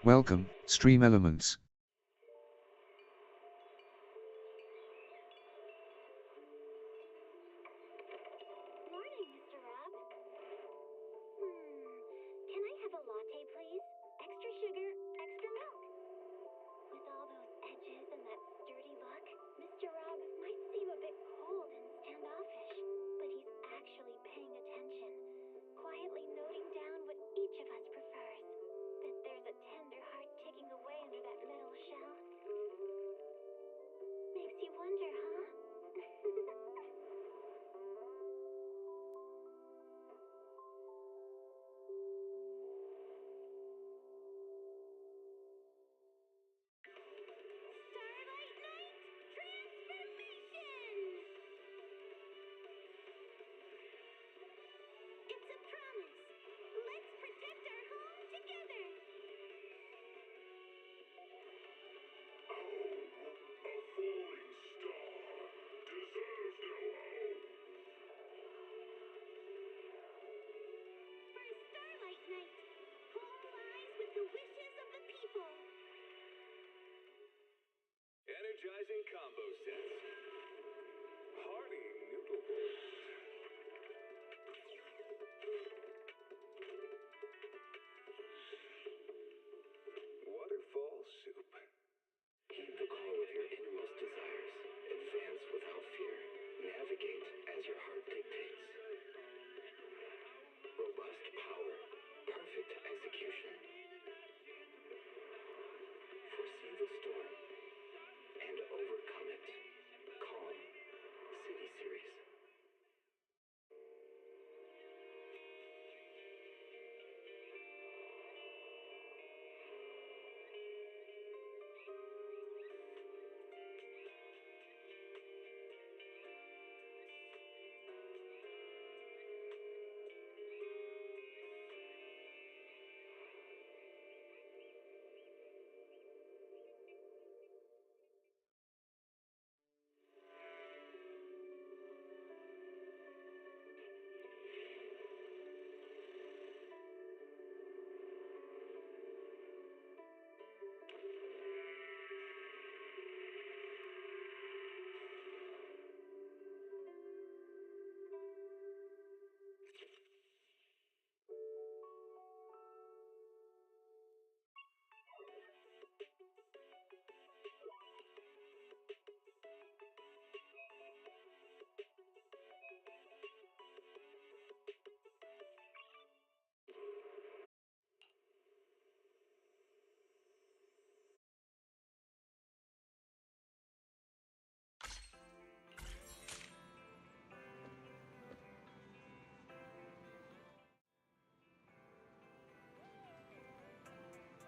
Welcome, Stream Elements. Morning, Mr. Rob. Can I have a latte, please? Extra sugar, extra milk. With all those edges and that sturdy look, Mr. Rob might seem a bit cold and standoffish, but he's actually paying attention, quietly noting down what each of us prefers. Bet there's a tender heart ticking away under that metal shell. Makes you wonder, huh? Starlight Night Transformation! It's a promise. Let's protect our home together. A falling star deserves no home. For Starlight Night, home lies with the wishes of the people. Energizing combo sets. Hearty noodle bowls. Waterfall soup. Heed the call of your innermost desires. Advance without fear. Navigate as your heart dictates. Robust power. Perfect execution. Foresee the storm and overcome it. Calm City Series.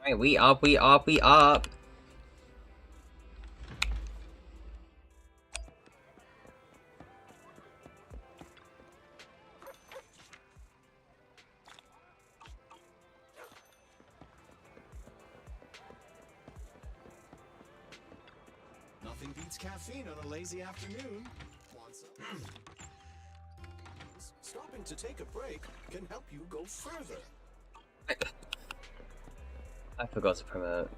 Alright, we up. Nothing beats caffeine on a lazy afternoon. Want some? Stopping to take a break can help you go further. I forgot to promote.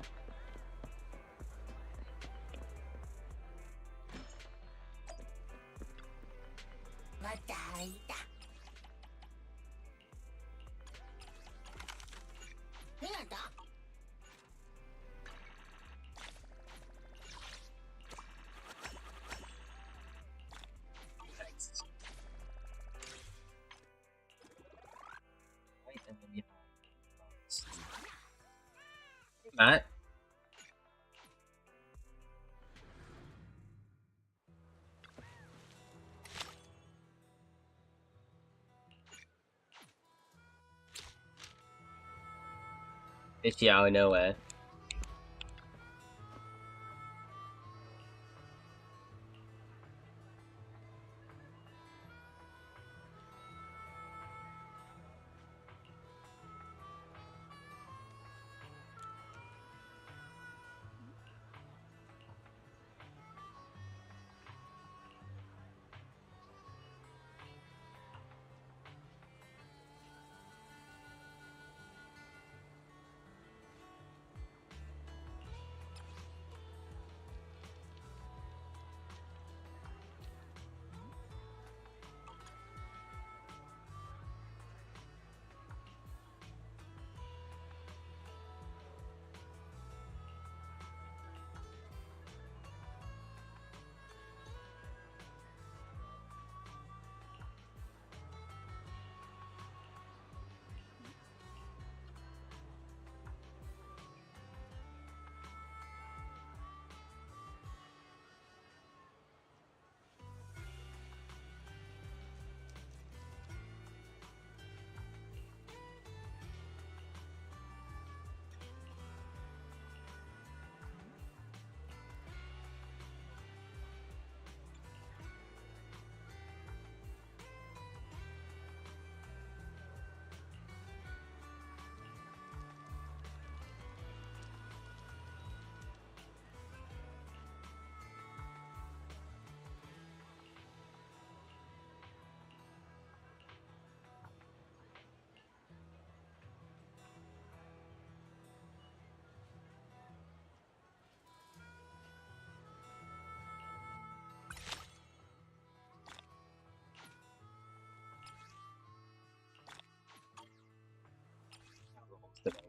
Thanks. Right, and then we have Matt. It's out of nowhere.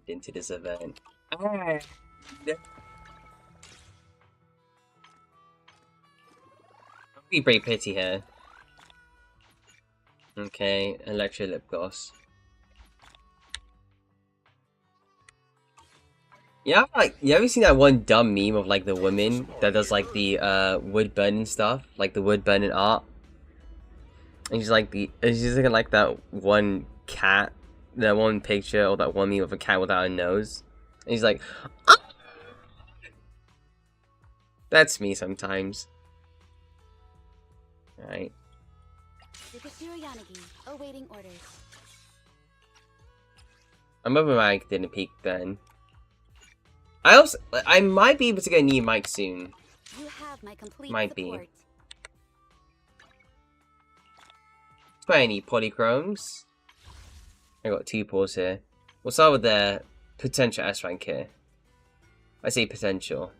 into this event. Ah. Be pretty pretty here. Okay, electro lip gloss. Yeah, like you ever seen that one dumb meme of like the woman that does like the wood burning stuff, like the wood burning art, and she's looking like that one cat, that one picture or that one meme of a cat without a nose, and he's like, ah! That's me sometimes. All right. Awaiting orders. I'm hoping Mike didn't peek then. I might be able to get a new mic soon. You have my complete Might support. be. Try any polychromes. I got 2 pulls here. We'll start with the potential S rank here. I say potential.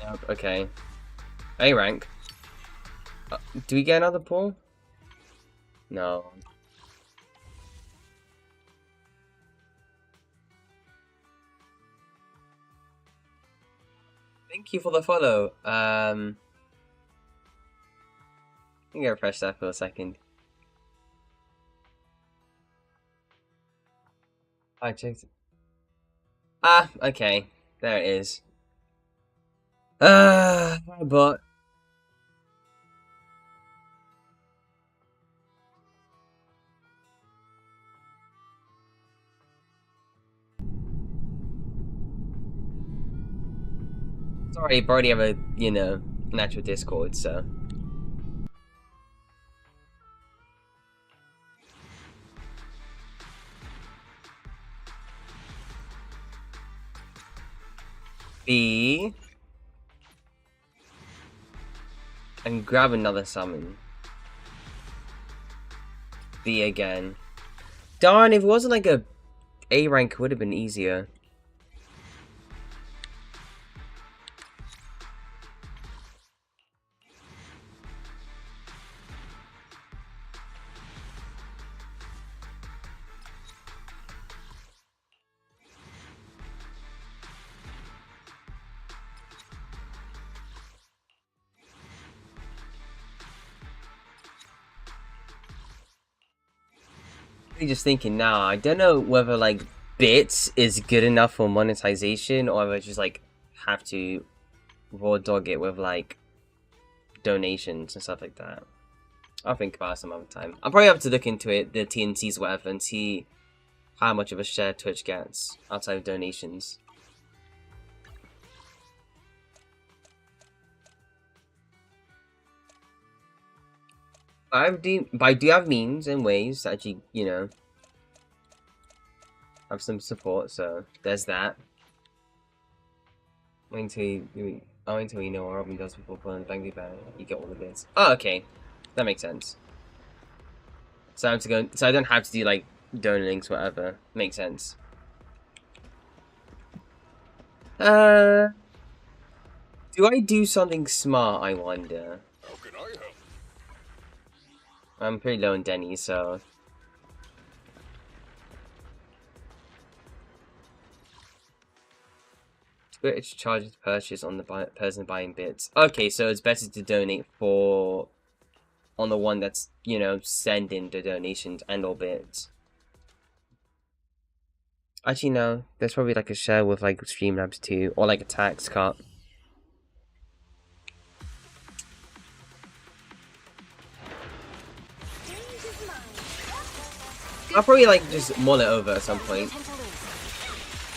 Yep, okay. A rank. Do we get another pull? No. Thank you for the follow. I'm gonna refresh that for a second. I checked. Ah, okay. There it is. But sorry, Brody have a, you know, natural Discord, so. B. And grab another summon. B again. Darn, if it wasn't like A rank, it would have been easier. Just thinking now, I don't know whether like bits is good enough for monetization or whether I just like have to raw dog it with like donations and stuff like that. I'll think about it some other time. I'll probably have to look into it, the TNCs whatever, and see how much of a share Twitch gets outside of donations. But I do have means and ways to actually, you know, have some support, so there's that. Wait until you know what Robin does before pulling the Bangy Bang, you get all the bits. Oh, okay. That makes sense. So I have to go, so I don't have to do like donor links, whatever. Makes sense. Do I do something smart, I wonder? How can I help? I'm pretty low in Denny, so... Twitch charges purchase on the person buying bits. Okay, so it's better to donate for... on the one that's, you know, sending the donations and or bits. Actually, no. There's probably like a share with like Streamlabs too, or like a tax cut. I'll probably like just mull it over at some point.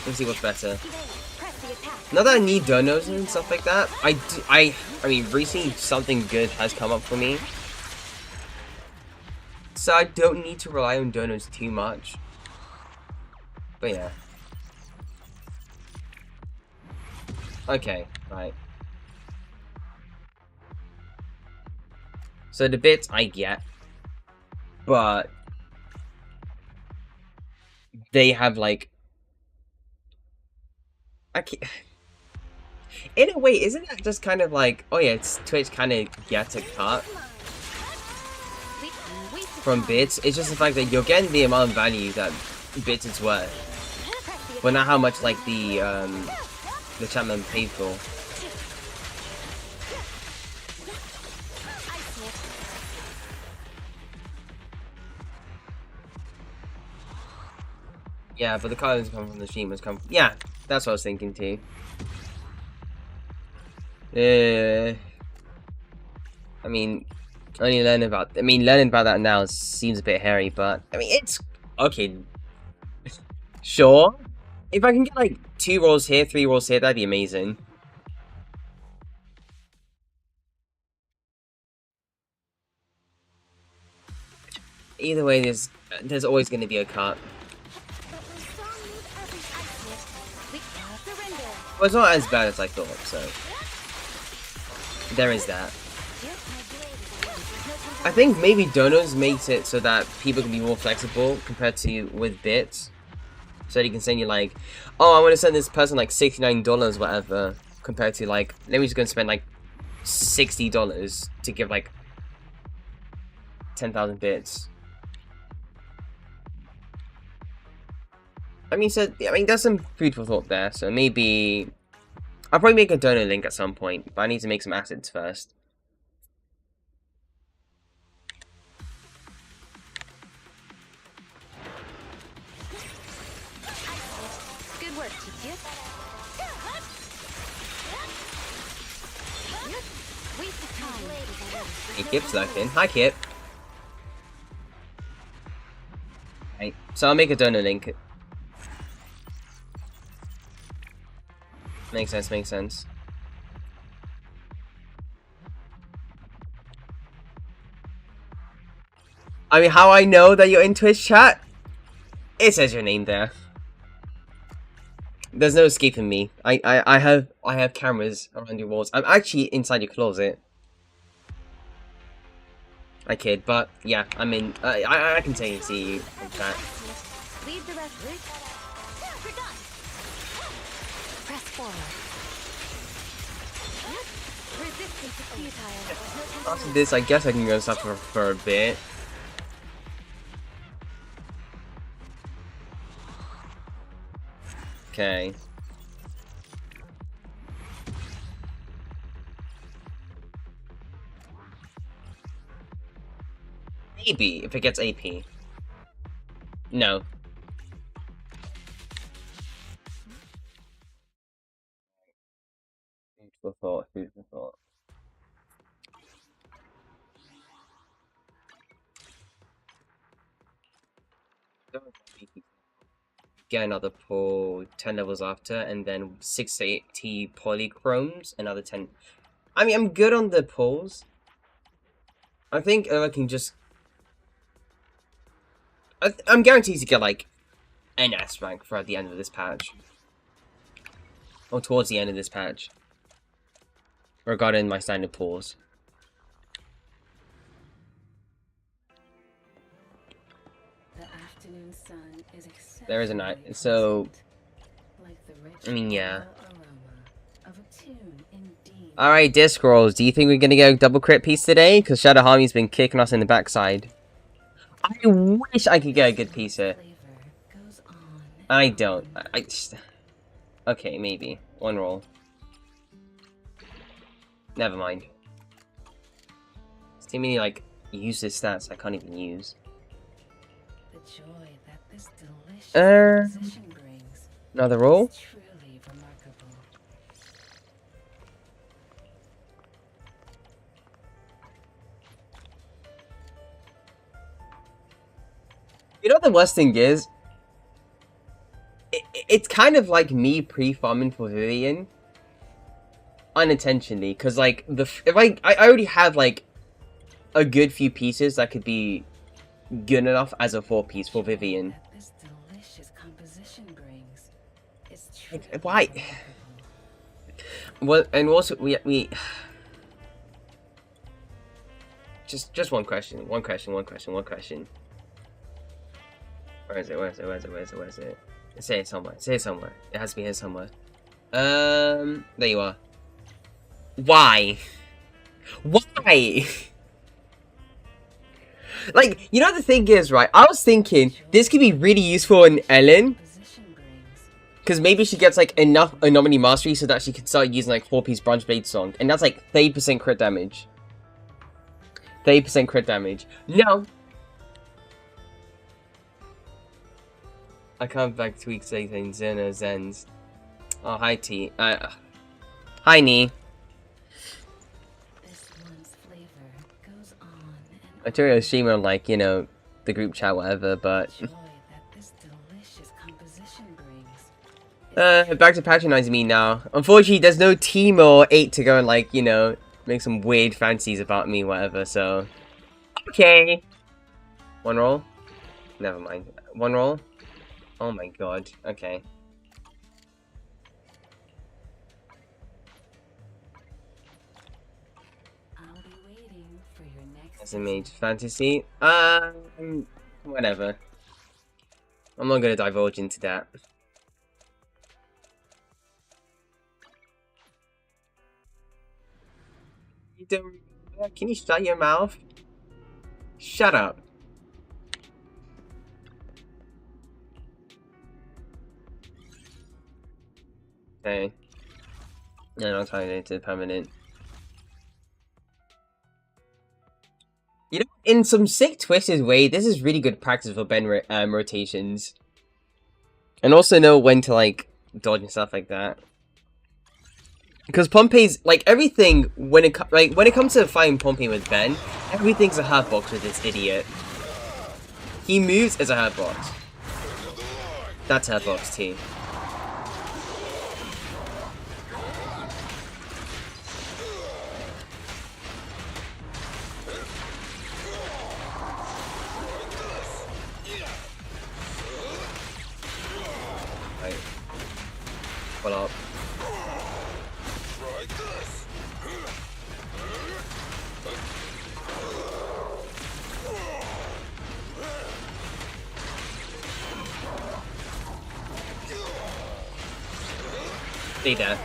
Let's see what's better. Now that I need donos and stuff like that, I mean, recently something good has come up for me. So I don't need to rely on donos too much. But yeah. Okay, right. So the bits I get, but they have like, I can't. In a way, isn't that just kind of like, oh yeah, it's Twitch kind of gets a cut? from bits. It's just the fact that you're getting the amount of value that bits is worth, but not how much like the Chapman paid for. Yeah, but the cards come from the streamers come. Yeah, that's what I was thinking too. I mean, learning about that now seems a bit hairy, but I mean, it's okay. Sure, if I can get like 2 rolls here, 3 rolls here, that'd be amazing. Either way, there's always going to be a cut. Well, it's not as bad as I thought, so there is that. I think maybe donos makes it so that people can be more flexible compared to with bits. So that you can send you like, oh, I want to send this person like $69 whatever, compared to like, let me just go and spend like $60 to give like 10,000 bits. I mean, there's some food for thought there, so maybe I'll probably make a donor link at some point, but I need to make some assets first. Good work, teacher. Hey, Kip's lurking. Hi, Kip. Right, so I'll make a donor link. Makes sense, makes sense. I mean, how I know that you're in Twitch chat? It says your name there. There's no escaping me. I have cameras around your walls. I'm actually inside your closet. I kid, but yeah, I'm in. I can see you in chat. Lead the rest. We're done. Press forward. Resistance is futile. After this, I guess I can go suffer for a bit. Okay. Maybe if it gets AP. No. Food for thought, food for thought. Get another pull 10 levels after, and then 680 polychromes, another 10. I mean, I'm good on the pulls. I think I can just. I'm guaranteed to get like an S rank for at the end of this patch. Or towards the end of this patch. Regarding my standard pulls. The afternoon sun is There is a night, so like the rich I mean, yeah. aroma of a tune indeed. Alright, disc rolls. Do you think we're gonna get a double crit piece today? Because Shadow Harmy's been kicking us in the backside. I wish I could get a good piece here. Flavor goes on. I don't. I just... Okay, maybe. One roll. Never mind. It's too many, like, useless stats I can't even use. The joy that this delicious composition brings Another roll? is truly remarkable. You know what the worst thing is? It's kind of like me pre-farming for Vivian. Unintentionally, because like if I already have like a good few pieces that could be good enough as a 4-piece for Vivian. That this delicious composition brings is Like, truly why? remarkable. Well, and also we just one question. Where is it? Say it somewhere. It has to be here somewhere. There you are. Why? Like, you know the thing is, right? I was thinking this could be really useful in Ellen. Position brings. Because maybe she gets, like, enough anomaly mastery so that she can start using, like, 4-piece branch blade song. And that's, like, 30% crit damage. 30% crit damage. No! I can't back tweaks anything. Zeno Zens. Oh, hi, T. Hi, Nee. This one's flavor goes on I and told you a stream on, like, you know, the group chat, whatever, but... joy that this delicious composition brings. Back to patronizing me now. Unfortunately, there's no team or 8 to go and, like, you know, make some weird fantasies about me, whatever, so... Okay! One roll? Never mind. One roll? Oh my god. Okay. I'll be waiting for your next As a mage fantasy? Whatever. I'm not gonna divulge into that. You don't... Can you shut your mouth? Shut up. Okay. No, not turning it into permanent. You know, in some sick twisted way, this is really good practice for rotations. And also know when to, like, dodge and stuff like that. Because Pompey's, like, everything, when it comes to fighting Pompey with Ben, everything's a hurtbox with this idiot. He moves as a hurtbox. That's hurtbox T. Right. Follow up. Stay there.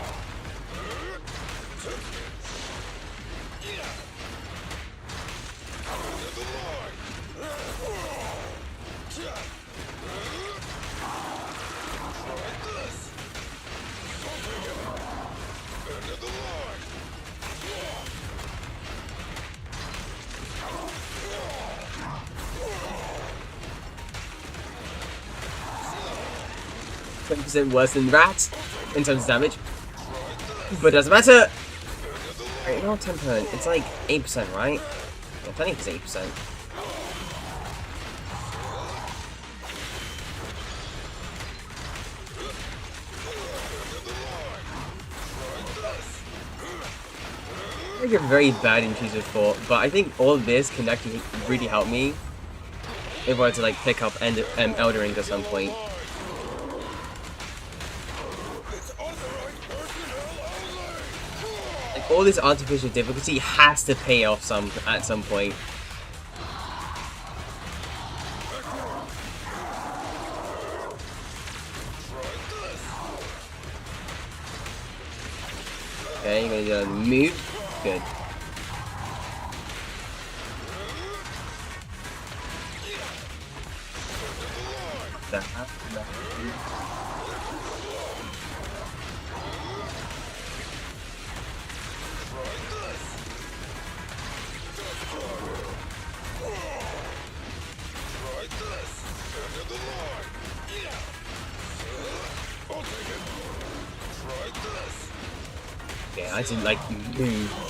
%, worse than rats in terms of damage, but doesn't matter. Right, not 10%. It's like 8%, right? I think it's 8%. I think I'm very bad in Choose of Thought, but I think all of this can actually really help me if I were to like pick up Elder Ring at some point. Like, all this artificial difficulty has to pay off at some point. Okay, you're gonna do a move. Good. Okay, I didn't like move.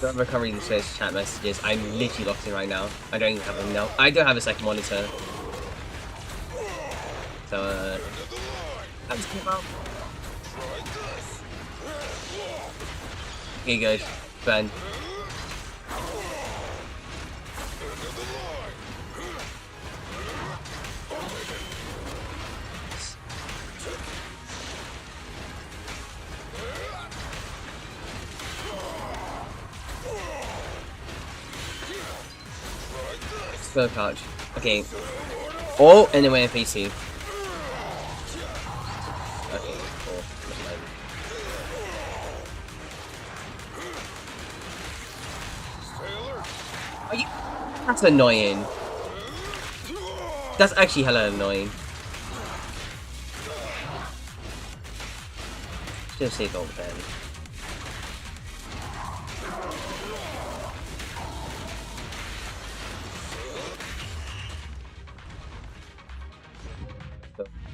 I'm recovering these chat messages. I'm literally locked in right now. I don't even have them now. I don't have a second monitor. So, let's come out. Here you go, Ben. Spell pouch. Okay. Oh, and then we're in phase 2. Okay, cool. Are you? That's annoying. That's actually hella annoying. Just say don't then.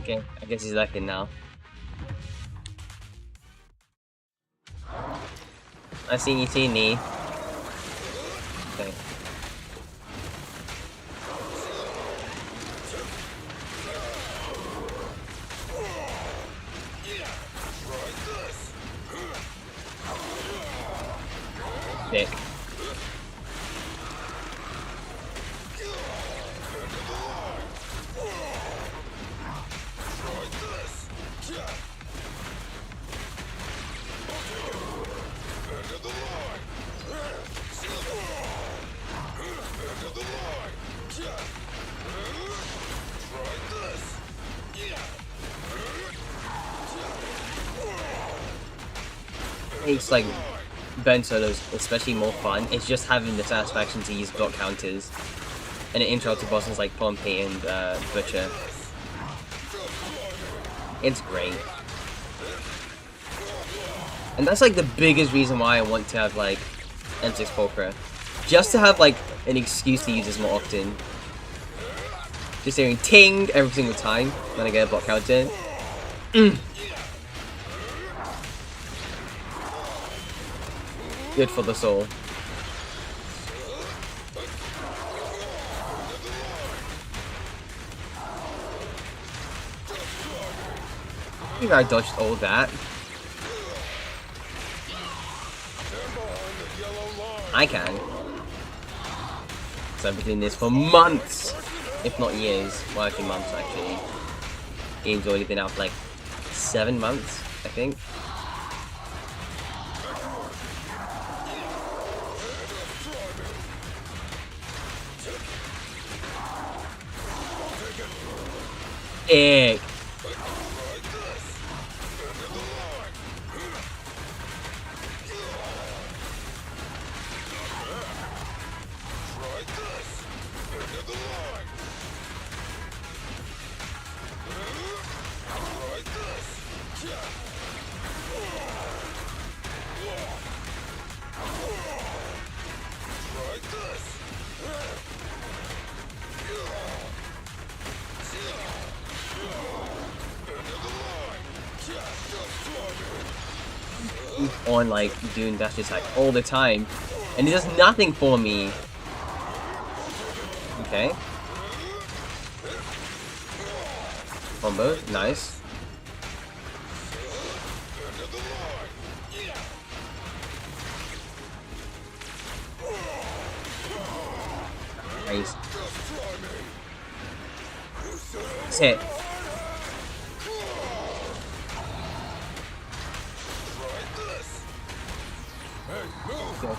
Okay, I guess he's lacking now. I see me. Okay. Dick. Makes like Ben solos especially more fun. It's just having the satisfaction to use block counters and an intro to bosses like Pompey and Butcher. It's great. And that's like the biggest reason why I want to have like M6 Pulchra. Just to have like an excuse to use this more often. Just hearing ting every single time when I get a block counter. Good for the soul. I think I dodged all that. I can. So I've been doing this for months, if not years. Well, actually months actually. Game's already been out for like 7 months, I think. Ick. On like doing dash attack all the time, and it does nothing for me. Okay. Combo, nice. Nice. Hit. Good.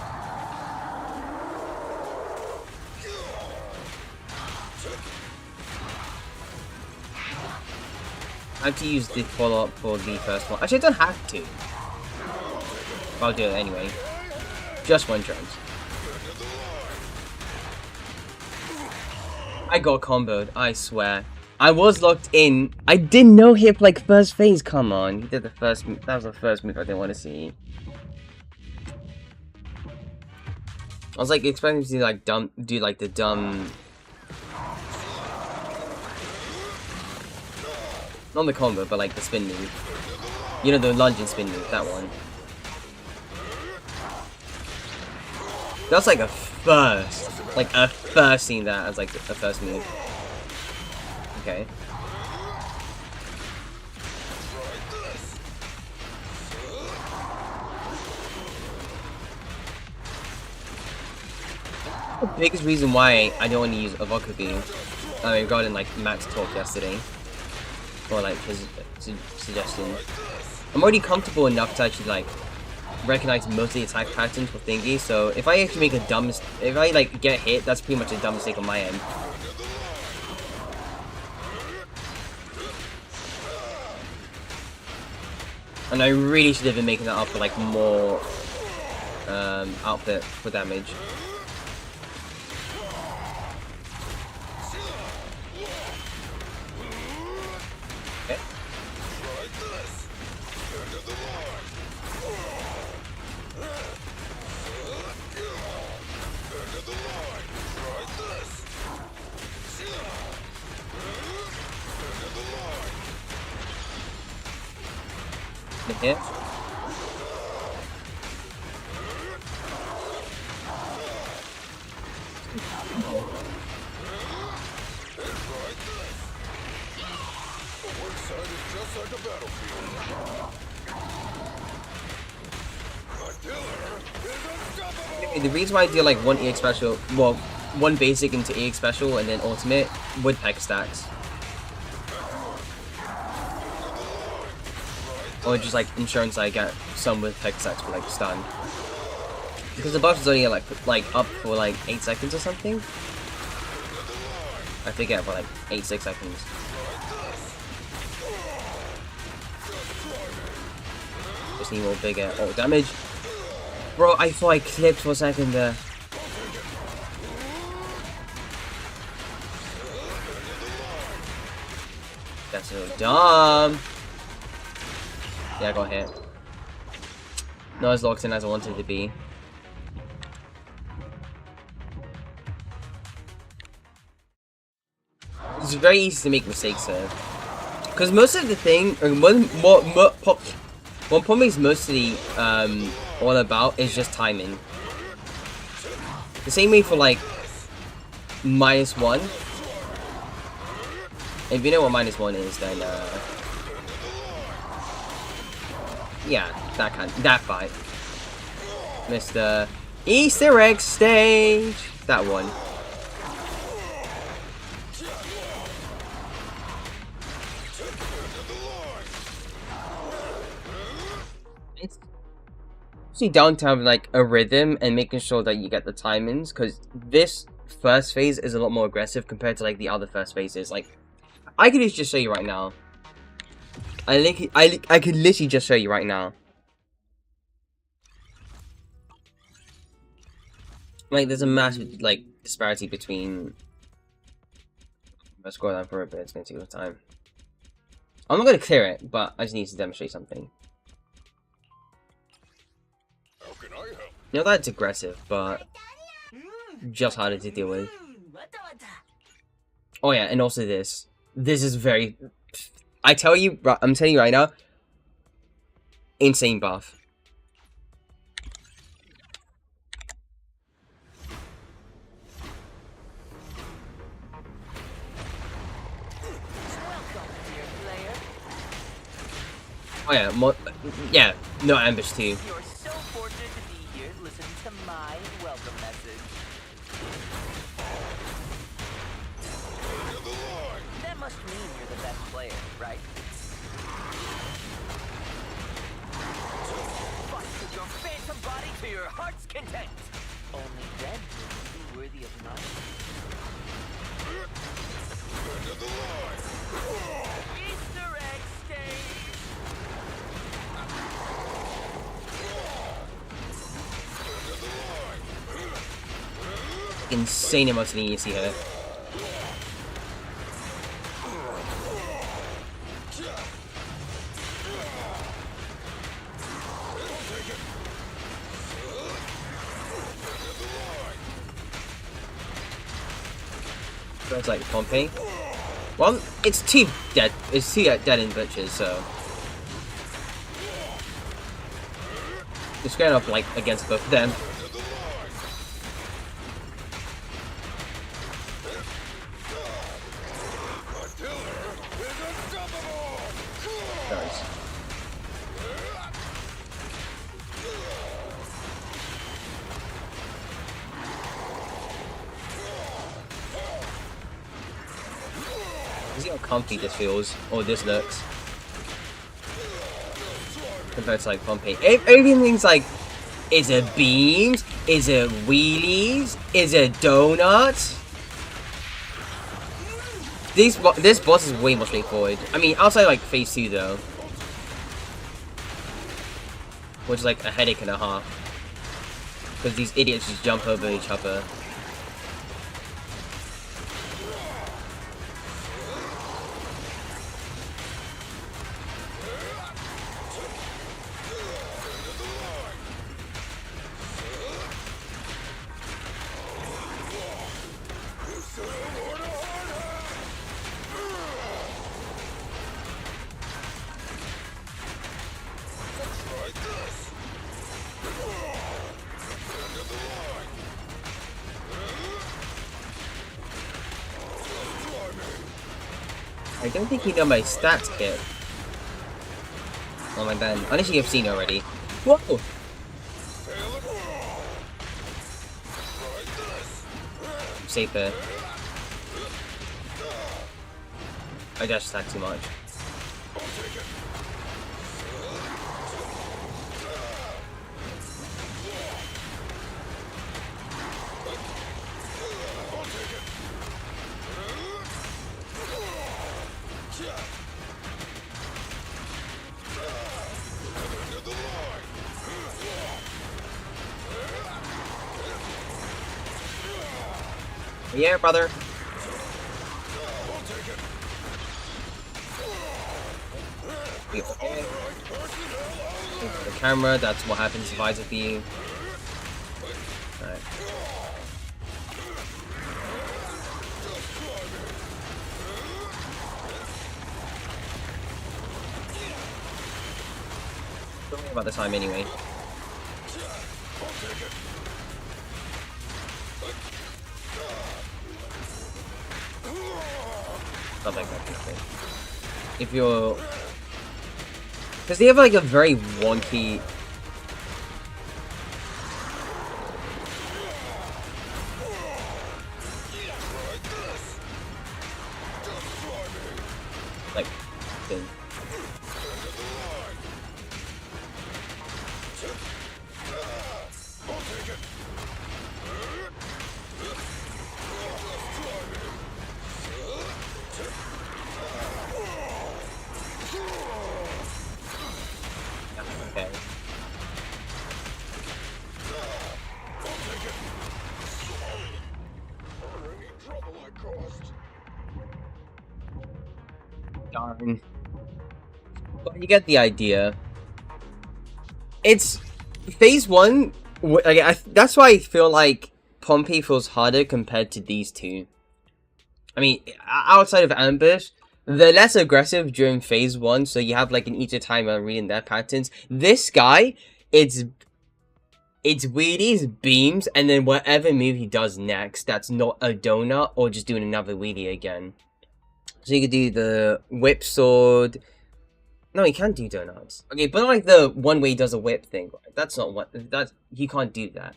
I have to use the follow-up for the first one. Actually, I don't have to. I'll do it anyway. Just one chance. I got comboed, I swear. I was locked in. I didn't know he had like first phase. Come on, he did the first. That was the first move I didn't want to see. I was like expecting to like do like the dumb. Not the combo, but like the spin move. You know, the lunge and spin move, that one. That's like a first. Like a first seeing that as like a first move. Okay. The biggest reason why I don't want to use a vodka beam, I mean, regarding like Matt's talk yesterday, or like his suggestion, I'm already comfortable enough to actually like recognize most of the attack patterns for Thingy. So if I actually make a dumb, if I like get hit, that's pretty much a dumb mistake on my end. And I really should have been making that up for like more outfit for damage. Okay. The hit. The reason why I do like one EX special, well, one basic into EX special and then ultimate with peck stacks. Or just like insurance I get some with peck stacks for like stun. Because the buff is only like up for like 8 seconds or something. I forget, for like 6 seconds. Just need more bigger ult damage. Bro, I thought I clipped for a second there. That's so dumb. Yeah, I got hit. Not as locked in as I wanted to be. It's very easy to make mistakes there. Because most of the thing, or what Pommy is mostly all about is just timing. The same way for like -1. If you know what -1 is, then yeah, that fight. Mr. Easter egg stage. That one. It's actually down to have like a rhythm and making sure that you get the timings, because this first phase is a lot more aggressive compared to like the other first phases. Like, I could just show you right now. I could literally just show you right now. Like, there's a massive like disparity between. Let's scroll down for a bit. It's gonna take a little time. I'm not gonna clear it, but I just need to demonstrate something. How can I help? You know that's aggressive, but just harder to deal with. Oh yeah, and also this. This is very. I'm telling you right now. Insane buff. Oh yeah, no ambush too. You're so fortunate to be here listening to my welcome message. That must mean you're the best player, right? Fight with your phantom body to your heart's content. Only then will you be worthy of mine. Easter egg stage. Insane amount of leniency here. Sounds like Pompey. Well, it's two dead. It's two dead in butchers, so it's going up like against both of them. Nice. You see how comfy this feels, or this looks, compared to like Pompey. Everything's like, is it beams? Is it wheelies? Is it donuts? This boss is way more straightforward. I mean, outside like phase 2 though, which is like a headache and a half. Because these idiots just jump over each other. I don't think you know my stats kit. Oh my bad. Unless you've seen already. Whoa! Safer. I dash attack too much. Yeah, brother. Okay. The camera, that's what happens if I with you. Alright. Don't worry about the time anyway. Not like that kind of thing. If you're... Because they have like a very wonky... like... thing. Okay. Darn. But you get the idea. It's phase one. Like that's why I feel like Pompey feels harder compared to these two. I mean, outside of Ambush, they're less aggressive during phase one, so you have like an easier time reading their patterns. This guy, it's wheelies, beams, and then whatever move he does next, that's not a donut or just doing another wheelie again. So you could do the whip sword. No, he can't do donuts. Okay, but like the one way he does a whip thing. That's not what. That's he can't do that.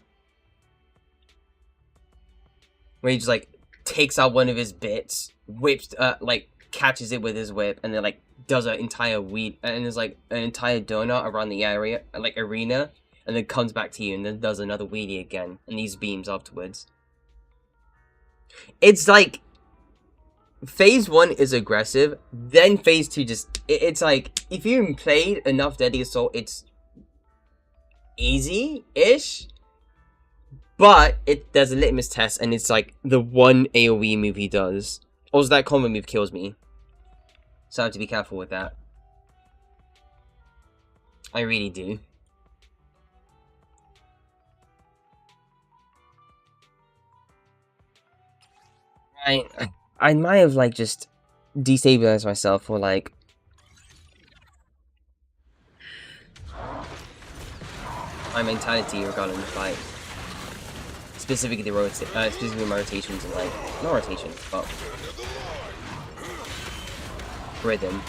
Where he just like takes out one of his bits, whips, like catches it with his whip, and then like does an entire wheat, and there's like an entire donut around the area, like arena, and then comes back to you, and then does another wheelie again, and these beams afterwards. It's like phase one is aggressive, then phase two just it's like if you played enough Deadly Assault, it's easy-ish. But there's a litmus test, and it's like the one AoE move he does. Also, that combo move kills me. So I have to be careful with that. I really do. I might have like just destabilized myself for like... my mentality regarding the fight. Specifically the specifically my rotations and like not rotations, but rhythm.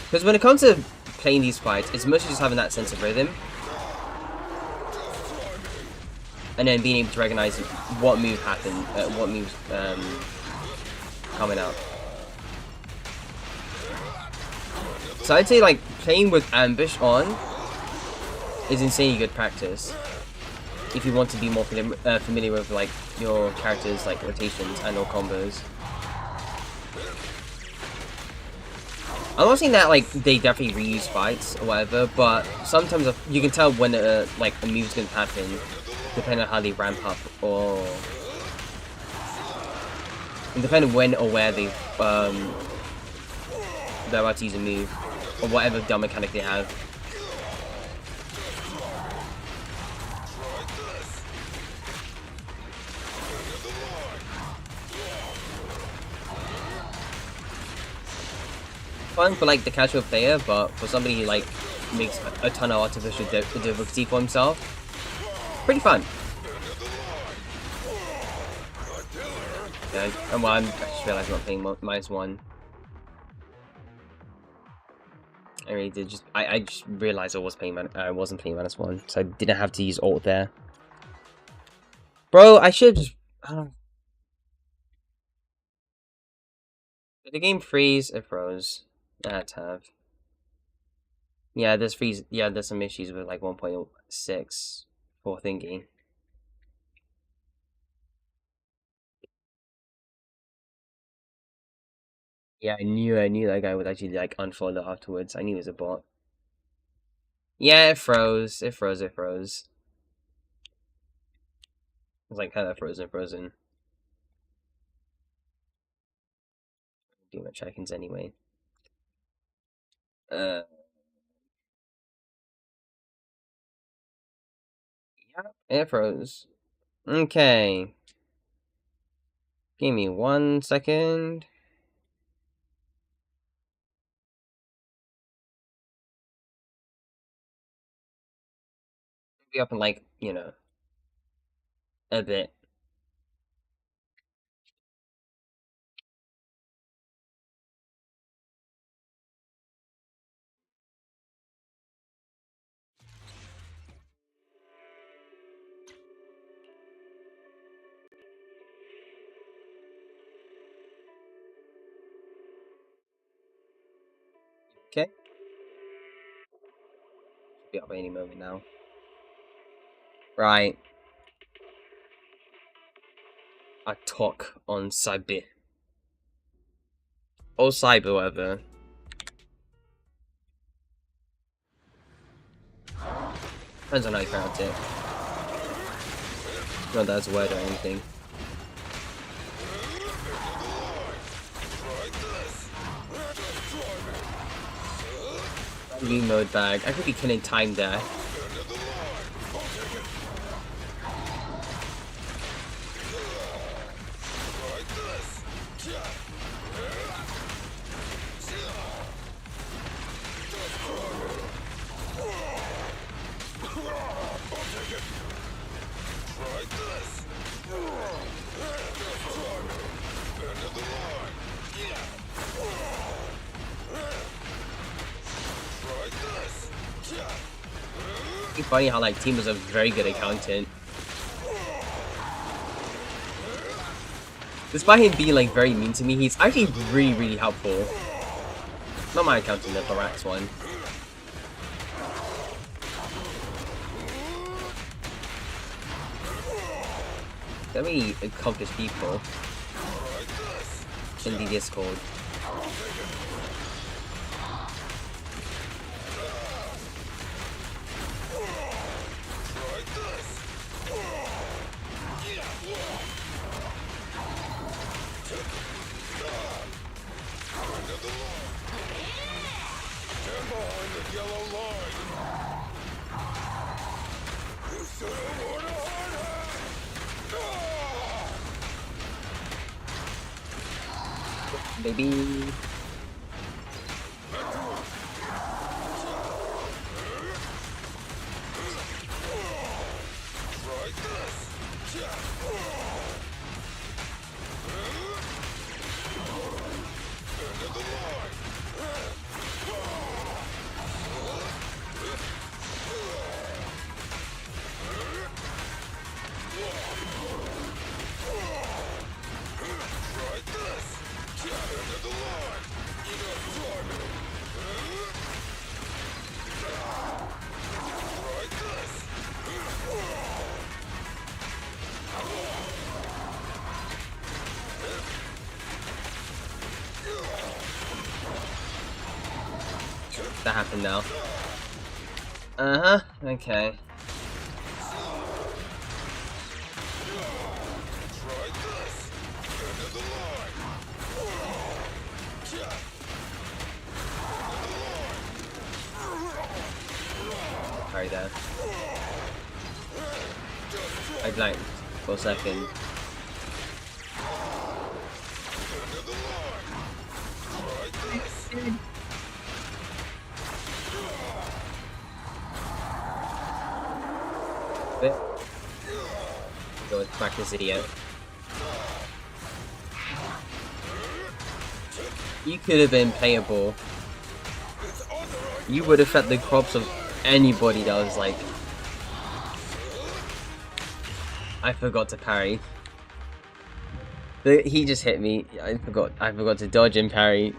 Because when it comes to playing these fights, it's mostly just having that sense of rhythm, and then being able to recognize what move happened, what moves coming out. So I'd say like playing with Ambush on is insanely good practice. If you want to be more familiar with like your characters, like rotations and or combos. I'm not saying that like they definitely reuse fights or whatever, but sometimes you can tell when like a move's gonna happen, depending on how they ramp up, or and depending when or where they're about to use a move, or whatever dumb mechanic they have. Fun for like the casual player, but for somebody who like makes a ton of artificial difficulty for himself, pretty fun. Yeah, and well, I just realized I'm not playing -1. I really did just I just realized I wasn't playing -1, so I didn't have to use ult there. Bro, I should just I don't know. Did the game freeze? It froze. That's have. Yeah, there's freeze. Yeah, there's some issues with like 1.6 for thingy. Yeah, I knew that guy would actually like unfollow afterwards. I knew it was a bot. Yeah, it froze. It froze. It froze. It was like kind of frozen. Do my check-ins anyway. Yeah, it froze. Okay. Give me 1 second. Be up in like, you know, a bit. Okay. Should be up any moment now. Right. I talk on Cyber. Or Cyber, whatever. Depends on how you pronounce it. Not that it's a word or anything. New mode bag. I could be killing time there. It's funny how like team is a very good accountant. Despite him being like very mean to me, he's actually really helpful. Not my accountant, the Thorax one. Very accomplished people in the Discord. Baby. that happened now. Uh-huh, okay. Parry that. I blanked for a second. Go and smack this idiot. You could have been playable. You would have fed the crops of anybody that was like... I forgot to parry. He just hit me. I forgot to dodge and parry.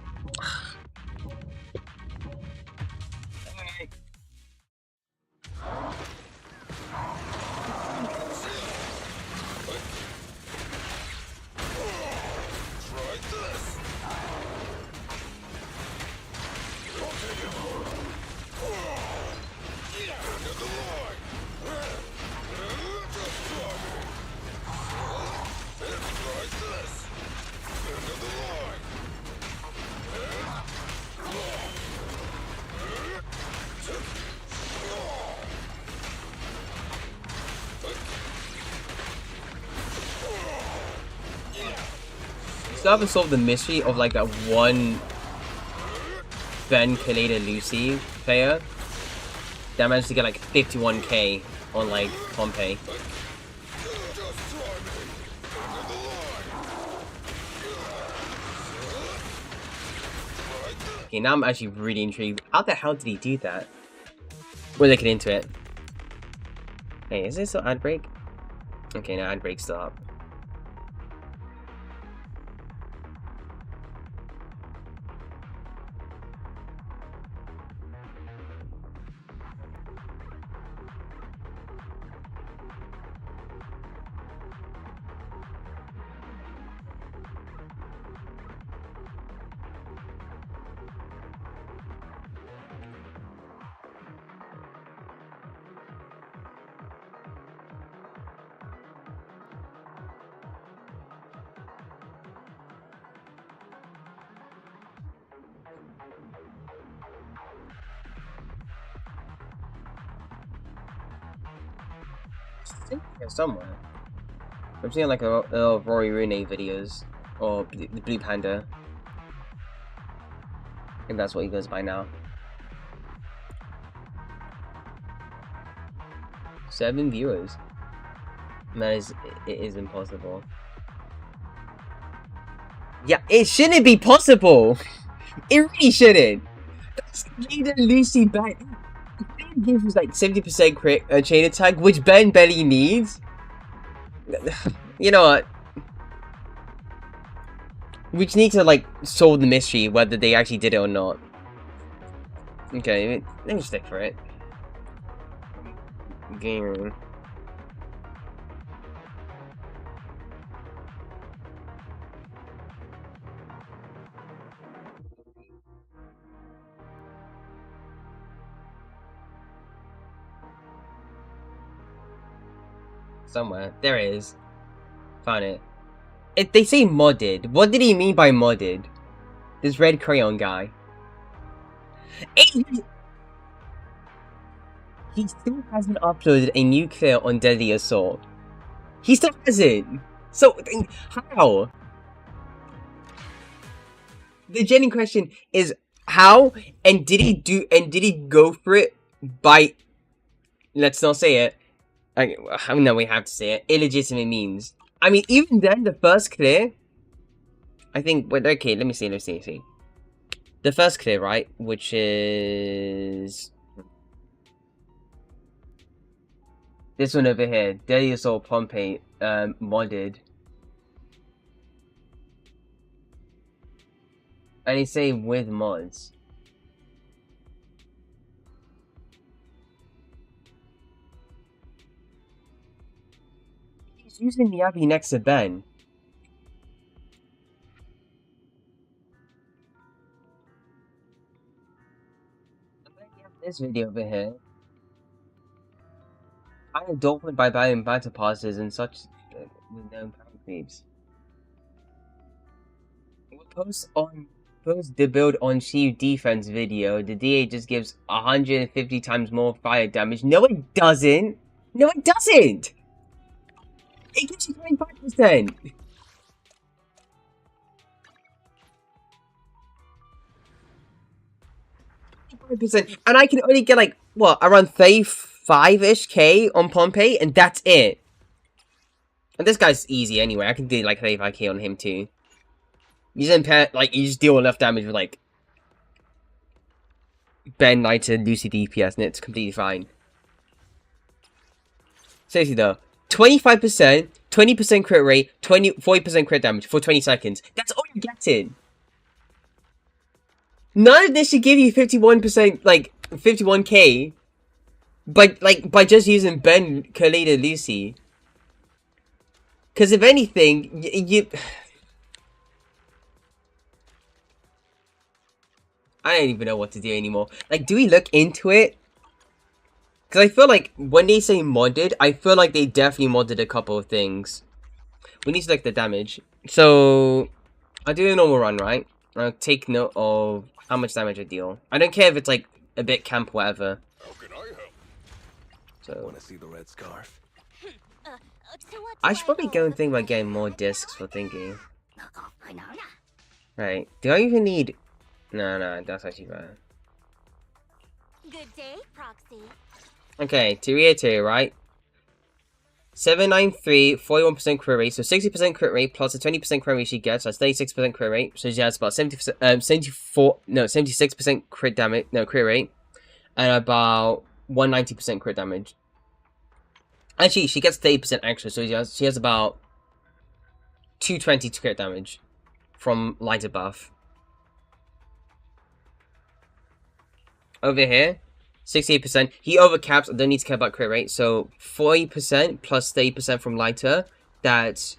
Still haven't solved the mystery of like that one Ben Kaleda Lucy player that managed to get like 51k on like Pompeii. Okay, now I'm actually really intrigued. How the hell did he do that? We're looking into it. Hey, is this an ad break? Okay, now ad break stop. Here somewhere. I'm seeing like a Rory Rooney videos or the Blue Panda. I think that's what he goes by now. 7 viewers. It is impossible. Yeah, it shouldn't be possible. It really shouldn't. That's Lucy back. Ben gives us like 70% crit chain attack, which Ben barely needs. You know what? We just need to like solve the mystery whether they actually did it or not. Okay, let me stick for it. Game. Somewhere. There it is. Found it. They say modded. What did he mean by modded? This red crayon guy. He still hasn't uploaded a new clear on Deadly Assault. He still hasn't. So, how? The genuine question is how, and did he go for it by, let's not say it, I know we have to say it, illegitimate means. I mean, even then, the first clear, I think, wait, okay, let me see. The first clear, right, which is this one over here, Deadly Assault Pompeii, modded. And it's saying with mods. He's using Miyagi next to Ben. This video over here. I am doped by buying battle passes and such with known power creeps. Post the build on shield defense video. The DA just gives 150 times more fire damage. No, it doesn't. No, it doesn't. It gives you 25%. And I can only get like what, around 35-ish K on Pompey, and that's it. And this guy's easy anyway. I can do like 35K on him too. You just you just deal enough damage with like Ben, Knight, and Lucy DPS, and it's completely fine. Seriously though, 25%, 20% crit rate, 40% crit damage for 20 seconds. That's all you're getting. None of this should give you 51%, like 51K, by just using Ben, Khalid, and Lucy. Because if anything, I don't even know what to do anymore. Like, do we look into it? Because I feel like when they say modded, I feel like they definitely modded a couple of things. We need to look at the damage. So, I'll do a normal run, right? I'll take note of how much damage I deal. I don't care if it's like a bit camp or whatever. How can I help? So, Want to see the red scarf? So what I do should probably know? go and think about getting more discs for thinking. Right, do I even need... No, that's actually better. Good day, Proxy. Okay, to reiterate, right? 793, 41% crit rate, so 60% crit rate plus a 20% crit rate she gets, that's 36% crit rate, so she has about 76% crit damage, no, crit rate, and about 190% crit damage. Actually, she gets 30% extra, so she has about 220 crit damage from lighter buff. Over here, 68%. He overcaps. I don't need to care about crit rate. So 40% plus 30% from lighter. That's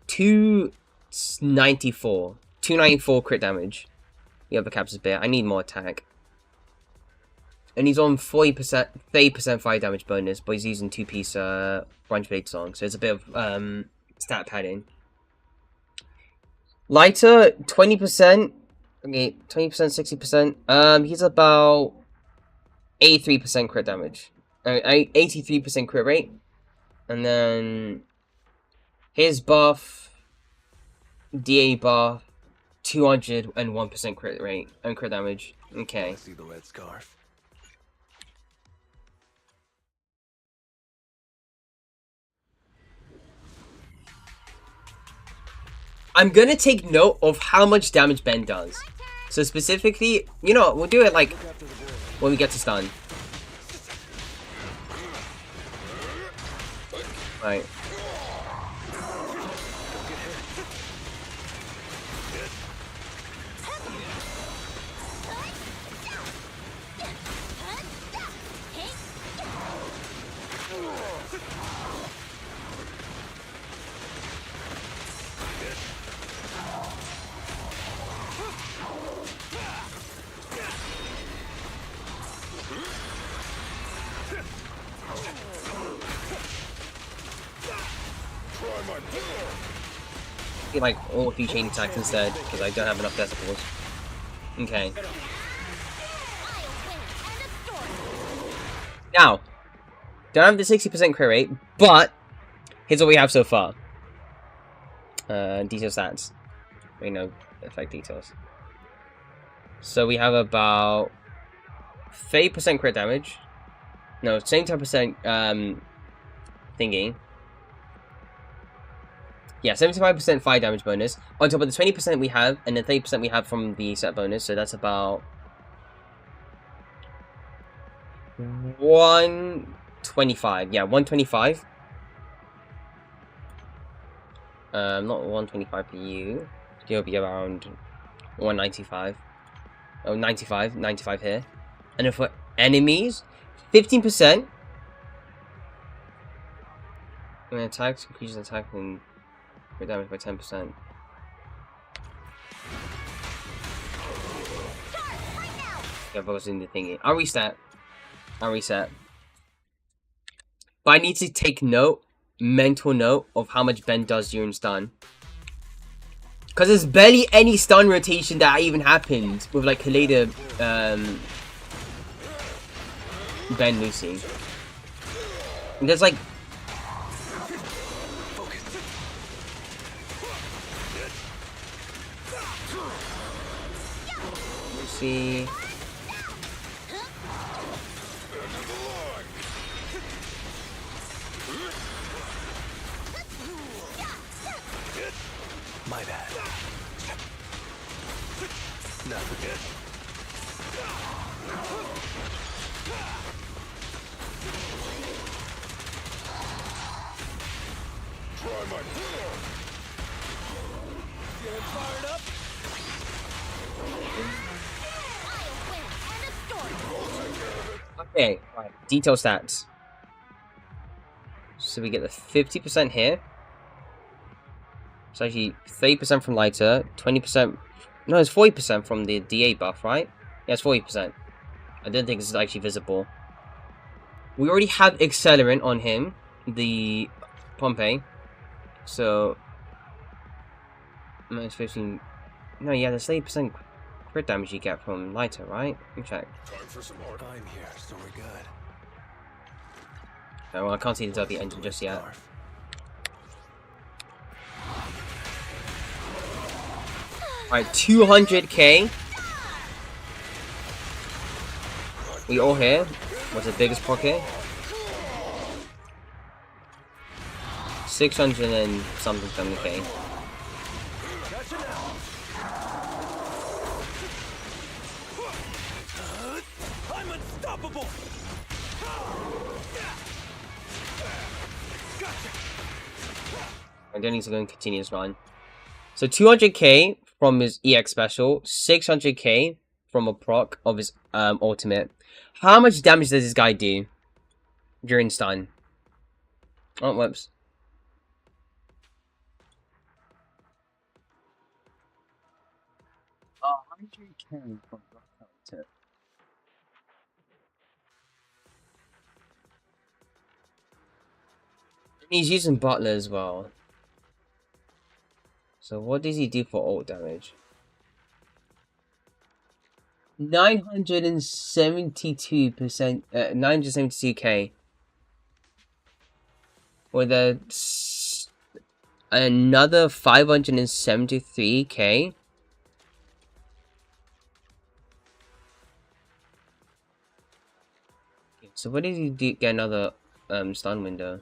294. 294 crit damage. He overcaps a bit. I need more attack. And he's on 40%, 30% fire damage bonus, but he's using 2-piece Branch Blade Song. So it's a bit of stat padding. Lighter, 20%. Okay, 20%, 60%. He's about 83% crit damage. 83% crit rate. And then his buff, DA buff, 201% crit rate and crit damage. Okay. Want to see the red scarf? I'm gonna take note of how much damage Ben does. So specifically, you know, we'll do it like when we get to stun. Right. Get like all 3 chain attacks instead, because I don't have enough decibels. Okay. Now, don't have the 60% crit rate, but here's what we have so far. Detail stats. Wait, no, effect details. So we have about 30% crit damage. No, 75% thingy. Yeah, 75% fire damage bonus. On top of the 20% we have, and the 30% we have from the set bonus, so that's about 125. Yeah, 125. Not 125 for you. You'll be around 195. Oh, 95 here. And then for enemies, 15%. And attacks, increases attack and crit damage by 10%. Yeah, but was in the thingy. I'll restat. and reset. But I need to take mental note of how much Ben does during stun. Because there's barely any stun rotation that even happens with like Kaleda, Ben Lucy. And there's like... Lucy... My bad. Nothing good. Try my Getting fired up? Okay, right. Detail stats. So we get the 50% here. It's actually 30% from lighter, 20%... No, it's 40% from the DA buff, right? Yeah, it's 40%. I don't think this is actually visible. We already have Accelerant on him, the Pompey. So... Minus 15... No, yeah, there's 30% crit damage you get from lighter, right? Let me check. time for some more. I'm here, so we're good. Oh, well, I can't see the W engine just yet. Alright, 200k. We all here. What's the biggest pocket? 600 and something k. Gotcha now. I'm unstoppable. I don't need to go and continue this run. So 200k from his EX special, 600k from a proc of his ultimate. How much damage does this guy do during stun? Oh, whoops. Oh, 100k from Rakaruk. He's using Butler as well. So what does he do for ult damage? 972%, 972k. With another 573k. So what did he do? Get another stun window?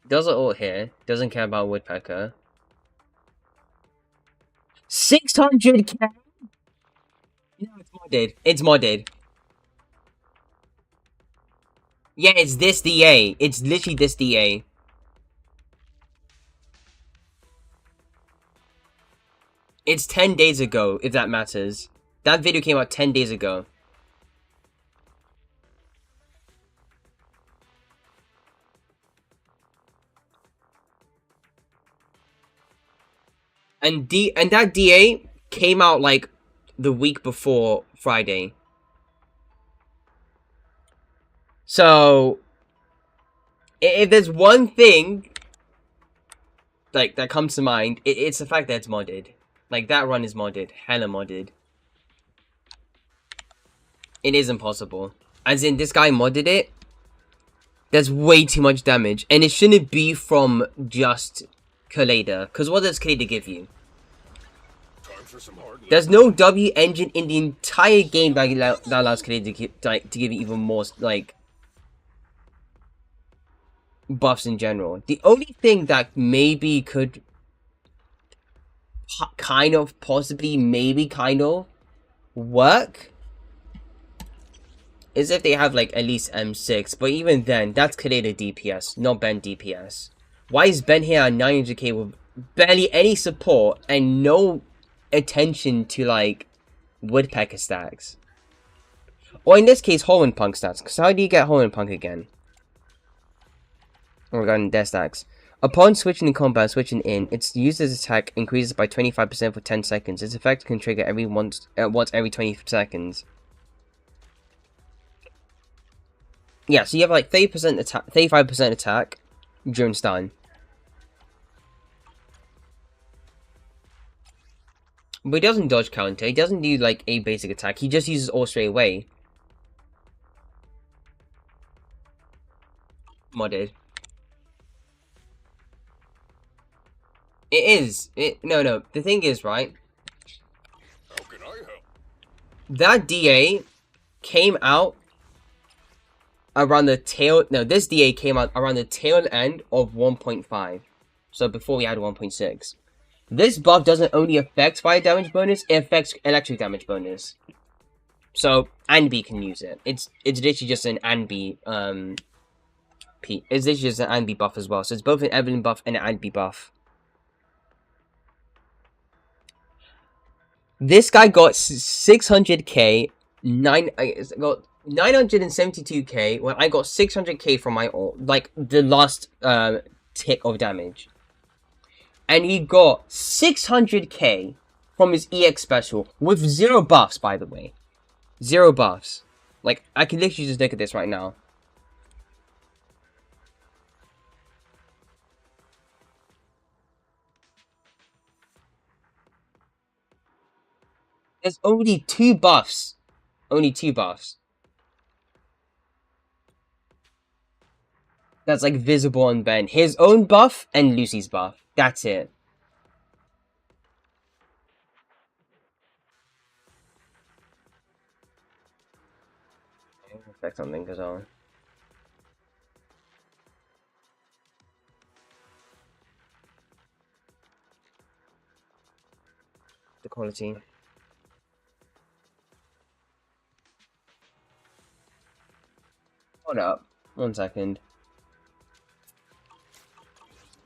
Does it all here. Doesn't care about Woodpecker. 600k? No, it's modded. It's modded. Yeah, it's this DA. It's literally this DA. It's 10 days ago, if that matters. That video came out 10 days ago. And that DA came out like the week before Friday. So if there's one thing like that comes to mind, it's the fact that it's modded. Like that run is modded, hella modded. It is impossible. As in, this guy modded it. There's way too much damage, and it shouldn't be from just Kaleda, because what does Kaleda give you? Time for some hard There's no W engine in the entire game that allows Kaleda to give you even more, like, buffs in general. The only thing that maybe could kind of, possibly, maybe kind of work is if they have, like, at least M6, but even then, that's Kaleda DPS, not Ben DPS. Why is Ben here at 900k with barely any support and no attention to, like, Woodpecker stacks? Or in this case, Holland Punk stats. Because how do you get Holland Punk again? Regarding their stacks. Upon switching in combat, switching in, its user's attack increases by 25% for 10 seconds. Its effect can trigger once every 20 seconds. Yeah, so you have like 30% attack, 35% attack during stun. But he doesn't dodge counter. He doesn't do like a basic attack. He just uses all straight away. Modded. It is. No. The thing is, right? How can I help? That DA came out around the tail. No, this DA came out around the tail end of 1.5. So before we had 1.6. This buff doesn't only affect fire damage bonus, it affects electric damage bonus. So Anbi can use it. It's literally just an Anbi it's literally just an Anbi buff as well. So it's both an Evelyn buff and an Anbi buff. This guy got 600k, got 972k when I got 600k from my ult, like the last tick of damage. And he got 600k from his EX special with 0 buffs, by the way. 0 buffs. Like, I can literally just look at this right now. There's only 2 buffs. Only 2 buffs. That's like visible on Ben. His own buff and Lucy's buff. That's it. Effect something goes on. The quality. Hold up. 1 second.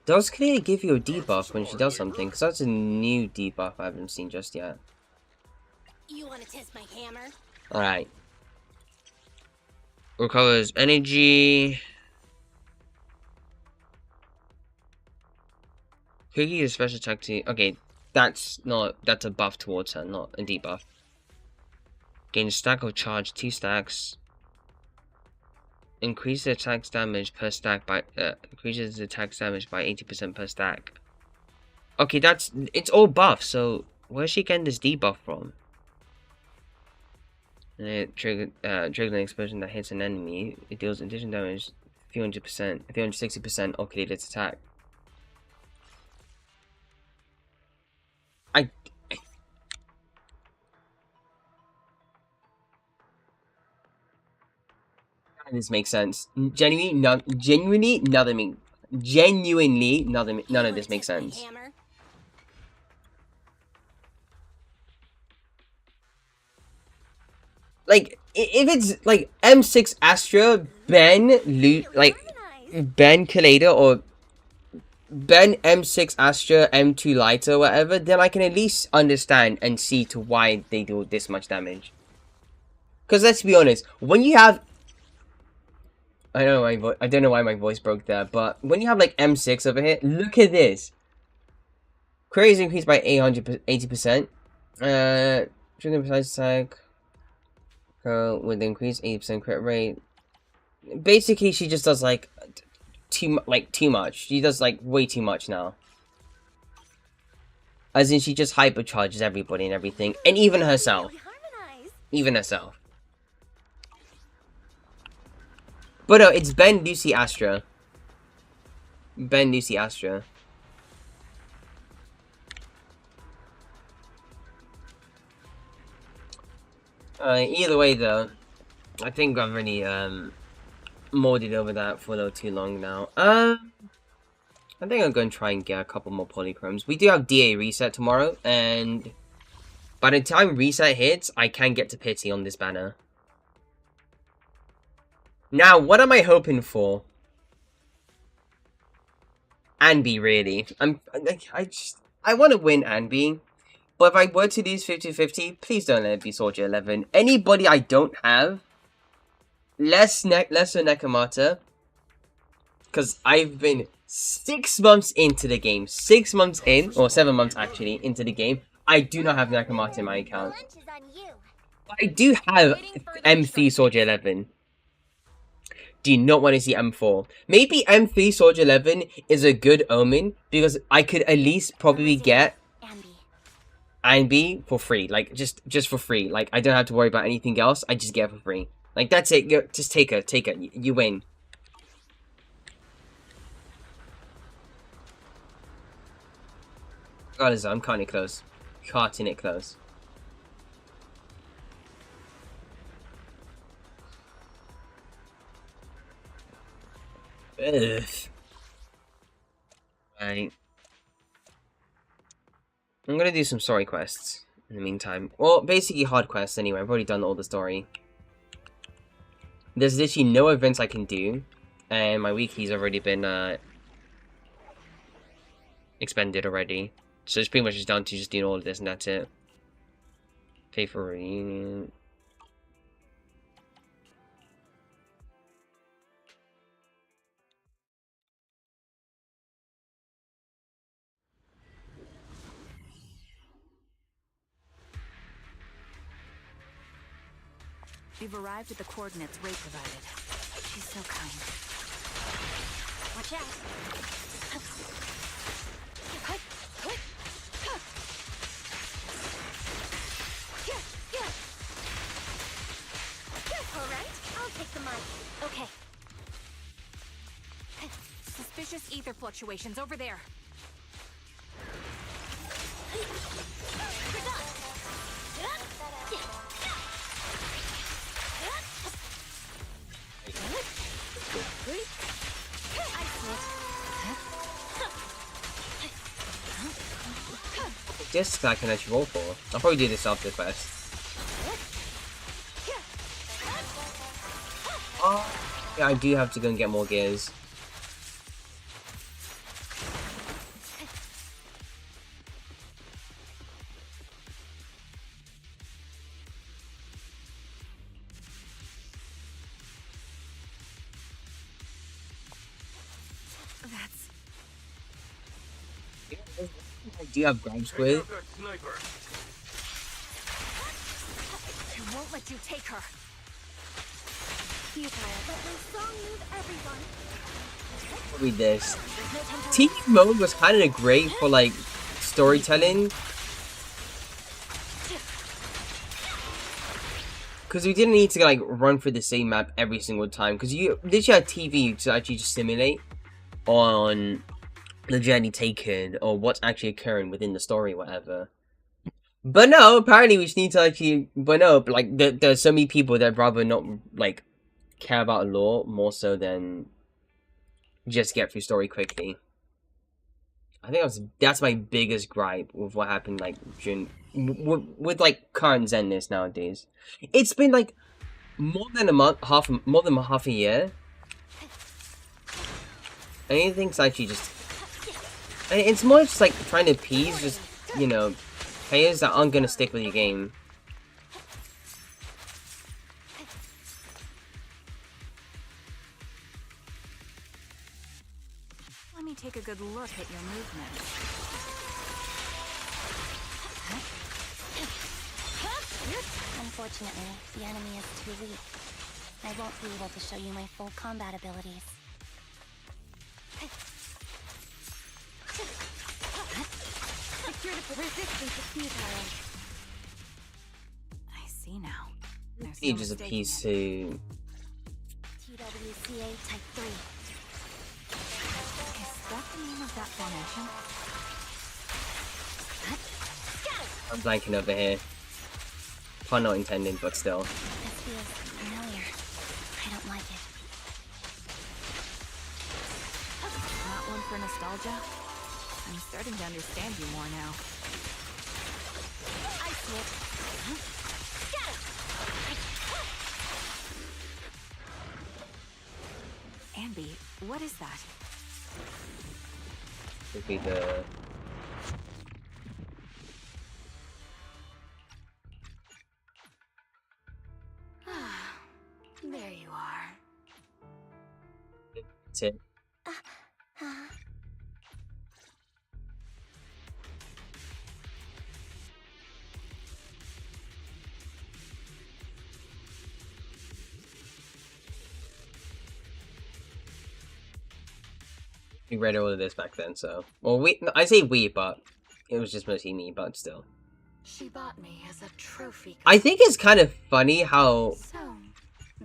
Does Clear give you a debuff when she does something? Because that's a new debuff I haven't seen just yet. You want to test my hammer? Alright. Recovers energy. Cookie is special attack to... Okay, that's a buff towards her, not a debuff. Gain a stack of charge, 2 stacks. Increase the attack's damage per stack by increases the attack's damage by 80% per stack. Okay, it's all buff. So where's she getting this debuff from? And it triggers an explosion that hits an enemy. It deals additional damage, 360% of its attack. This makes sense. Genuinely, none of this makes sense. Like, if it's like M6 Astra, Ben Collider, or Ben M6 Astra, M2 Lighter, whatever, then I can at least understand and see to why they do this much damage. Because let's be honest, when you have... I don't know why my voice broke there, but when you have like M6 over here, look at this. Crazy increased by 80%. Trigger precise attack with increased 80% crit rate. Basically, she just does like too much. She does like way too much now. As in, she just hypercharges everybody and everything, and even herself. Even herself. But no, it's Ben, Lucy, Astra. Ben, Lucy, Astra. Either way, though, I think I've really molded over that for a little too long now. I think I'm going to try and get a couple more polychromes. We do have DA reset tomorrow, and by the time reset hits, I can get to pity on this banner. Now, what am I hoping for? Anbi, really. I want to win Anbi. But if I were to lose 50-50, please don't let it be Soldier 11. Anybody I don't have, less so Nekomata. Because I've been 6 months into the game, 6 months in, or 7 months actually, into the game, I do not have Nakamata in my account. Lunch is on you. I do have M3 Soldier 11. Do you not want to see M4? Maybe M3 Soldier 11 is a good omen because I could at least probably get Ambi for free. Like, just for free. Like, I don't have to worry about anything else. I just get it for free. Like, that's it. Just take her. Take it. You win. Regardless, I'm cutting it close. Cutting it close. Ugh. Right. I'm gonna do some story quests in the meantime. Well, basically hard quests anyway. I've already done all the story. There's literally no events I can do. And my weekly's already been expended already. So it's pretty much just down to just doing all of this and that's it. Pay for reunion. We've arrived at the coordinates Ray provided. She's so kind. Watch out. All right, I'll take the mic. Okay. Suspicious ether fluctuations over there. Discs I can actually roll for. I'll probably do this after first. Oh, yeah, I do have to go and get more gears. That's... I do have grab squid. I won't let you take her. Futile, but my song moved everyone. Probably this. TV mode was kind of great for like storytelling. Because we didn't need to like run through the same map every single time. Because you literally had TV to actually just simulate on the journey taken or what's actually occurring within the story, whatever. But no, apparently we just need to actually. But no, like there's so many people that rather not like care about lore more so than just get through story quickly. I think that's my biggest gripe with what happened like during with like current Zenness nowadays. It's been like more than half a year. Anything's actually just, and it's more just like trying to appease just, you know, players that aren't gonna stick with your game. Let me take a good look at your movement. Unfortunately, the enemy is too weak. I won't be able to show you my full combat abilities. Resistance is futile. I see now. There's He no just a mistaking piece it. to. TWCA Type 3. Is that the name of that formation? I'm blanking over here. Pun not intended, but still. This feels familiar. I don't like it. Not one for nostalgia? I'm starting to understand you more now. Ice Whip. Ambi, what is that? Would be the. There you are. That's it. We read all of this back then, so... Well, I say we, but it was just mostly me, but still. She bought me as a trophy. I think it's kind of funny how So,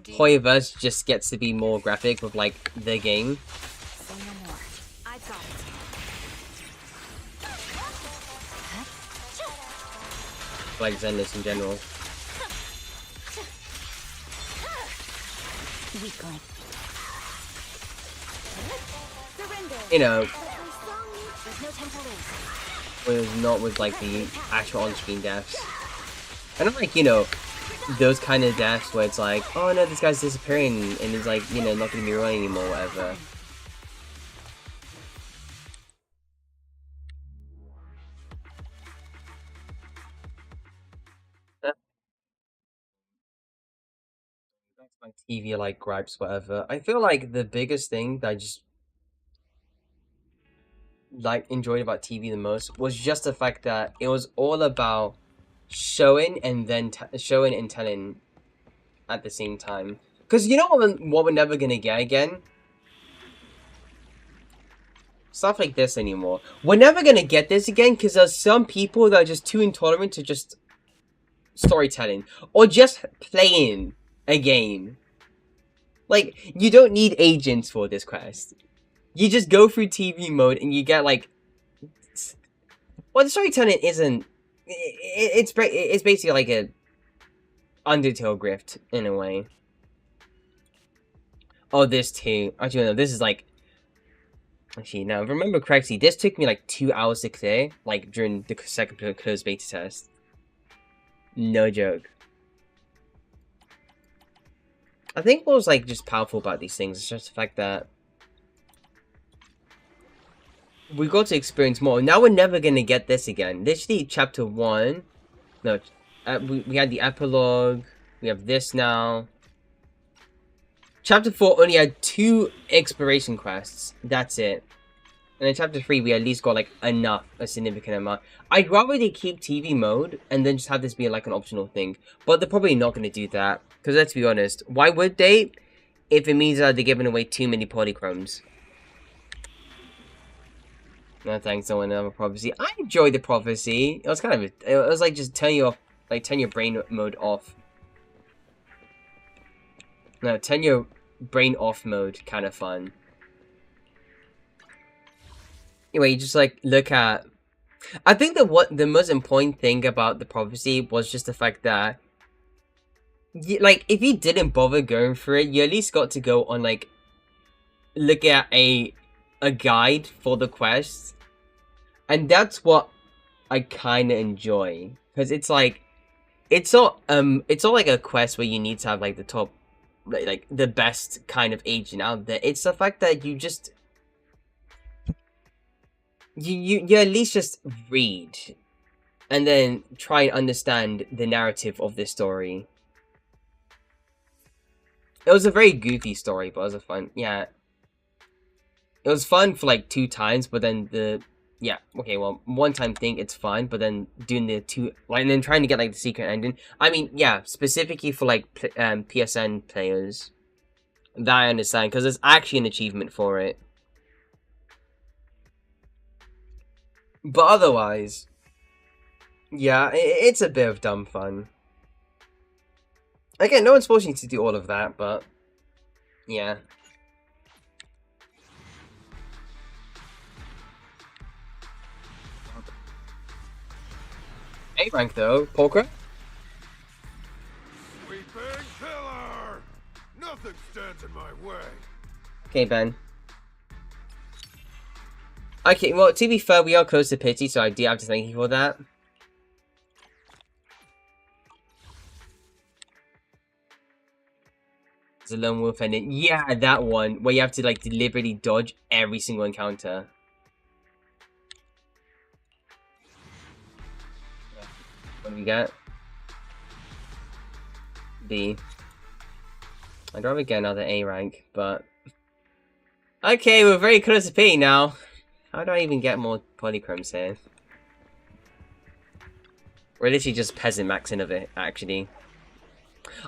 Hoyoverse just gets to be more graphic with, like, the game. say no more. I've got it. Like Zenless in general. Weakling. Surrender. You know, There's no time to lose. when it's not with, like, the actual on-screen deaths. I don't like, you know, those kind of deaths where it's like, oh no, this guy's disappearing, and he's like, you know, not gonna be running anymore, whatever. That's my TV, like, gripes, whatever. I feel like the biggest thing that I just like enjoyed about TV the most was just the fact that it was all about showing and then showing and telling at the same time. Because you know what we're never gonna get again? Stuff like this anymore. We're never gonna get this again because there's some people that are just too intolerant to just storytelling or just playing a game. Like, you don't need agents for this quest. You just go through TV mode and you get like, well, the storytelling isn't. It's basically like a Undertale grift in a way. Oh, this too. Actually, no, this is like. Actually, now remember correctly, this took me like 2 hours to clear, like during the second closed beta test. No joke. I think what was like just powerful about these things is just the fact that we got to experience more. Now we're never gonna get this again. Literally, chapter 1. No, we had the epilogue. We have this now. Chapter 4 only had 2 exploration quests. That's it. And in chapter 3, we at least got like enough, a significant amount. I'd rather they keep TV mode and then just have this be like an optional thing. But they're probably not gonna do that. Because let's be honest, why would they? If it means that they're giving away too many polychromes. No thanks, no one ever prophecy. I enjoyed the prophecy. It was kind of it was like just turn your brain mode off. No, turn your brain off mode, kind of fun. Anyway, you just like look at. I think that the most important thing about the prophecy was just the fact that, like, if you didn't bother going through it, you at least got to go on like look at a guide for the quest, and that's what I kind of enjoy, because it's like it's not like a quest where you need to have like the top, like the best kind of agent out there. It's the fact that you just you at least just read and then try and understand the narrative of this story. It was a very goofy story, but it was a fun, yeah. It was fun for like 2 times, but then one time thing, it's fine, but then doing the 2, like, and then trying to get like the secret ending. I mean, yeah, specifically for like PSN players, that I understand, because there's actually an achievement for it. But otherwise, yeah, it's a bit of dumb fun. Again, no one's forcing you to do all of that, but yeah. A rank though, Polka. Sweet big pillar! Nothing stands in my way. Okay, Ben. Okay, well, to be fair, we are close to pity, so I do have to thank you for that. The lone wolf ending. Yeah, that one, where you have to, like, deliberately dodge every single encounter. What do we get? B. I'd rather get another A rank, but... Okay, we're very close to P now. How do I even get more polychromes here? We're literally just peasant maxing of it, actually.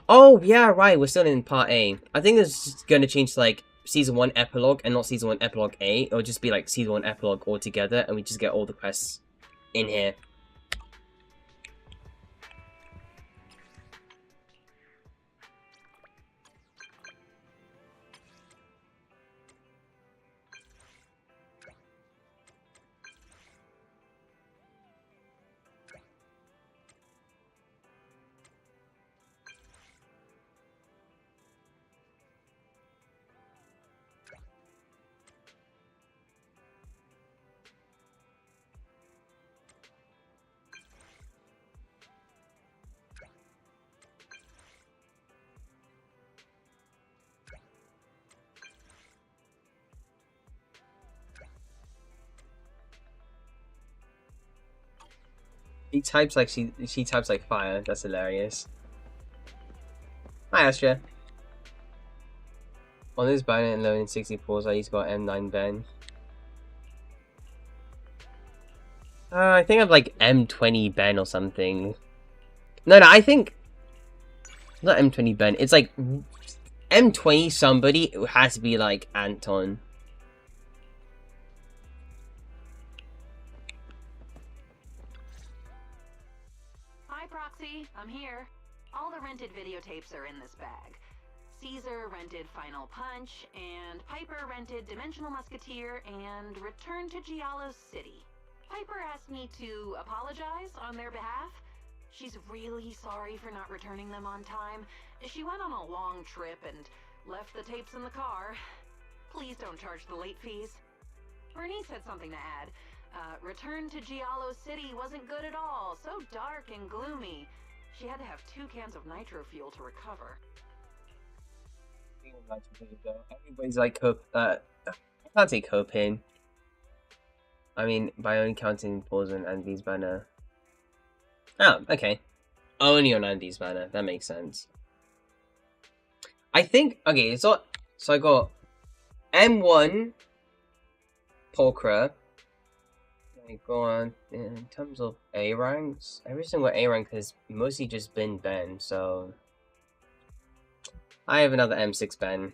Oh, yeah, right, we're still in part A. I think it's just gonna change to, like, Season 1 Epilogue and not Season 1 Epilogue A. It'll just be like Season 1 Epilogue all together, and we just get all the quests in here. He types like she types like fire. That's hilarious. Hi Astra. On this banner and loading 64s, I used to got M9 Ben. I think I'm like M20 Ben or something. No, I think not M20 Ben. It's like M20 somebody. It has to be like Anton. Hi, Proxy. I'm here. All the rented videotapes are in this bag. Caesar rented Final Punch, and Piper rented Dimensional Musketeer and Return to Giallo City. Piper asked me to apologize on their behalf. She's really sorry for not returning them on time. She went on a long trip and left the tapes in the car. Please don't charge the late fees. Bernice had something to add. Return to Giallo City wasn't good at all. So dark and gloomy. She had to have 2 cans of nitro fuel to recover. Everybody's like I can't say coping. I mean, by only counting pause on Andy's banner. Oh, okay. Only on Andy's banner. That makes sense. I think, okay, so I got M1 Pulchra. I go on in terms of A ranks. Every single A rank has mostly just been Ben, so I have another M6 Ben.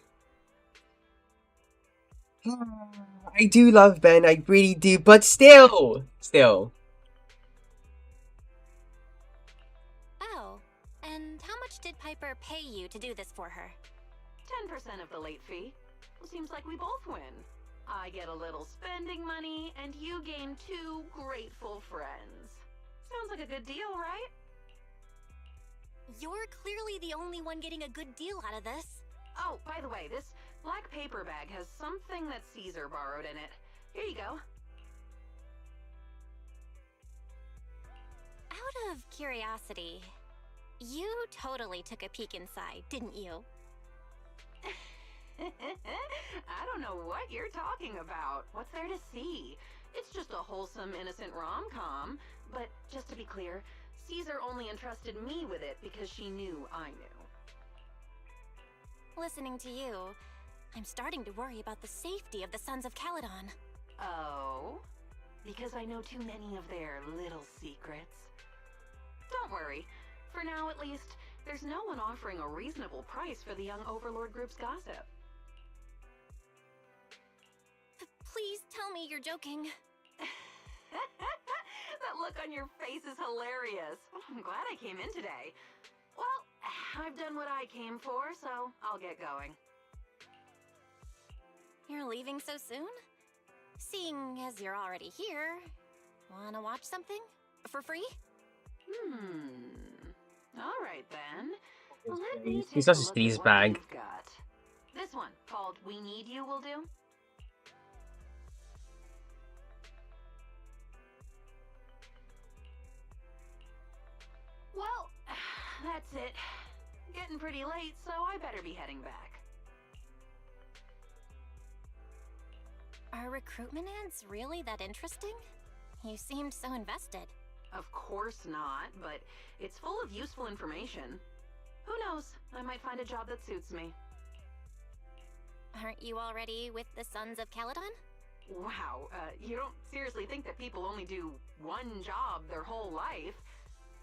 I do love Ben, I really do, but still. Oh, and how much did Piper pay you to do this for her? 10% of the late fee. Seems like we both win. I get a little spending money, and you gain 2 grateful friends. Sounds like a good deal, right? You're clearly the only one getting a good deal out of this. Oh, by the way, this black paper bag has something that Caesar borrowed in it. Here you go. Out of curiosity, you totally took a peek inside, didn't you? I don't know what you're talking about. What's there to see? It's just a wholesome, innocent rom-com. But just to be clear, Caesar only entrusted me with it because she knew I knew. Listening to you, I'm starting to worry about the safety of the Sons of Caledon. Oh? Because I know too many of their little secrets? Don't worry. For now, at least, there's no one offering a reasonable price for the young Overlord group's gossip. Please tell me you're joking. That look on your face is hilarious. I'm glad I came in today. Well, I've done what I came for, so I'll get going. You're leaving so soon? Seeing as you're already here, wanna watch something? For free? All right then. Let me He's take a such a look sleaze at what bag. you've got. This one, called We Need You, will do. Well, that's it. Getting pretty late, so I better be heading back. Are recruitment ads really that interesting? You seemed so invested. Of course not, but it's full of useful information. Who knows? I might find a job that suits me. Aren't you already with the Sons of Caledon? Wow, you don't seriously think that people only do one job their whole life?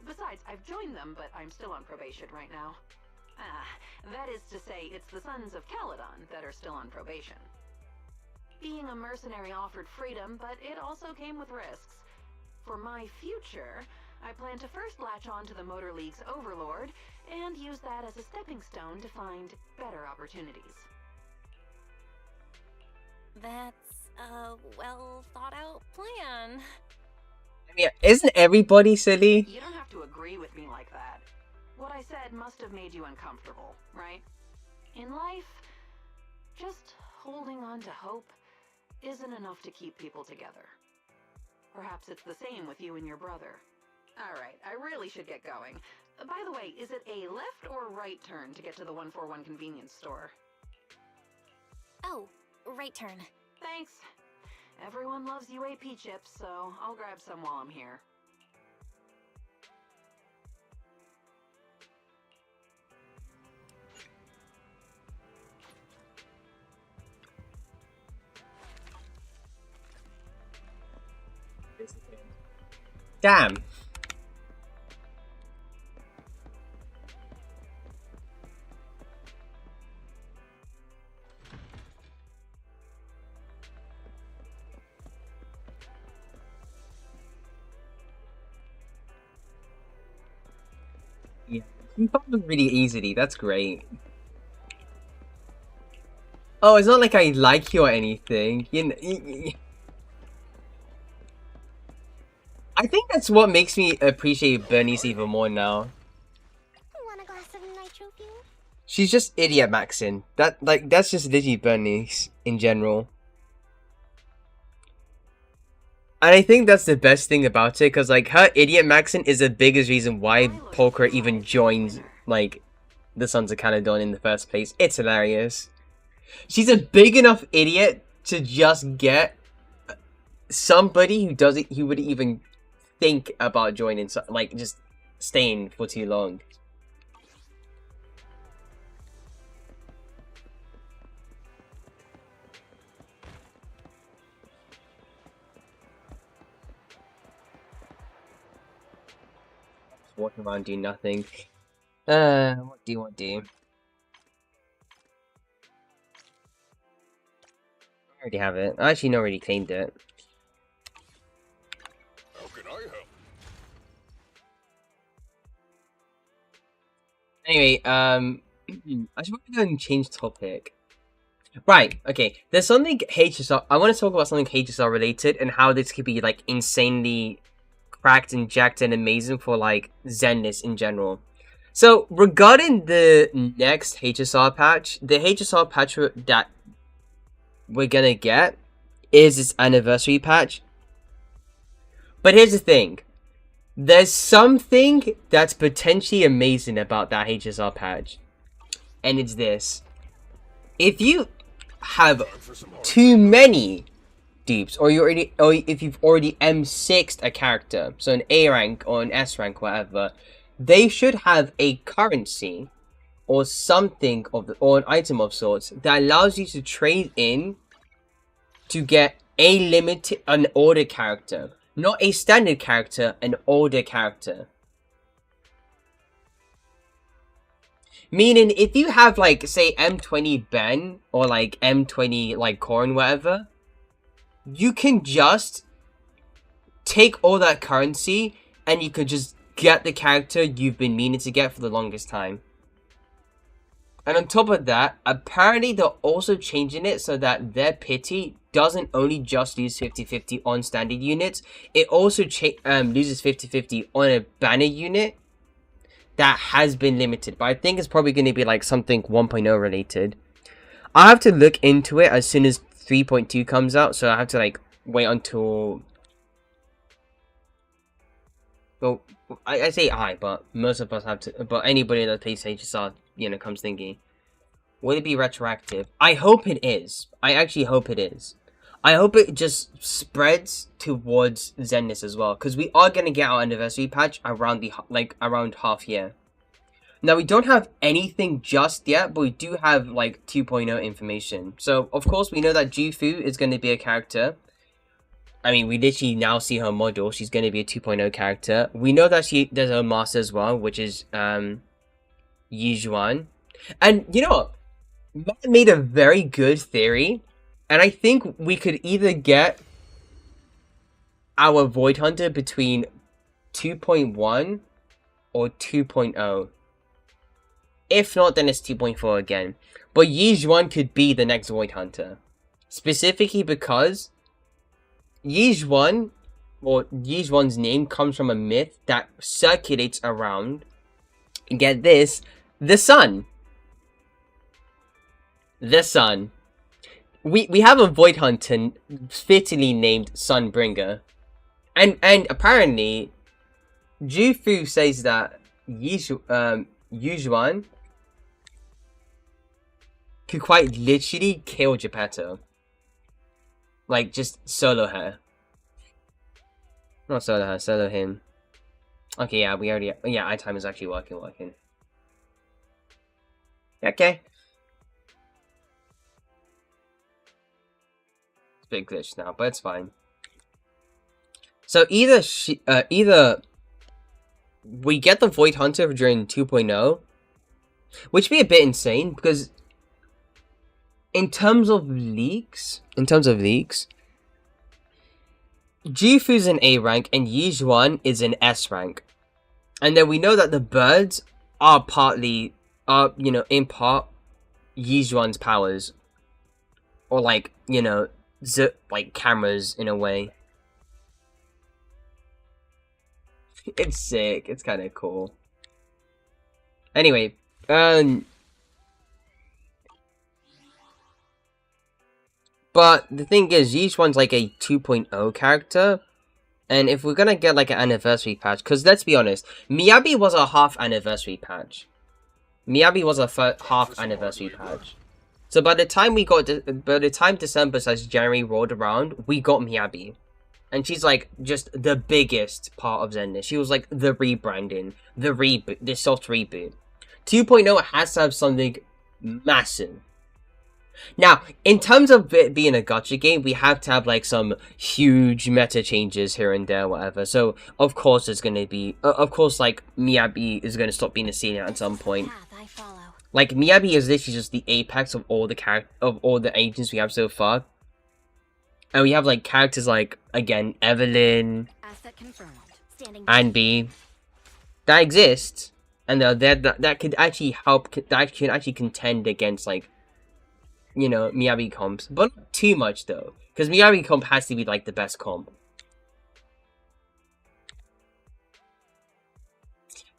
Besides, I've joined them, but I'm still on probation right now. That is to say, it's the Sons of Caledon that are still on probation. Being a mercenary offered freedom, but it also came with risks. For my future, I plan to first latch on to the Motor League's overlord, and use that as a stepping stone to find better opportunities. That's a well thought out plan. I mean, isn't everybody silly? You don't have to agree with me like that. What I said must have made you uncomfortable, right? In life, just holding on to hope isn't enough to keep people together. Perhaps it's the same with you and your brother. Alright, I really should get going. By the way, is it a left or right turn to get to the 141 convenience store? Oh, right turn. Thanks. Everyone loves UAP chips, so I'll grab some while I'm here. Damn. Yeah, you found them really easily. That's great. Oh, it's not like I like you or anything. You know, I think that's what makes me appreciate Bernice even more now. Want a glass of nitro fuel? She's just idiot maxing. That's just literally Bernice in general. And I think that's the best thing about it, because like her idiot maxing is the biggest reason why Poker even joins like the Sons of Caledon in the first place. It's hilarious. She's a big enough idiot to just get somebody who would even think about joining, like just staying for too long. Just walking around doing nothing. What do you want to do? I already have it. I actually already cleaned it. How can I help? Anyway, I should probably go and change topic. Right, okay. There's something HSR. I want to talk about something HSR related and how this could be like insanely cracked and jacked and amazing for like Zenness in general. So regarding the next HSR patch, the HSR patch that we're gonna get is its anniversary patch. But here's the thing. There's something that's potentially amazing about that HSR patch. And it's this. If you have too many dupes, or if you've already M6'd a character, so an A rank or an S rank, whatever, they should have a currency or something or an item of sorts that allows you to trade in to get an order character. Not a standard character, an order character. Meaning, if you have, like, say, M20 Ben, or, like, M20, like, Corrin, whatever, you can just take all that currency, and you could just get the character you've been meaning to get for the longest time. And on top of that, apparently they're also changing it so that their pity doesn't only just lose 50-50 on standard units, it also loses 50-50 on a banner unit that has been limited. But I think it's probably going to be like something 1.0 related. I have to look into it as soon as 3.2 comes out, so I have to like wait until... Well, I say I, but most of us have to... But anybody that plays HSR, you know, comes thinking, will it be retroactive? I hope it is. I actually hope it is. I hope it just spreads towards Zenness as well, because we are going to get our anniversary patch around around half year. Now, we don't have anything just yet, but we do have like 2.0 information. So, of course, we know that Jufu is going to be a character. I mean, we literally now see her model. She's going to be a 2.0 character. We know that there's a master as well, which is Yuna Yijuan. And you know what? Matt made a very good theory, and I think we could either get our Void Hunter between 2.1 or 2.0. If not, then it's 2.4 again. But Yijuan could be the next Void Hunter. Specifically because Yijuan, or Yijuan's name, comes from a myth that circulates around, get this, the sun. The sun. We have a Void Hunter fittingly named Sunbringer. And apparently, Jufu says that Yijuan could quite literally kill Geppetto. Like, just solo her. Not solo her, solo him. Okay, yeah, we already... Yeah, iTime is actually working. Okay. It's a bit glitched now, but it's fine. So either we get the Void Hunter during 2.0, which would be a bit insane, because in terms of leaks, Jufu's an A rank and Yijuan is an S rank. And then we know that the birds are in part Yijuan's powers. Or like, like cameras in a way. It's sick. It's kind of cool. Anyway, but the thing is, Yijuan's like a 2.0 character, and if we're gonna get like an anniversary patch, because let's be honest, Miyabi was a half anniversary patch. So by the time December/January rolled around, we got Miyabi. And she's like just the biggest part of Zenless. She was like the rebranding, the reboot, the soft reboot. 2.0 has to have something massive. Now, in terms of it being a gacha game, we have to have like some huge meta changes here and there, whatever. So of course there's gonna be, like Miyabi is gonna stop being a senior at some point. Like Miyabi is literally just the apex of all the agents we have so far. And we have like characters like, again, Evelyn, Anby, that exist, and they're there that could actually help, that can actually contend against like, Miyabi comps, but not too much though, because Miyabi comp has to be like the best comp.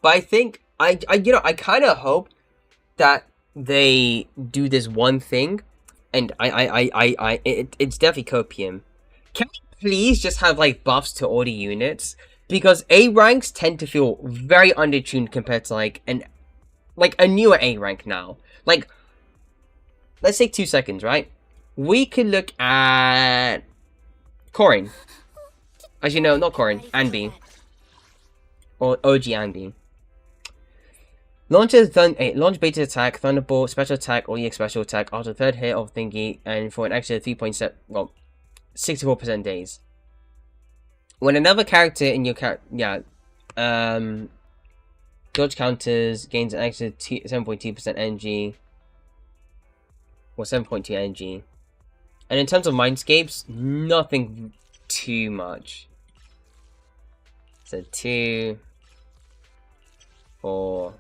But I think I kind of hope that they do this one thing. And it's definitely copium. Can we please just have like buffs to all the units? Because A ranks tend to feel very undertuned compared to like a newer A rank now. Like, let's take 2 seconds, right? We could look at Corrin. Actually, no, not Corrin. Anby. Or OG Anby. Launch beta attack, thunderbolt, special attack, or EX special attack after the third hit of thingy, and for an extra 64% days. When another character in your dodge counters gains an extra 7.2% energy, or 7.2 energy. And in terms of mindscapes, nothing too much. So 2, 4.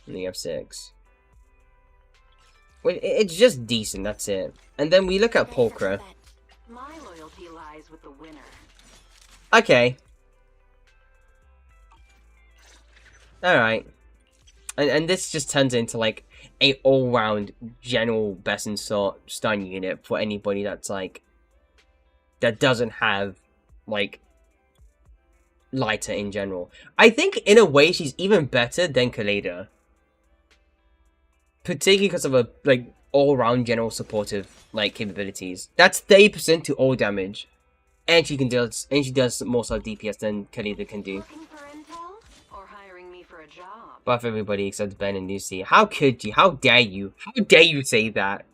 And you have 6. It's just decent, that's it. And then we look at Pulchra. My loyalty lies with the winner. Okay. Alright. And this just turns into like a all-round general best in stun unit for anybody that's like, that doesn't have like lighter in general. I think in a way she's even better than Kaleda. Particularly because of her like all-round general supportive like capabilities. That's 30% to all damage, and she does more so DPS than Kaleda can do. Looking for intel or hiring me for a job? Buff everybody except Ben and Lucy. How could you? How dare you? How dare you say that?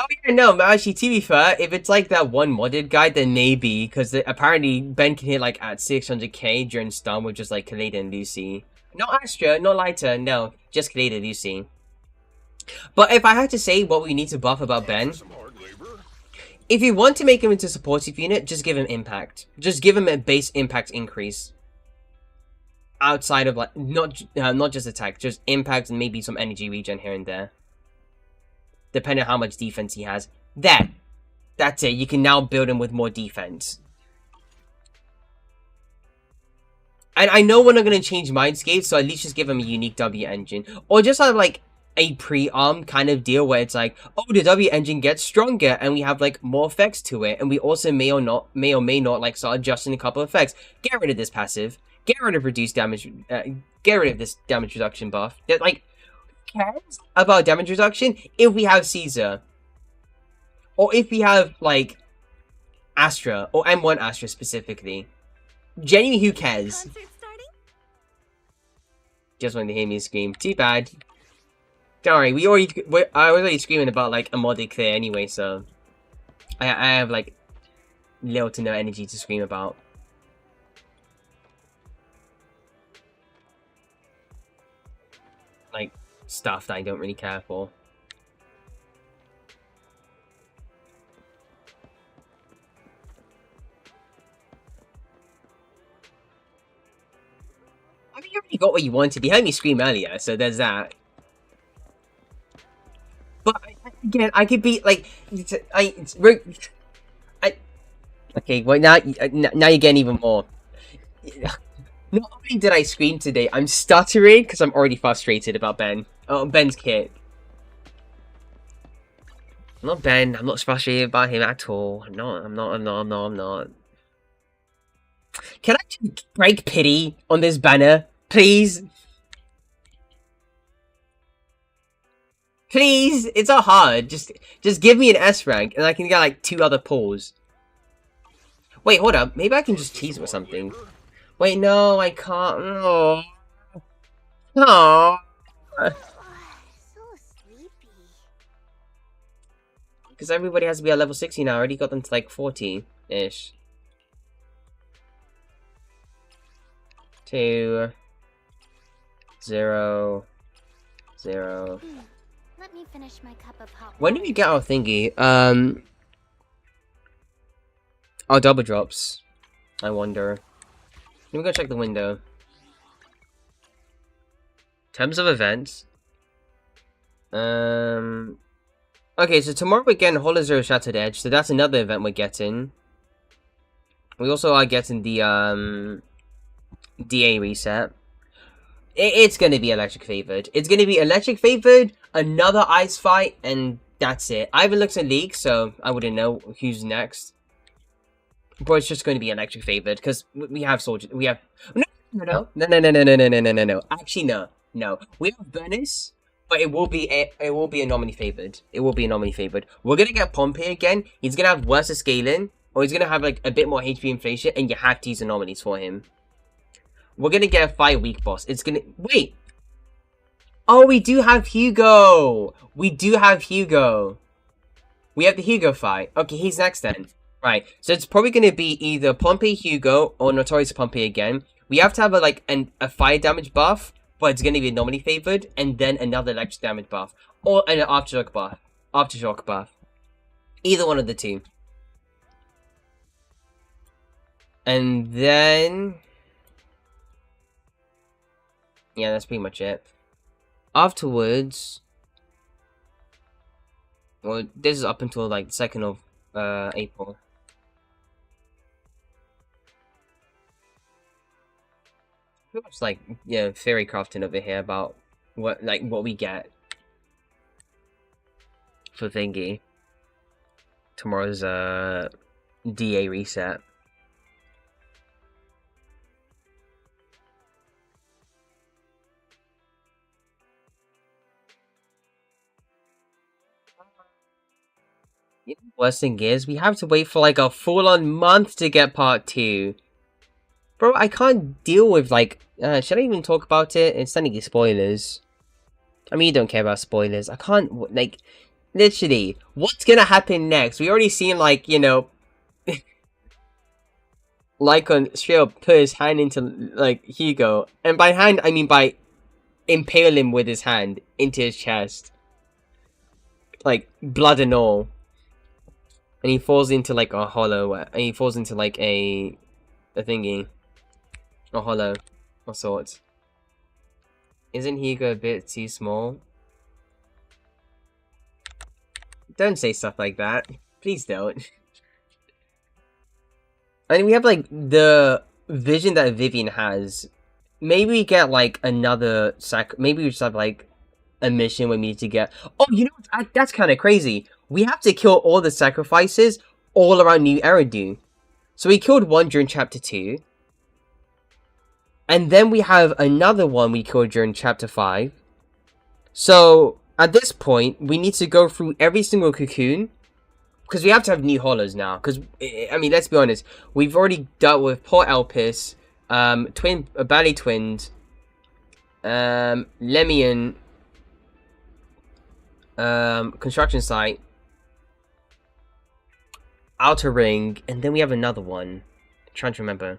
Oh yeah, no, but actually, to be fair, if it's like that one modded guy, then maybe, because apparently Ben can hit like at 600k during stun with just like Kaleda and Lucy. Not Astra, not Lighter, no, just Kaleda and Lucy. But if I had to say what we need to buff about Ben, Some hard labor. if you want to make him into a supportive unit, just give him impact. Just give him a base impact increase. Outside of like not just attack, just impact and maybe some energy regen here and there. Depending on how much defense he has. That's it. You can now build him with more defense. And I know we're not going to change Mindscape, so at least just give him a unique W engine. Or just have like a pre-arm kind of deal where it's like, oh, the W engine gets stronger and we have like more effects to it. And we also may or may not like start adjusting a couple of effects. Get rid of this passive. Get rid of reduced damage. Get rid of this damage reduction buff. That like... cares about damage reduction if we have Caesar, or if we have like Astra or M1 Astra specifically. Genuinely, who cares? Just wanted to hear me scream. Too bad. Don't worry, I was already screaming about like a modded clear anyway, so I have like little to no energy to scream about. Like stuff that I don't really care for. I mean, you already got what you wanted. You heard me scream earlier, so there's that. But again, I could be like, okay. Well, now you're getting even more. Not only did I scream today, I'm stuttering because I'm already frustrated about Ben. Oh, Ben's kit. Not Ben. I'm not frustrated about him at all. I'm not. Can I just break pity on this banner, please? Please, it's not hard. Just give me an S rank, and I can get like 2 other pulls. Wait, hold up. Maybe I can just tease him or something. Wait, no, I can't. No. No. So sleepy. Because everybody has to be at level 60 now. I already got them to like 40-ish. 2 0 0. Let me finish my cup of hot When do we get our thingy? Our double drops. I wonder. Let me go check the window. Terms of events. Okay, so tomorrow we're getting Hollow Zero Shattered Edge, so that's another event we're getting. We also are getting the DA reset. It's gonna be electric favored. It's gonna be electric favored, another ice fight, and that's it. I haven't looked at League, so I wouldn't know who's next. But it's just going to be electric favored because we have soldiers. We have no. Actually, no. We have Venice, but it will be anomaly favored. It will be anomaly favored. We're gonna get Pompey again. He's gonna have worse scaling, or he's gonna have like a bit more HP inflation, and you have to use anomalies for him. We're gonna get a 5-week boss. It's gonna wait. Oh, we do have Hugo. We have the Hugo fight. Okay, he's next then. Right, so it's probably going to be either Pompey Hugo or Notorious Pompey again. We have to have a fire damage buff, but it's going to be anomaly favored, and then another electric damage buff, or an aftershock buff. Either one of the two. And then yeah, that's pretty much it. Afterwards, well, this is up until like the 2nd of April. Pretty much like, yeah, theory crafting over here about what we get for thingy. Tomorrow's DA reset. You know, worst thing is, we have to wait for like a full-on month to get part 2. Bro, I can't deal with like, should I even talk about it? It's technically spoilers. I mean, you don't care about spoilers. I can't, like, Literally, what's gonna happen next? We already seen, like, you know, Lycon straight up put his hand into, like, Hugo. And by hand, I mean by impale him with his hand into his chest. Like, blood and all. And he falls into, like, a hollow. And he falls into, like, a thingy. A hollow of sorts. Isn't Hugo a bit too small? Don't say stuff like that. Please don't. And we have, like, the vision that Vivian has. Maybe we get, like, another maybe we just have, like, a mission where we need to get... Oh, you know, that's kind of crazy. We have to kill all the sacrifices all around New Eridu. So we killed one during Chapter 2. And then we have another one we killed during Chapter 5. So, at this point, we need to go through every single cocoon. Because we have to have new hollows now. Because, I mean, let's be honest. We've already dealt with Port Elpis, Ballet Twins, Lemian, construction site, Outer Ring, and then we have another one. I'm trying to remember.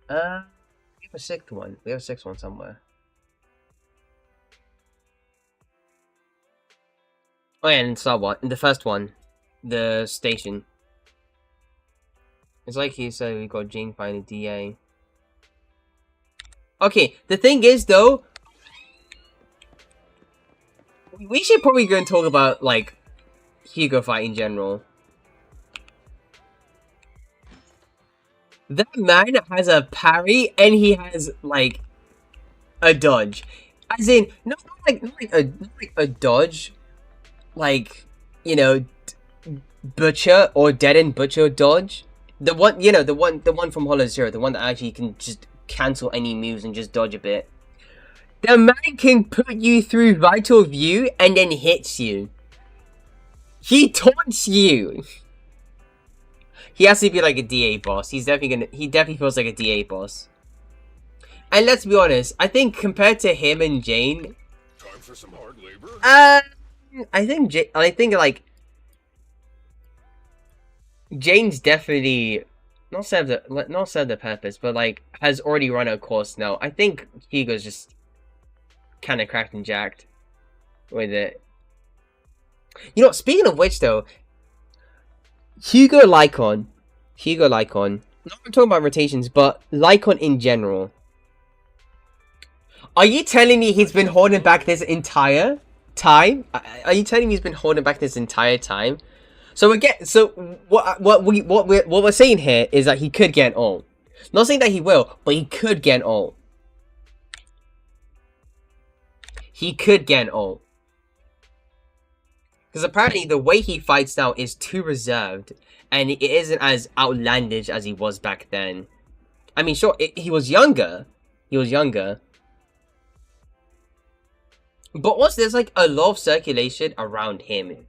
We have a sixth one. We have a sixth one somewhere. Oh yeah, and Star Wars. The first one. The station. It's like he said we got Jing by the DA. Okay, the thing is though, we should probably go and talk about, like, Hugo fight in general. That man has a parry and he has, like, a dodge. As in, not like a dodge, like, you know, Butcher or Dead End Butcher dodge. The one, you know, the one from Hollow Zero, the one that actually can just cancel any moves and just dodge a bit. The man can put you through Vital View and then hits you. He taunts you. He has to be like a DA boss. He definitely feels like a DA boss. And let's be honest, I think compared to him and Jane, Time for some hard labor? I think like Jane's definitely not served the purpose, but like has already run a course now. I think Hugo's just kind of cracked and jacked with it. You know, speaking of which though, Hugo Lycon, not talking about rotations, but Lycon in general. Are you telling me he's been holding back this entire time? Are you telling me he's been holding back this entire time? So again, so what we're saying here is that he could get an ult. Not saying that he will, but he could get an ult. He could get an ult. Because apparently the way he fights now is too reserved. And it isn't as outlandish as he was back then. I mean, sure, he was younger. But also, there's like a lot of circulation around him.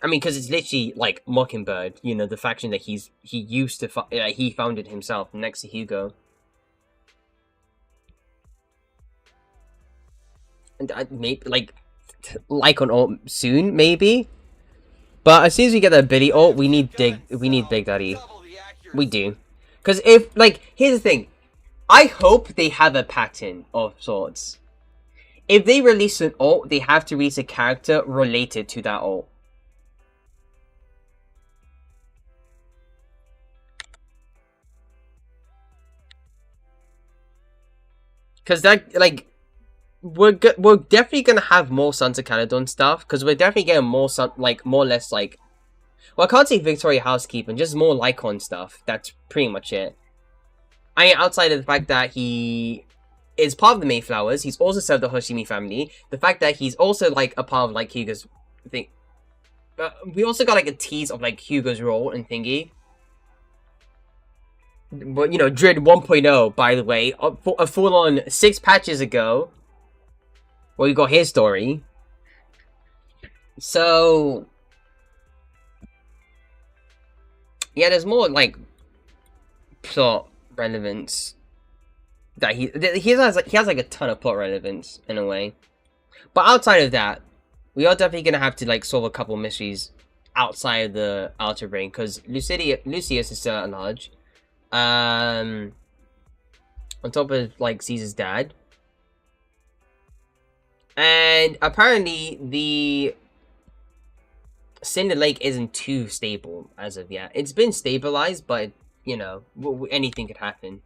I mean, because it's literally like Mockingbird, you know, the faction that he used to he founded himself next to Hugo. And maybe like on ult soon, maybe. But as soon as we get the ability ult, we need Big Daddy. We do, because if here's the thing, I hope they have a pattern of sorts. If they release an ult, they have to release a character related to that ult. Because that, we're definitely gonna have more Sons of Caledon stuff. Because we're definitely getting more more or less well, I can't say Victoria Housekeeping, just more Lycon stuff. That's pretty much it. I mean, outside of the fact that he is part of the Mayflowers, he's also served the Hoshimi family. The fact that he's also a part of Hugo's thing. We also got a tease of Hugo's role and thingy. But you know, Drid 1.0, by the way, a full-on 6 patches ago. Well, you got his story. So yeah, there's more plot relevance that he has a ton of plot relevance in a way. But outside of that, we are definitely gonna have to like solve a couple mysteries outside of the outer ring, because Lucius is still at large. On top of like Caesar's dad. And apparently the Cinder Lake isn't too stable as of yet. It's been stabilized, but you know, anything could happen.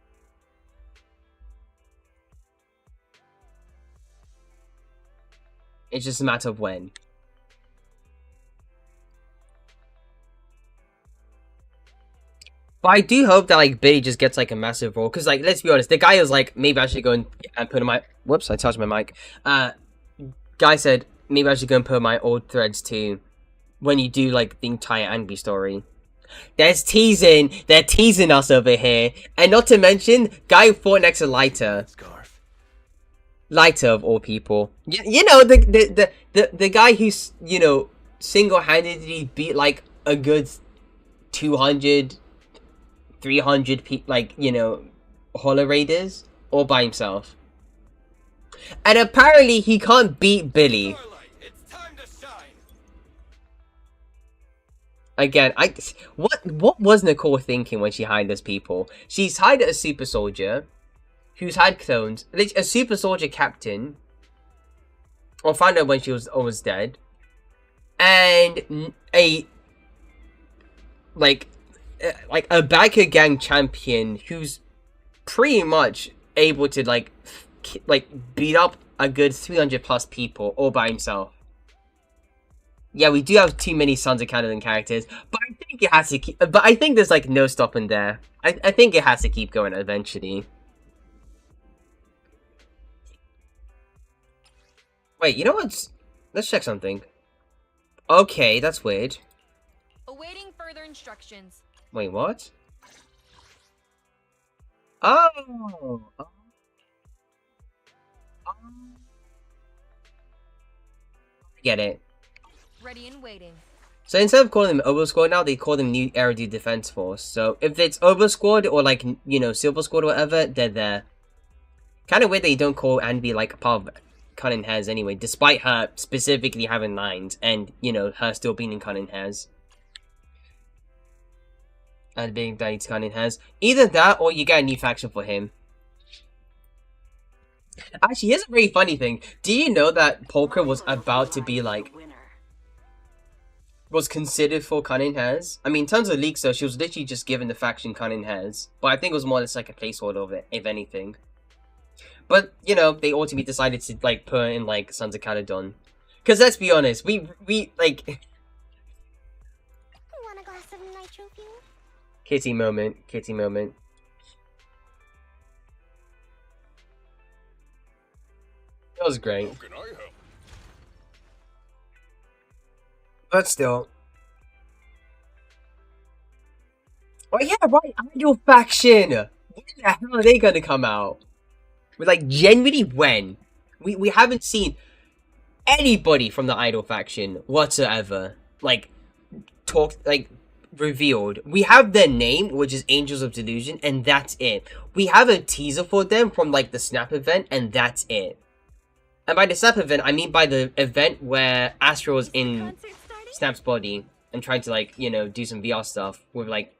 It's just a matter of when. But I do hope that like Billy just gets like a massive role, because like, let's be honest, the guy was like, maybe I should go and put in my, whoops, I touched my mic. Guy said maybe I should go and put my old threads too, when you do like the entire Angry story. They're teasing us over here, and not to mention, guy who fought next to Lighter. Scarf. Lighter of all people. You know, the guy who's, you know, single-handedly beat like a good 200, 300 like, you know, Hollow Raiders all by himself. And apparently he can't beat Billy. It's time to shine. Again, what was Nicole thinking when she hired those people? She's hired a super soldier who's had clones, a super soldier captain, or found out when she was almost dead, and a biker gang champion who's pretty much able to like beat up a good 300 plus people all by himself. Yeah, we do have too many Sons of Canada characters, but I think it has to keep. But I think there's like no stopping there. I think it has to keep going eventually. Wait, you know what? Let's check something. Okay, that's weird. Awaiting further instructions. Wait, what? Oh. Get it. Ready and waiting. So instead of calling them Obo Squad now, they call them New Aerody Defense Force. So if it's Obo Squad or like, you know, Silver Squad or whatever, they're there. Kind of weird that you don't call Andy like a part of Cunning Hairs anyway, despite her specifically having lines and, you know, her still being in Cunning Hairs. And being Daddy Cunning Hairs. Either that or you get a new faction for him. Actually, here's a very funny thing. Do you know that Polka was about to be like... was considered for Cunning Hairs? I mean, in terms of leaks though, she was literally just given the faction Cunning Hairs. But I think it was more or less like a placeholder of it, if anything. But, you know, they ultimately decided to, like, put in, like, Sons of Caledon. Because let's be honest, we like... Want a glass of nitro fuel? Kitty moment. That was great. How can I help? But still. Oh yeah, right, Idol Faction! When the hell are they gonna come out? We're like, genuinely when? We haven't seen anybody from the Idol Faction whatsoever. Like, revealed. We have their name, which is Angels of Delusion, and that's it. We have a teaser for them from, like, the Snap event, and that's it. And by the Snap event, I mean by the event where Astro was in Snap's body and tried to, like, you know, do some VR stuff with, like,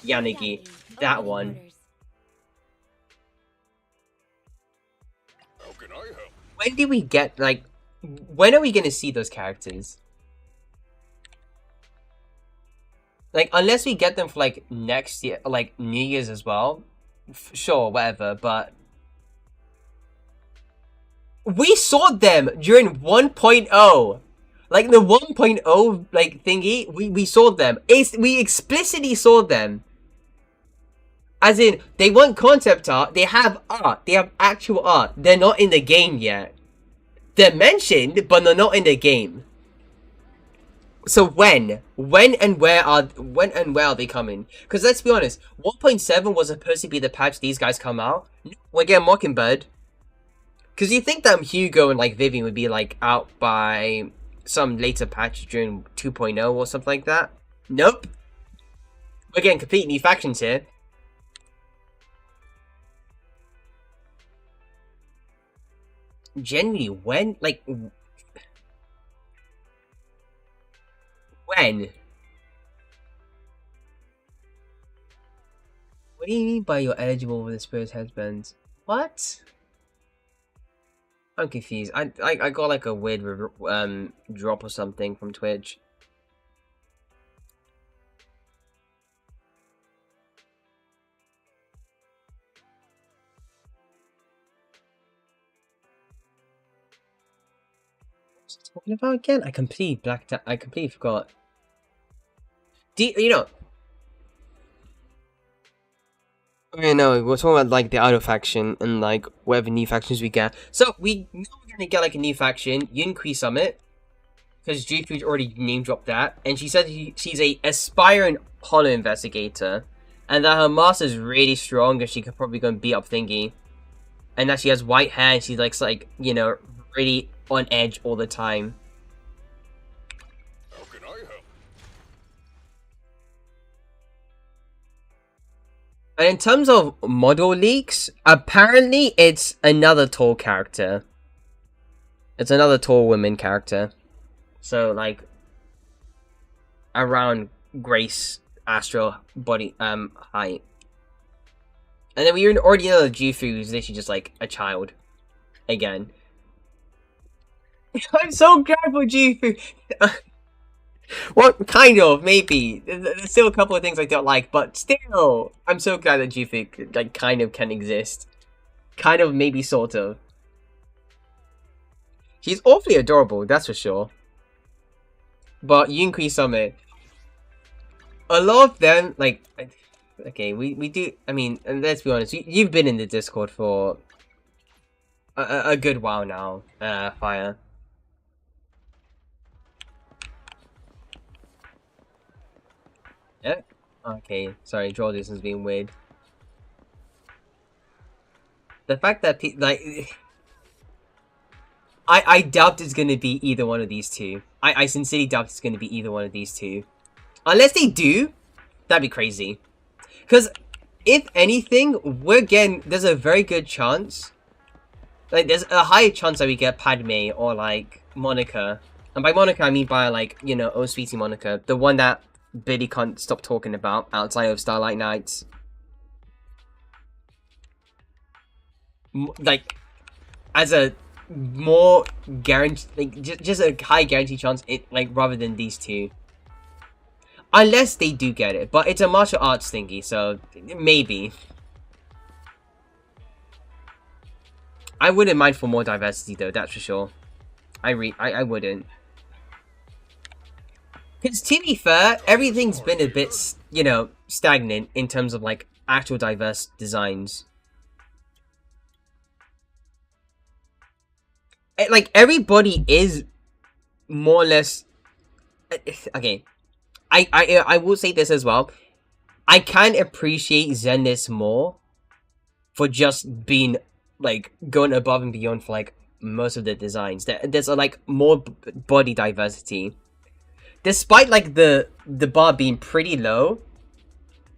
Yanagi. That one. How can I help? When do we get, like, when are we gonna see those characters? Like, unless we get them for, like, next year, like, New Year's as well. Sure, whatever, but... we saw them during 1.0! Like, the 1.0, like, thingy, we saw them. We explicitly saw them. As in, they want concept art, they have art, they have actual art. They're not in the game yet. They're mentioned, but they're not in the game. So when and where are they coming? Because let's be honest, 1.7 was supposed to be the patch these guys come out. We're getting Mockingbird. Because you think that Hugo and like Vivian would be like out by some later patch during 2.0 or something like that. Nope. We're getting complete new factions here. Genuinely, when? Like, when? What do you mean by you're eligible for the Spirit Headbands? What? I'm confused. I got like a weird drop or something from Twitch. What's he talking about again? I completely blacked out. I completely forgot. You know? Okay, no, we're talking about like the idol faction and like whatever new factions we get. So we know we're gonna get like a new faction, Yunqui Summit, because Jufu's already name dropped that, and she said she's a aspiring Hollow investigator, and that her master's really strong, and she could probably go and beat up Thingy, and that she has white hair, and she's like you know, really on edge all the time. How can I help? And in terms of model leaks, apparently it's another tall character. It's another tall woman character. So like around Grace Astral body height. And then we already know that Jufu is literally just like a child. Again. I'm so glad for Jufu. Well, kind of, maybe. There's still a couple of things I don't like, but still, I'm so glad that Jufu like kind of can exist. Kind of, maybe, sort of. She's awfully adorable, that's for sure. But Yunqui Summit, a lot of them, like, okay, we do. I mean, and let's be honest, you've been in the Discord for a good while now, Fire. Yeah. Okay. Sorry, draw distance being weird. The fact that I doubt it's gonna be either one of these two. I sincerely doubt it's gonna be either one of these two. Unless they do, that'd be crazy. Because if anything, there's a very good chance. Like, there's a higher chance that we get Padme or like Monica. And by Monica, I mean by like, you know, oh sweetie Monica, the one that Billy can't stop talking about outside of Starlight Nights. Like, as a more guarantee, like just a high guarantee chance, rather than these two. Unless they do get it, but it's a martial arts thingy, so maybe. I wouldn't mind for more diversity though, that's for sure. I wouldn't. Because to be fair, everything's been a bit, you know, stagnant in terms of, like, actual diverse designs. Like, everybody is more or less... Okay. I will say this as well. I can appreciate Zenith more for just being, like, going above and beyond for, like, most of the designs. There's, like, more body diversity. Despite, like, the bar being pretty low,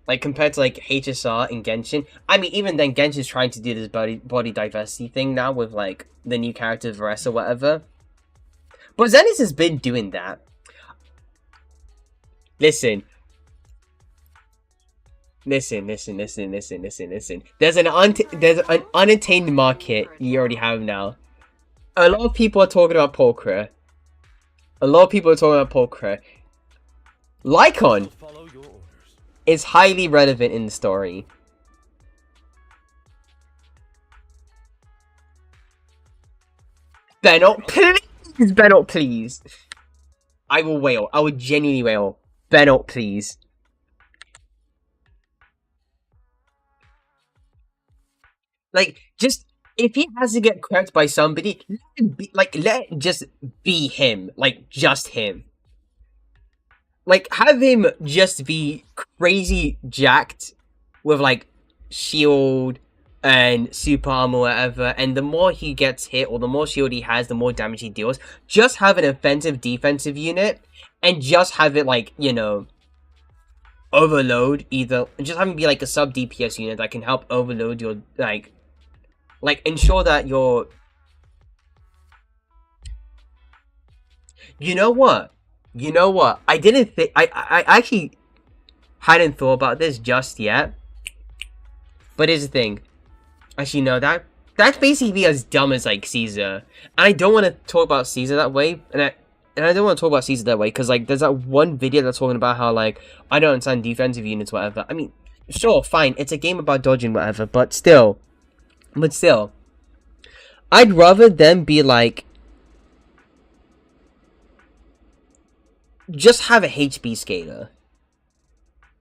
like, compared to, like, HSR and Genshin. I mean, even then, Genshin's trying to do this body diversity thing now with, like, the new character, Varese or whatever. But Zenith has been doing that. Listen. Listen. There's an unattained market you already have now. A lot of people are talking about Pulchra. Lycon is highly relevant in the story. Bennett, please! Bennett, please! I will wail. I would genuinely wail. Bennett, please. Like, just... if he has to get cracked by somebody, let it just be him. Like, just him. Like, have him just be crazy jacked with, like, shield and super armor or whatever. And the more he gets hit, or the more shield he has, the more damage he deals. Just have an offensive, defensive unit. And just have it, like, you know, overload either. Just have him be, like, a sub-DPS unit that can help overload your, like, ensure that your You know what? You know what? I didn't think. I actually hadn't thought about this just yet. But here's the thing. Actually, no, that's basically as dumb as like Caesar. And I don't want to talk about Caesar that way. And I don't want to talk about Caesar that way because like there's that one video that's talking about how like I don't understand defensive units, whatever. I mean, sure, fine, it's a game about dodging, whatever. But still, I'd rather them be like. Just have a HP scaler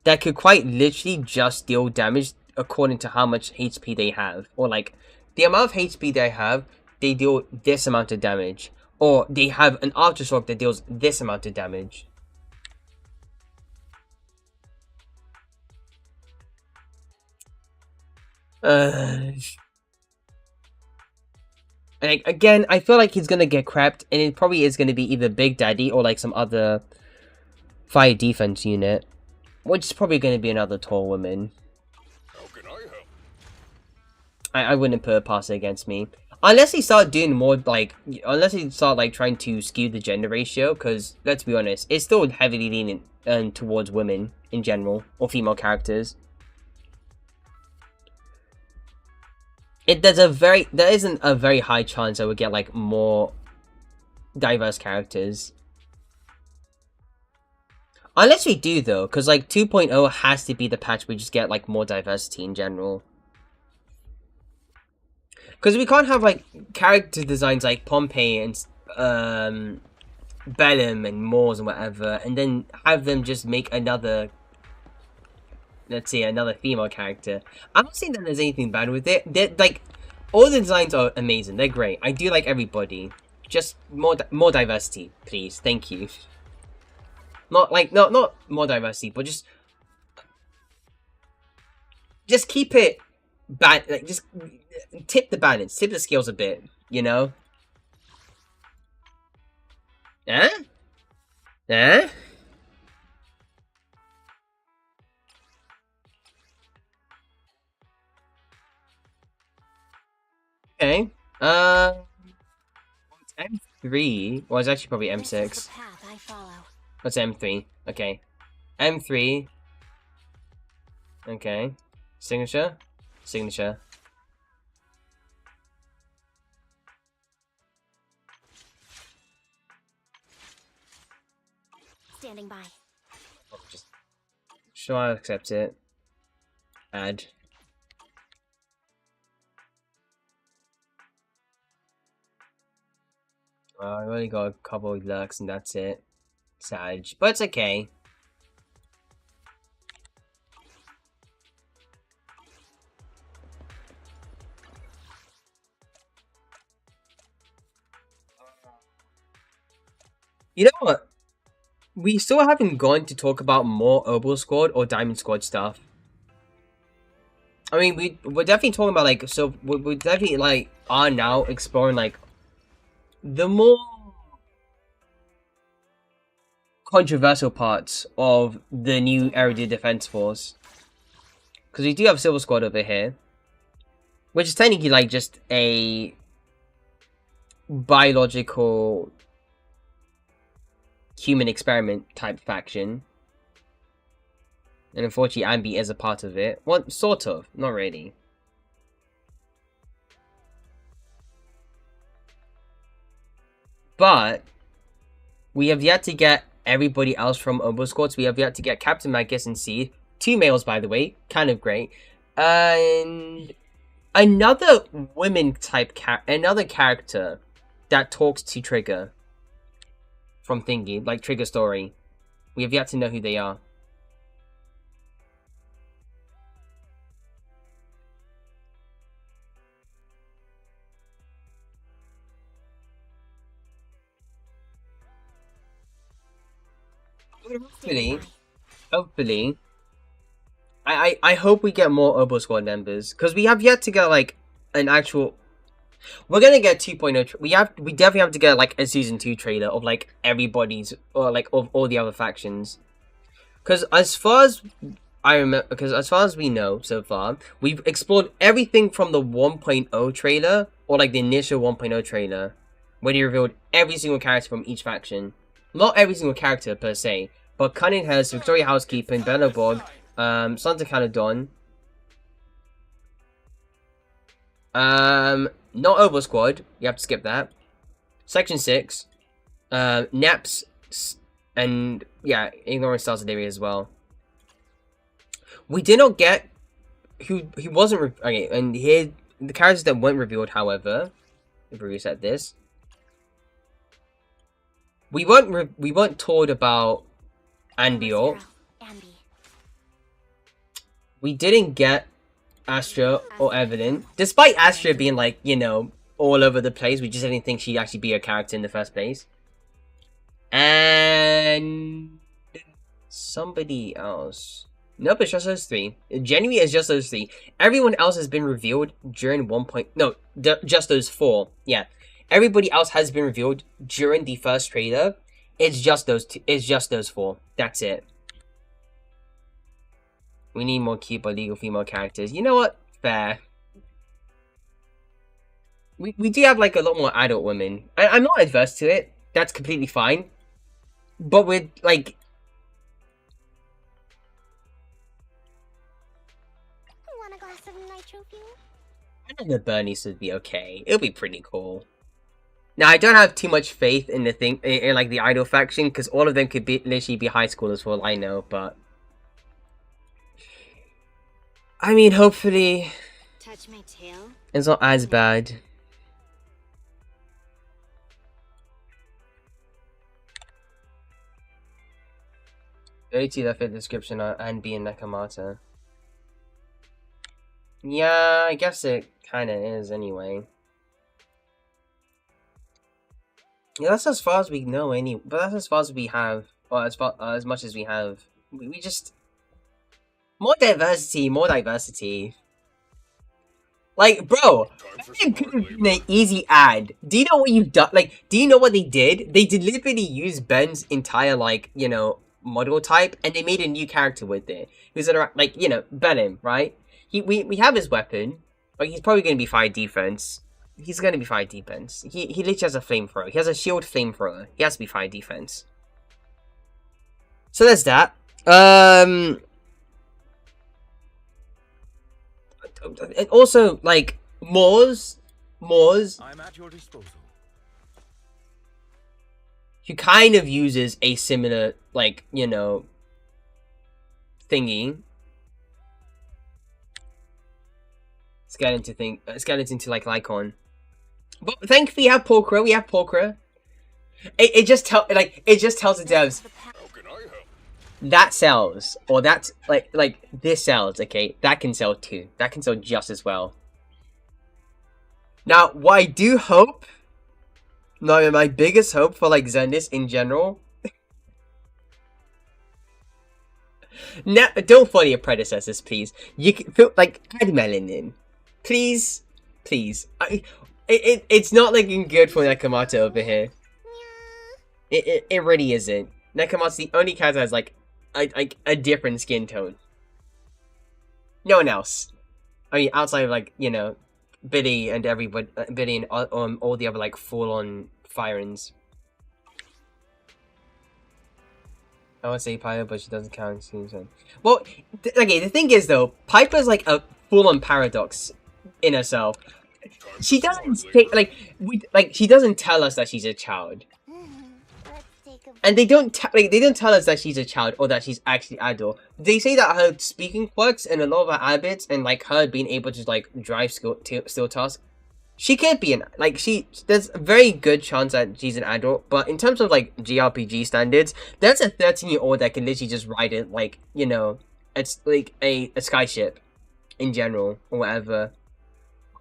that could quite literally just deal damage according to how much HP they have. Or like, the amount of HP they have, they deal this amount of damage. Or they have an aftershock that deals this amount of damage. And again, I feel like he's gonna get crapped, and it probably is gonna be either Big Daddy or like some other fire defense unit, which is probably gonna be another tall woman. How can I help? I wouldn't put it past it against me, unless they start doing more like, unless they start like trying to skew the gender ratio, because let's be honest, it's still heavily leaning towards women in general or female characters. There isn't a very high chance that we get like more diverse characters. Unless we do though, because like 2.0 has to be the patch we just get like more diversity in general. Because we can't have like character designs like Pompey and Bellum and Moors and whatever, and then have them just make another, let's say, another female character. I'm not saying that there's anything bad with it. They're like, all the designs are amazing. They're great. I do like everybody. Just more diversity, please. Thank you. Not more diversity, but just keep it like just tip the balance, tip the scales a bit, you know? Huh? Huh? Okay. It's M3. Well, it's actually probably M6. What's M3? Okay. M3. Okay. Signature? Signature. Standing by. Just sure, I'll accept it. Add. I've only got a couple of lurks and that's it. Sag. But it's okay. You know what? We still haven't gone to talk about more Opal Squad or Diamond Squad stuff. I mean, we're definitely talking about like, so we're definitely like are now exploring like the more controversial parts of the new Area Defense Force. Because we do have Silver Squad over here, which is technically like just a biological human experiment type faction. And unfortunately, Ambi is a part of it. Well, sort of. Not really. But we have yet to get everybody else from Opal Squad. So we have yet to get Captain Magus and Seed. 2 males, by the way. Kind of great. And another women type another character that talks to Trigger from Thingy, like Trigger Story. We have yet to know who they are. Hopefully, I hope we get more Opal Squad members, because we have yet to get like an actual. We're gonna get 2.0. We definitely have to get like a season 2 trailer of like everybody's, or like of all the other factions. Because as far as I remember, because as far as we know so far, we've explored everything from the 1.0 trailer, or like the initial 1.0 trailer, where they revealed every single character from each faction. Not every single character per se, but Cunning has Victoria Housekeeping, Belleborg, Santa Canadon. Not Oval Squad. You have to skip that. Section 6. Naps, and yeah, Ignoring Stars Area as well. We did not get who wasn't okay, and here the characters that weren't revealed. However, if we reset this, we weren't told about Anbior. We didn't get Astra or Evelyn, despite Astra being like, you know, all over the place. We just didn't think she'd actually be a character in the first place. And somebody else. Nope, it's just those three. Genuinely, it's just those three. Everyone else has been revealed during just those four. Yeah, everybody else has been revealed during the first trailer. It's just those two. It's just those four. That's it. We need more cute but legal female characters. You know what? Fair. We do have like a lot more adult women. I'm not adverse to it. That's completely fine. But with like, Want a glass of nitro fuel? I think the Bernice would be okay. It'll be pretty cool. Now I don't have too much faith in the thing in like the idol faction, because all of them could be literally be high schoolers for all I know. But I mean, hopefully, Touch my tail? it's not as bad. Go to the fit description and be in Nakamata. Yeah, I guess it kind of is anyway. Yeah, that's as far as we know but that's as far as we have, or as much as we have. We just more diversity. Like, bro, that could have been an easy ad. Do you know what you've done? Like, do you know what they did? They deliberately used Ben's entire, like, you know, model type, and they made a new character with it. Who's like, you know, Benim, right? We have his weapon, but he's probably going to be fire defense. He's going to be fire defense. He literally has a flamethrower. He has a shield flamethrower. He has to be fire defense. So there's that. And also, like, Moors, I'm at your disposal. who kind of uses a similar, like, you know, thingy. Skeleton to like Lycon. But thankfully we have Pulchra. It just tells the devs that sells, or that's like this sells, okay? That can sell too. That can sell just as well. Now, what I do hope, my biggest hope for like Zendis in general. Now, don't follow your predecessors, please. You can feel like add melanin, please. It's not looking good for Nekomata over here. It really isn't. Nekomata's the only character that has like a different skin tone. No one else. I mean, outside of like, you know, Biddy and everybody, Biddy and all the other like full-on Firans. I would say Piper, but she doesn't count. Well, okay, the thing is though, Piper's like a full-on paradox in herself. She doesn't say, she doesn't tell us that she's a child. And they don't tell us that she's a child or that she's actually adult. They say that her speaking quirks and a lot of her habits and like her being able to like drive still tasks, she can't be there's a very good chance that she's an adult. But in terms of like JRPG standards, there's a 13-year-old that can literally just ride it, like, you know, it's like a skyship in general or whatever.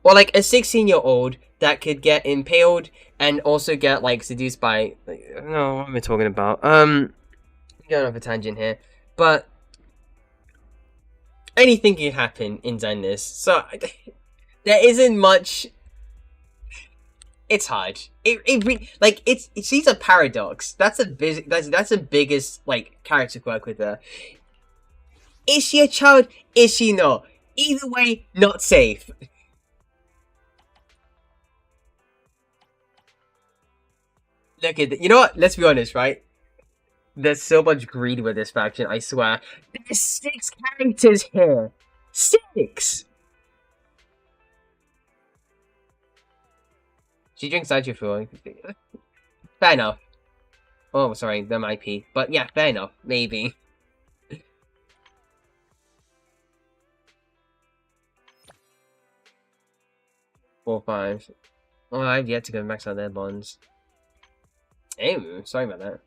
Or like a 16-year-old that could get impaled and also get like seduced by, like, I don't know what am I talking about. Going off a tangent here, but anything can happen in Zenless. So there isn't much. It's hard. She's a paradox. That's the biggest like character quirk with her. Is she a child? Is she not? Either way, not safe. Look at you know what? Let's be honest, right? There's so much greed with this faction, I swear. There's 6 characters here! 6! She drinks Nitro Fuel. Fair enough. Oh, sorry, that might be. But yeah, fair enough. Maybe. Four, 5. Oh, I've yet to go max out their bonds. Ew, sorry about that.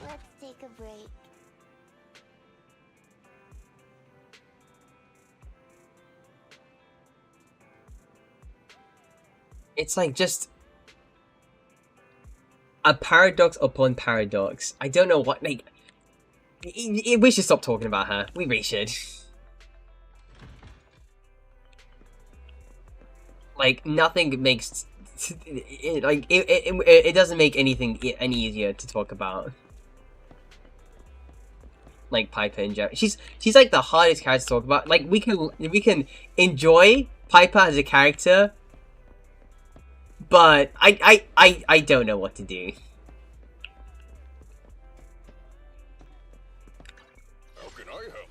Let's take a break. It's like just a paradox upon paradox. I don't know what, like, we should stop talking about her. We really should. Like, nothing makes, it doesn't make anything any easier to talk about. Like Piper in general. She's like the hardest character to talk about. Like, we can enjoy Piper as a character, but I don't know what to do. How can I help?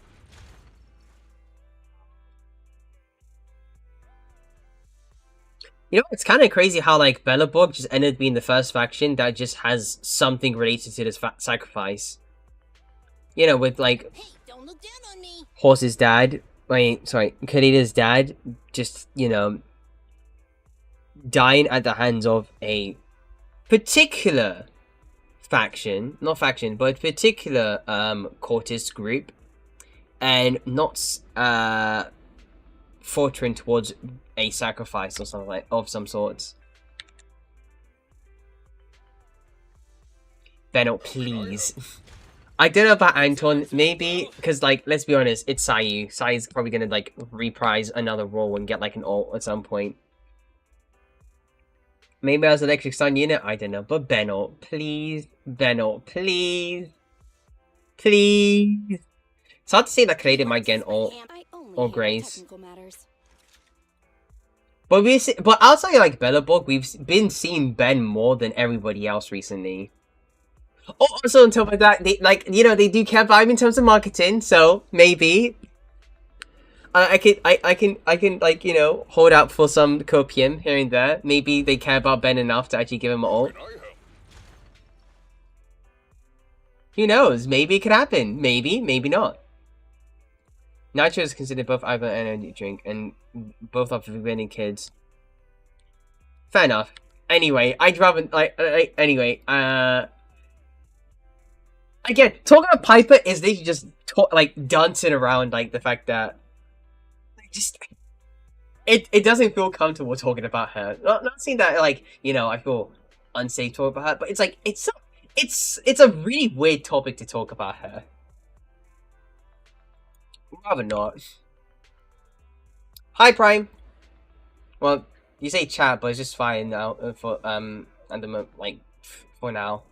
You know, it's kind of crazy how, like, Belleborg just ended up being the first faction that just has something related to this sacrifice. You know, with, like, Hey, don't look down on me. Horse's dad, Kalita's dad, just, you know, dying at the hands of a particular faction, not faction, but particular, cultist group, and not, faltering towards a sacrifice or something like of some sorts. Benno, please. I don't know about Anton, maybe, because, like, let's be honest, it's Sayu. Sayu's probably gonna, like, reprise another role and get, like, an ult at some point. Maybe as Electric Sun unit, I don't know, but Benno, please. Benno, please. Please. It's hard to say that Kalita might get an ult or Grace. But but outside of, like, Belleborg, we've been seeing Ben more than everybody else recently. Oh, also on top of that, they, like, you know, they do care about him in terms of marketing, so maybe I can like, you know, hold out for some copium here and there. Maybe they care about Ben enough to actually give him an ult. Who knows? Maybe it could happen. Maybe, maybe not. Nitro is considered both either an energy drink, and both are for winning kids. Fair enough. Anyway, I'd rather, like, anyway, again, talking about Piper is they just like dancing around, like, the fact that just it doesn't feel comfortable talking about her. Not saying that, like, you know, I feel unsafe talking about her, but it's like it's a really weird topic to talk about her. Rather not. Hi, Prime. Well, you say chat, but it's just fine now for at the moment, like, for now.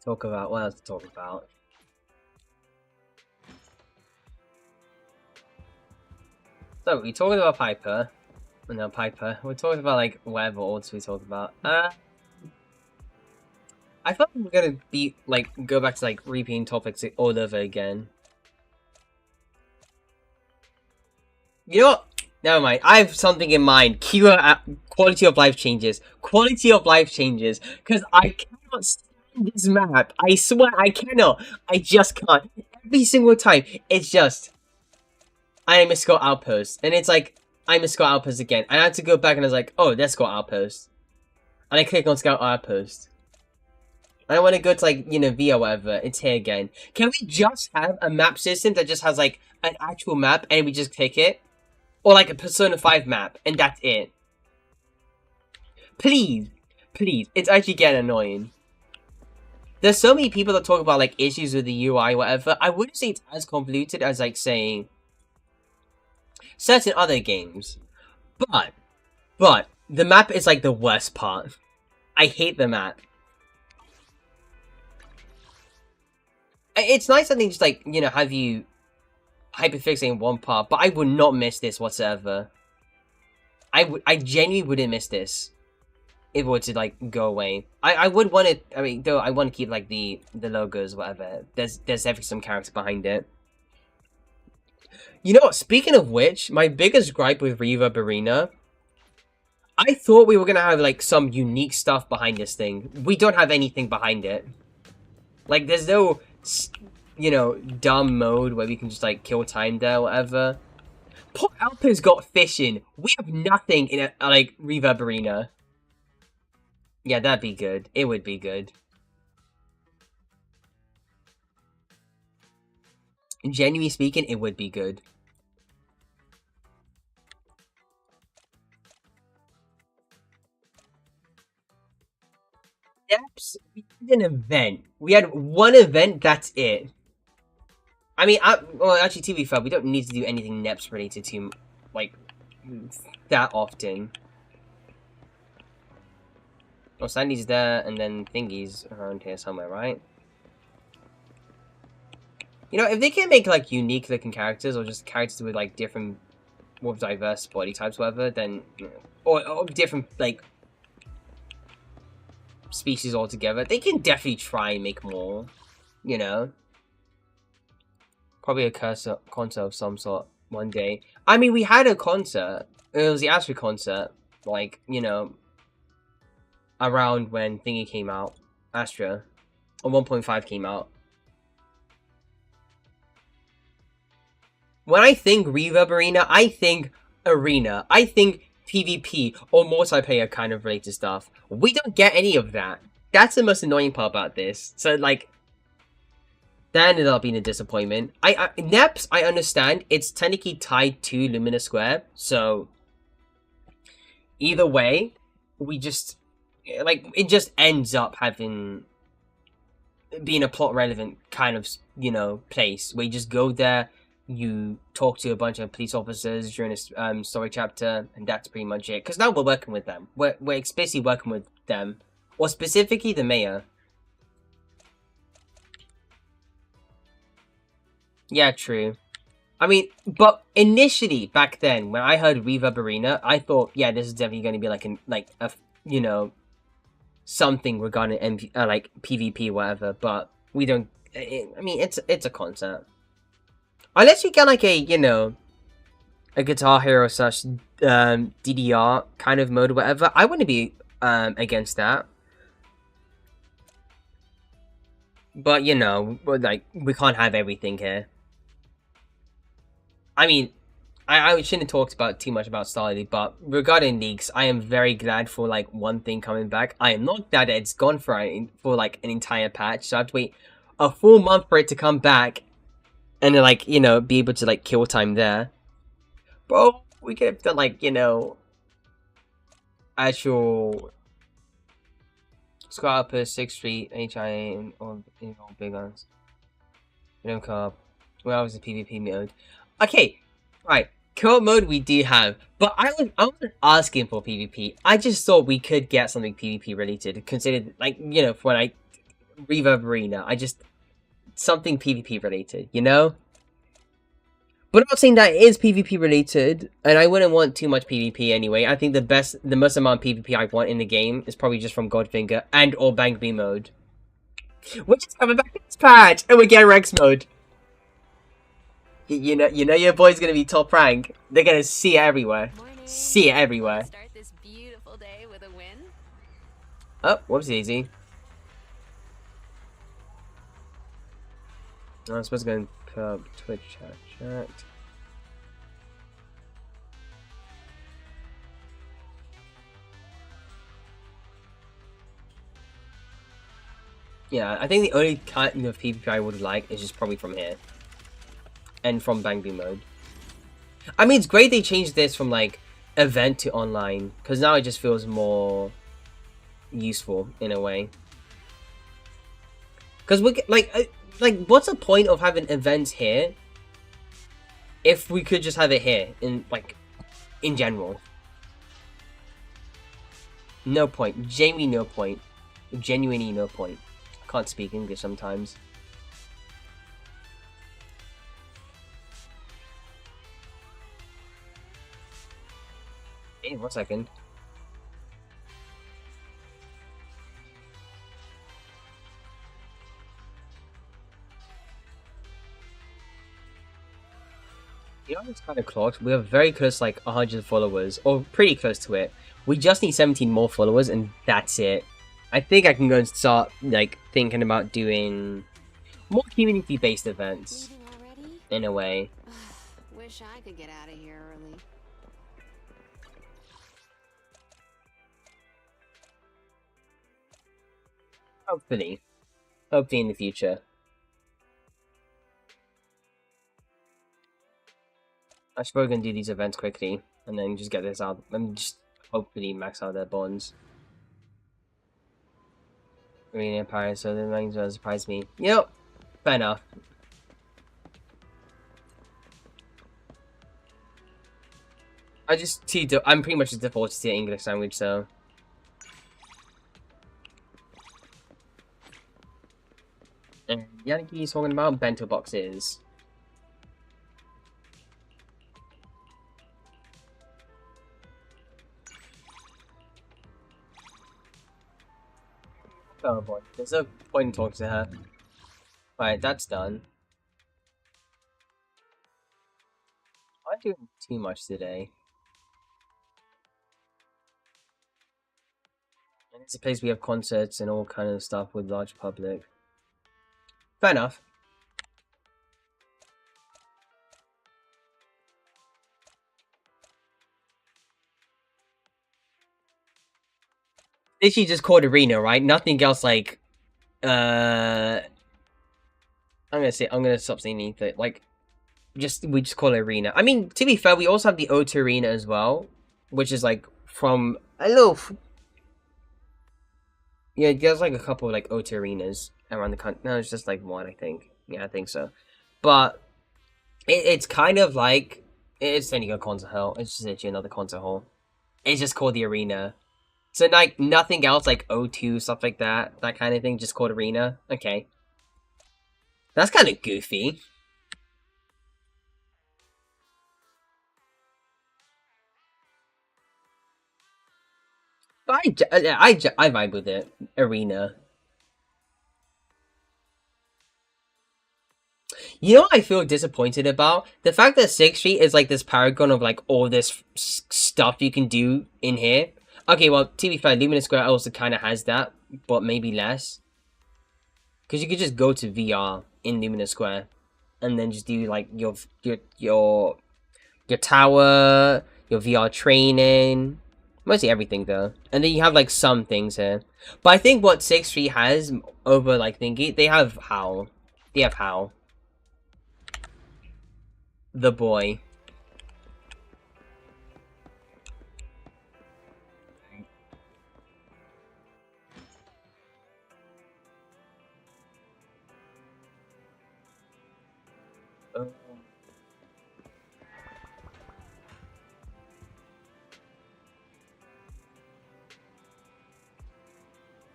Talk about what else to talk about. So we talking about Piper. No, Piper. We're talking about, like, whatever else we talk about. I thought we were gonna be, like, go back to, like, repeating topics all over again. You know what? Never mind. I have something in mind. Quality of life changes. Quality of life changes. Because I cannot stand this map. I swear I cannot. I just can't. Every single time. It's just, I am a Scout Outpost. And it's like, I'm a Scout Outpost again. And I had to go back and I was like, oh, that's Scout Outpost. And I click on Scout Outpost. And I want to go to, like, you know, V or whatever. It's here again. Can we just have a map system that just has, like, an actual map and we just click it? Or like a Persona 5 map, and that's it. Please, please, it's actually getting annoying. There's so many people that talk about like issues with the UI, whatever. I wouldn't say it's as convoluted as like saying certain other games. But the map is like the worst part. I hate the map. It's nice that they just like, you know, have you hyperfixate in one part, but I would not miss this whatsoever. I genuinely wouldn't miss this if it were to like go away. I would want it. I mean, though I want to keep like the logos, whatever. There's definitely some character behind it. You know what? Speaking of which, my biggest gripe with Reverb Arena, I thought we were gonna have like some unique stuff behind this thing. We don't have anything behind it. Like, there's no, you know, dumb mode where we can just like kill time there, or whatever. Port Alpa's got fishing. We have nothing in a like Reverb Arena. Yeah, that'd be good. It would be good. Genuinely speaking, it would be good. Steps? We had an event. We had one event, that's it. I mean, well, actually, to be fair, we don't need to do anything NEPS related to, like, that often. Oh, Sandy's there, and then Thingy's around here somewhere, right? You know, if they can make, like, unique-looking characters, or just characters with, like, different, more diverse body types, whatever, then, you know, or different, like, species altogether, they can definitely try and make more, you know? Probably a concert of some sort one day. I mean, we had a concert. It was the Astra concert, like, you know, around when Thingy came out. Astra. Or 1.5 came out. When I think Reverb Arena, I think Arena. I think PvP or multiplayer kind of related stuff. We don't get any of that. That's the most annoying part about this. So, like, that ended up being a disappointment. NEPS, I understand. It's technically tied to Lumina Square. So, either way, we just, like, it just ends up being a plot relevant kind of, you know, place where you just go there, you talk to a bunch of police officers during a story chapter, and that's pretty much it. Because now we're working with them. We're explicitly working with them. Or specifically the mayor. Yeah, true. I mean, but initially, back then, when I heard Reverb Arena, I thought, yeah, this is definitely going to be like a you know, something regarding like PvP or whatever, but we don't, I mean, it's a concept. Unless you get like a, you know, a Guitar Hero slash DDR kind of mode or whatever, I wouldn't be against that. But, you know, like, we can't have everything here. I mean, I shouldn't have talked about too much about Starly, but regarding leaks, I am very glad for, like, one thing coming back. I am not glad that it's gone for like, an entire patch, so I have to wait a full month for it to come back. And then, like, you know, be able to, like, kill time there. Bro, we could have done, like, you know, actual Squad Upper, 6th Street, HIA, or big guns. No co-op. Well, was the PvP mode. Okay, right. Co-op mode we do have, but I wasn't asking for PvP. I just thought we could get something PvP related. Considered, like, you know, when I Reverb Arena, something PvP related, you know? But I'm not saying that it is PvP related, and I wouldn't want too much PvP anyway. I think the most amount of PvP I want in the game is probably just from Godfinger and or Bang B mode. Which is coming back in this patch, and we get Rex mode. You know your boy's gonna be top rank. They're gonna see it everywhere. Morning. See it everywhere. Start this beautiful day with a win. Oh, whoops, easy. I'm supposed to go and put up Twitch chat. Yeah, I think the only kind of PvP I would like is just probably from here. And from Bang B mode. I mean, it's great they changed this from like event to online, because now it just feels more useful in a way. Because we like, what's the point of having events here if we could just have it here in like in general? No point. Genuinely no point. Genuinely no point. I can't speak English sometimes. Hey, 1 second. You know, it's kind of close. We are very close, like 100 followers, or pretty close to it. We just need 17 more followers, and that's it. I think I can go and start like thinking about doing more community-based events. In a way. Wish I could get out of here early. Hopefully. Hopefully in the future. I should probably gonna do these events quickly, and then just get this out, and just hopefully max out their bonds. Arena Empire, so the things that surprise me. Yep, fair enough. I'm pretty much just defaulted to the English language, so. And Yanaki's talking about bento boxes. Oh boy, there's no point in talking to her. Right, that's done. I'm not doing too much today. And it's a place we have concerts and all kind of stuff with large public. Fair enough. Literally just called arena, right? Nothing else like I'm gonna stop saying anything. Like we just call it arena. I mean, to be fair, we also have the O2 arena as well, which is like from a little. Yeah, there's like a couple of like O2 arenas around the country. No, it's just like one, I think. Yeah, I think so. But it's kind of like it's only a concert hall. It's just literally another concert hall. It's just called the arena. So like nothing else like O2 stuff like that kind of thing. Just called arena. Okay, that's kind of goofy. But I vibe with it. Arena. You know what I feel disappointed about? The fact that 6th Street is like this paragon of like all this stuff you can do in here. Okay, well, to be fair, Luminous Square also kind of has that, but maybe less. Because you could just go to VR in Luminous Square, and then just do like your tower, your VR training, mostly everything though. And then you have like some things here. But I think what 6th Street has over like thingy, they have Howl. They have Howl. The boy.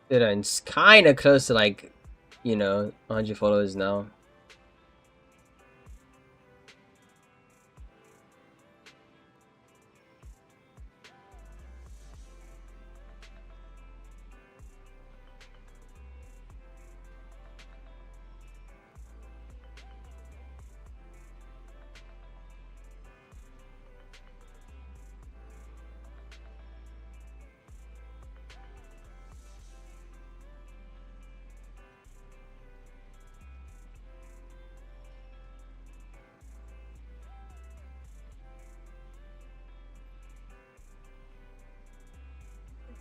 Dude, it's kind of close to like, 100 followers now.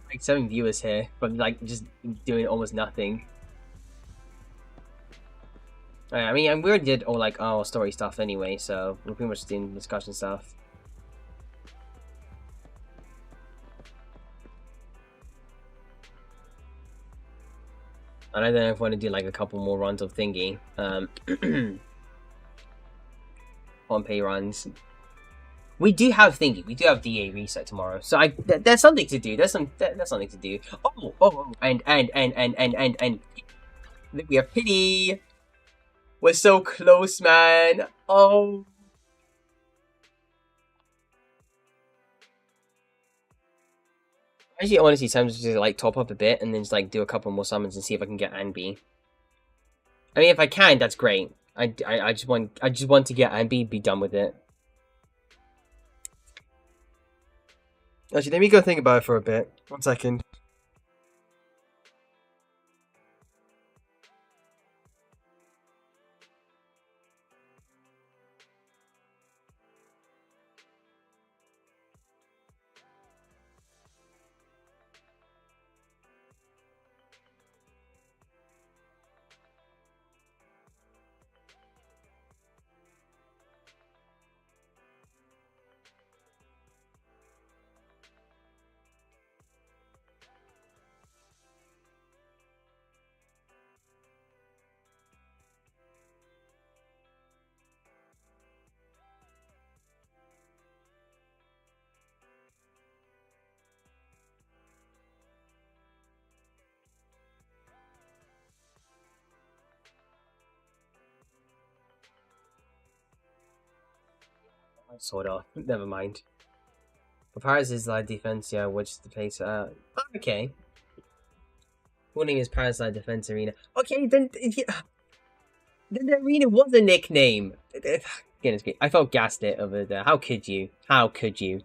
Like 7 viewers here, but like just doing almost nothing. I mean, we already did all like our story stuff anyway, so we're pretty much doing discussion stuff. And I don't know if I want to do like a couple more runs of thingy. On-pay runs. We do have thingy. We do have DA reset tomorrow, so there's something to do. There's something to do. Oh, and we have pity. We're so close, man. Oh. Actually, honestly, sometimes just like top up a bit and then just like do a couple more summons and see if I can get Anby. I mean, if I can, that's great. I just want to get Anby, be done with it. Actually, let me go think about it for a bit. 1 second. Sort of. Never mind. For Paris is like defense, yeah, which is the place. Oh, okay. Warning is Parasite Defense Arena. Okay, then the arena was a nickname. Goodness me, I felt gaslit over there. How could you? How could you?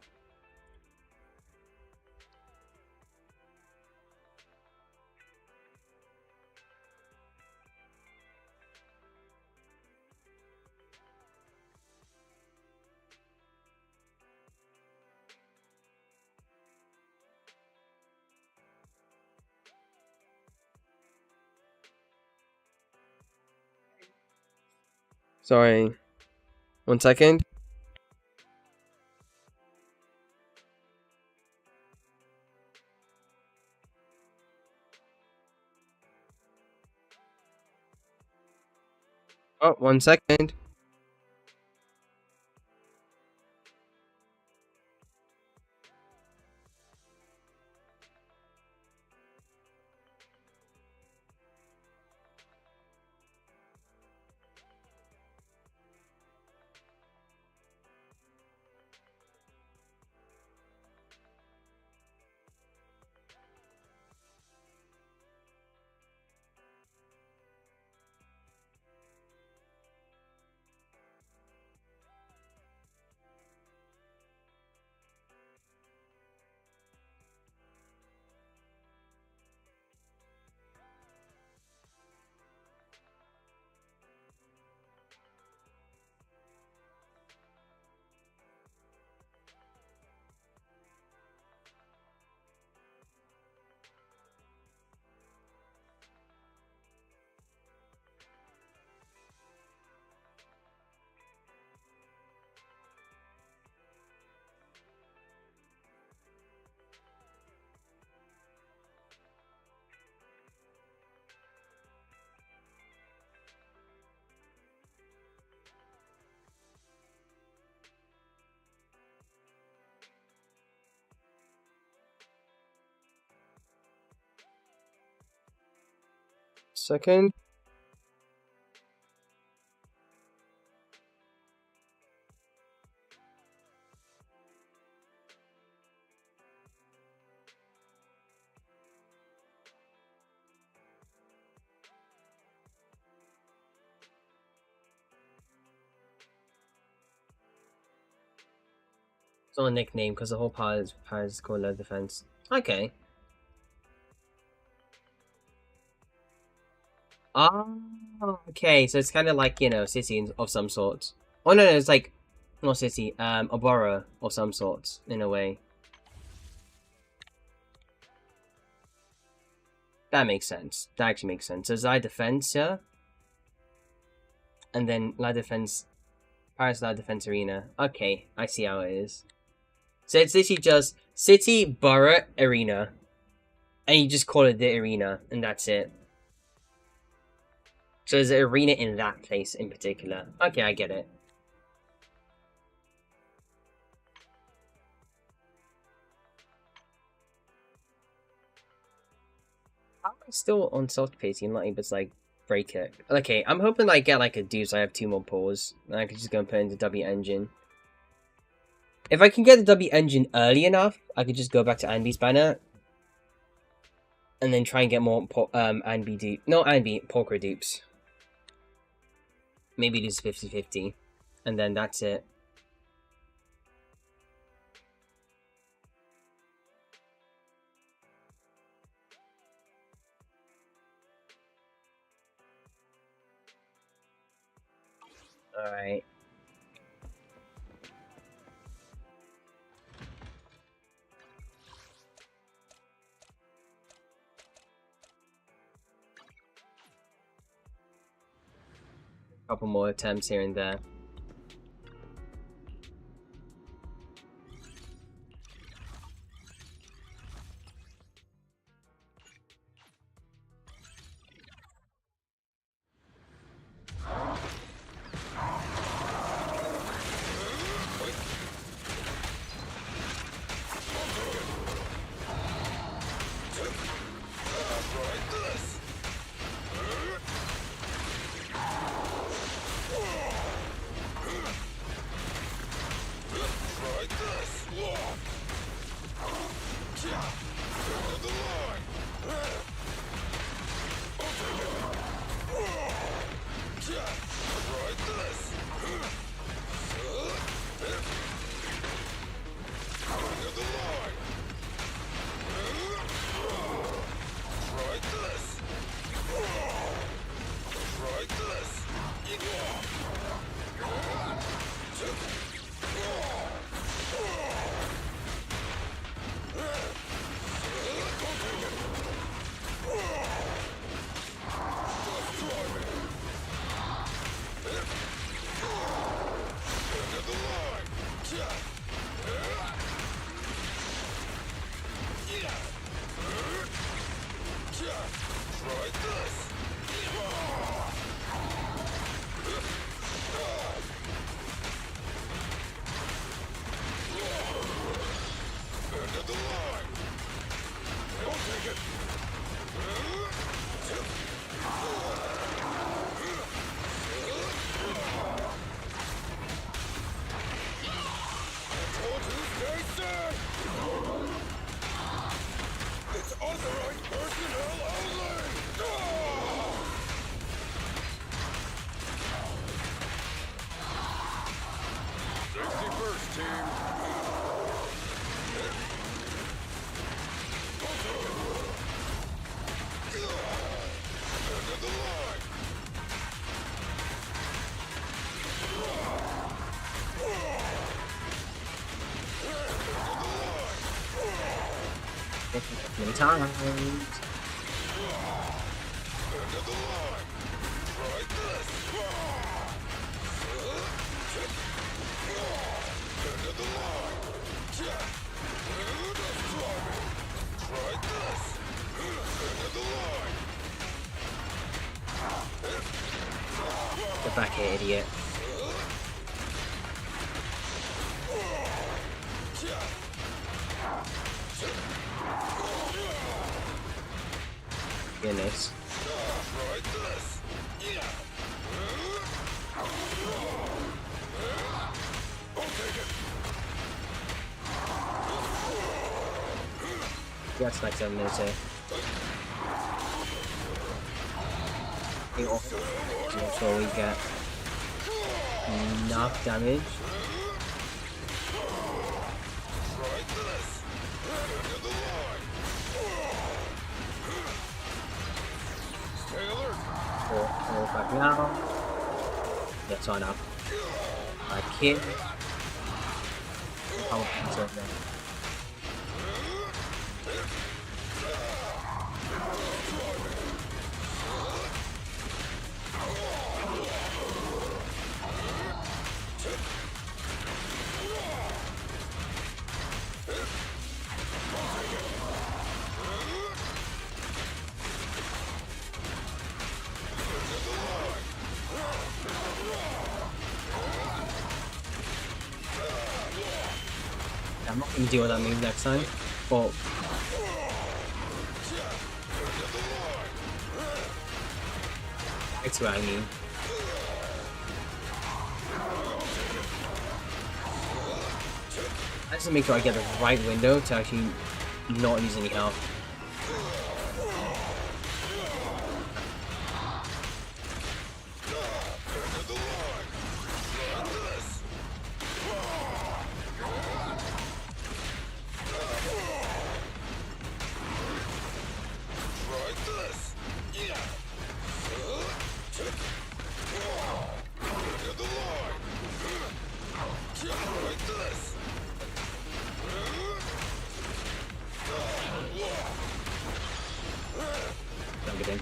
Sorry. 1 second. Oh, 1 second. Second. It's not a nickname because the whole part is called Low Defense. Okay. Oh, okay. So it's kind of like, you know, city of some sort. Oh no, it's like not city, a borough of some sort in a way. That makes sense. That actually makes sense. So is I defense, yeah? And then Land Defense, Paris Land Defense Arena. Okay, I see how it is. So it's literally just city, borough, arena. And you just call it the arena, and that's it. So there's an arena in that place in particular. Okay, I get it. How am I still on soft pacing and not able to like break it? Okay, I'm hoping I get like a do so I have 2 more pulls. And I can just go and put in the W engine. If I can get the W engine early enough, I could just go back to Anby's banner. And then try and get more Anby dupe. No, Anby, Polkra dupes. Maybe lose 50-50. And then that's it. Alright. Couple more attempts here and there. Many times. Get back here, idiot. Goodness. That's like 7 minutes here. Make sure we get enough damage. Pull back now. Let's on up. Back here. I'll insert them. I'm not gonna deal with that move next time. But that's what I mean. I just make sure I get the right window to actually not use any health. Don't get in.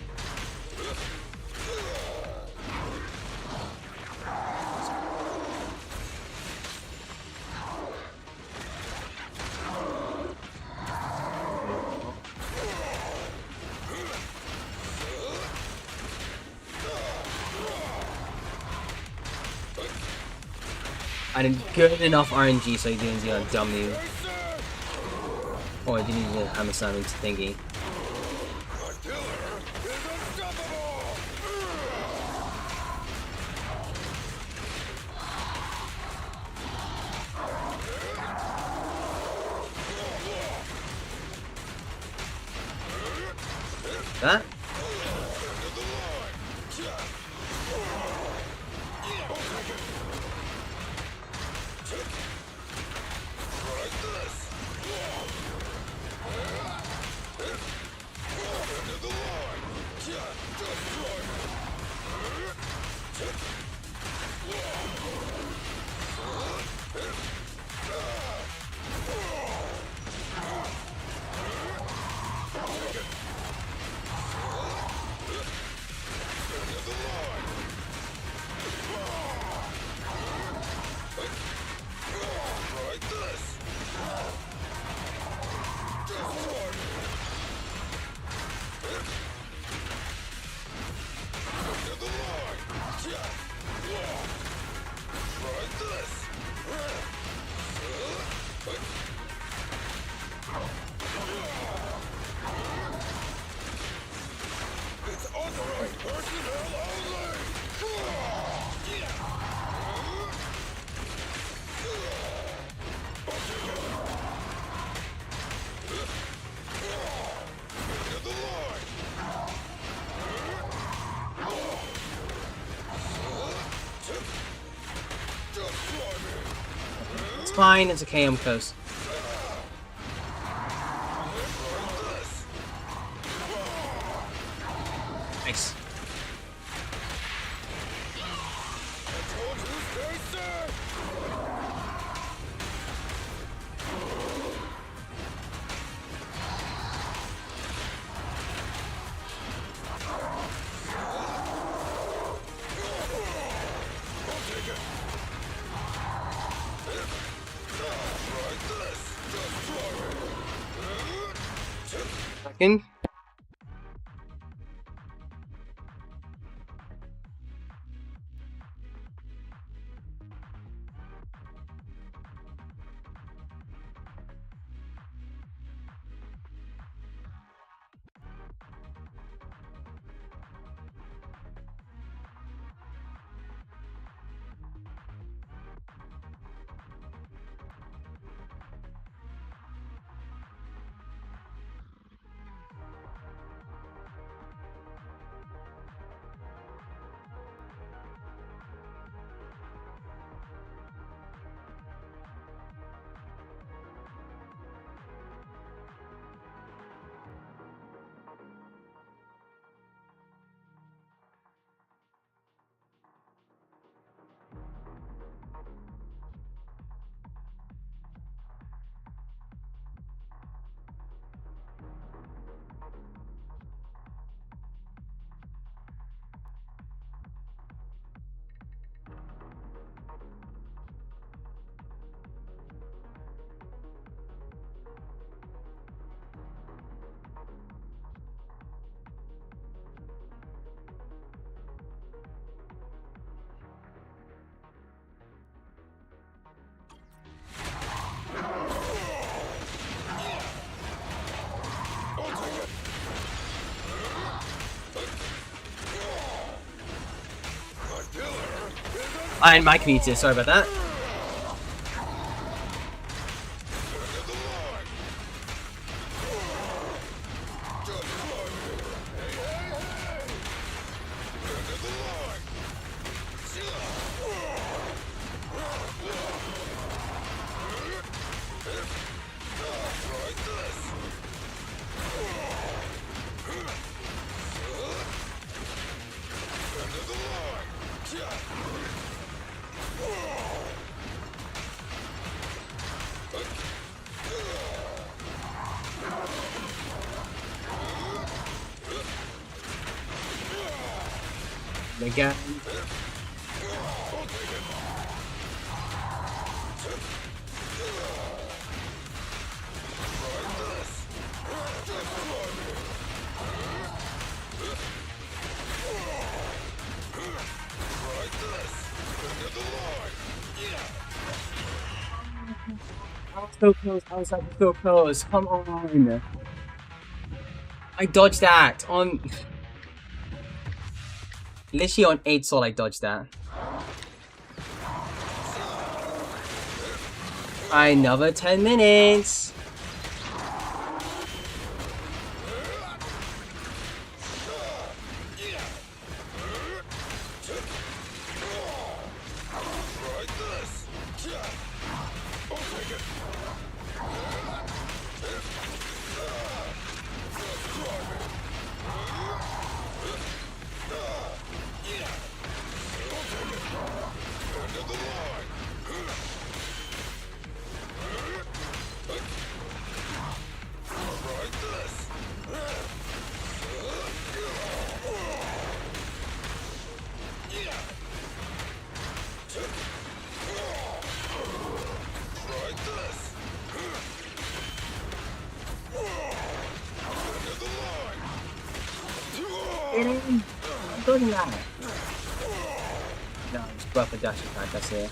I did good enough RNG so he didn't do a dumb move. Or I didn't even hammer slam into thingy. That? It's fine, it's okay, I'm close. Nice. Second. And my community, sorry about that. Again. I was so close. I was like so close. Come on. I dodged that on. Literally on 8 soul, I dodged that. Another 10 minutes. I'm doing that. No, just buff a dash attack, that's it.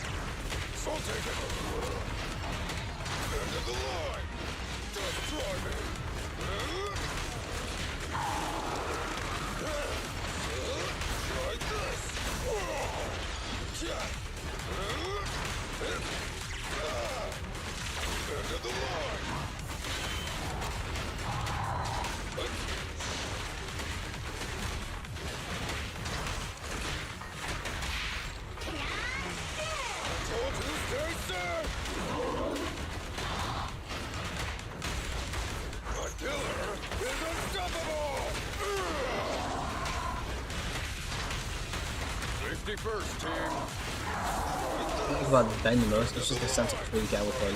First, team. I think about Ben the most, it's just the sense of freak out with him.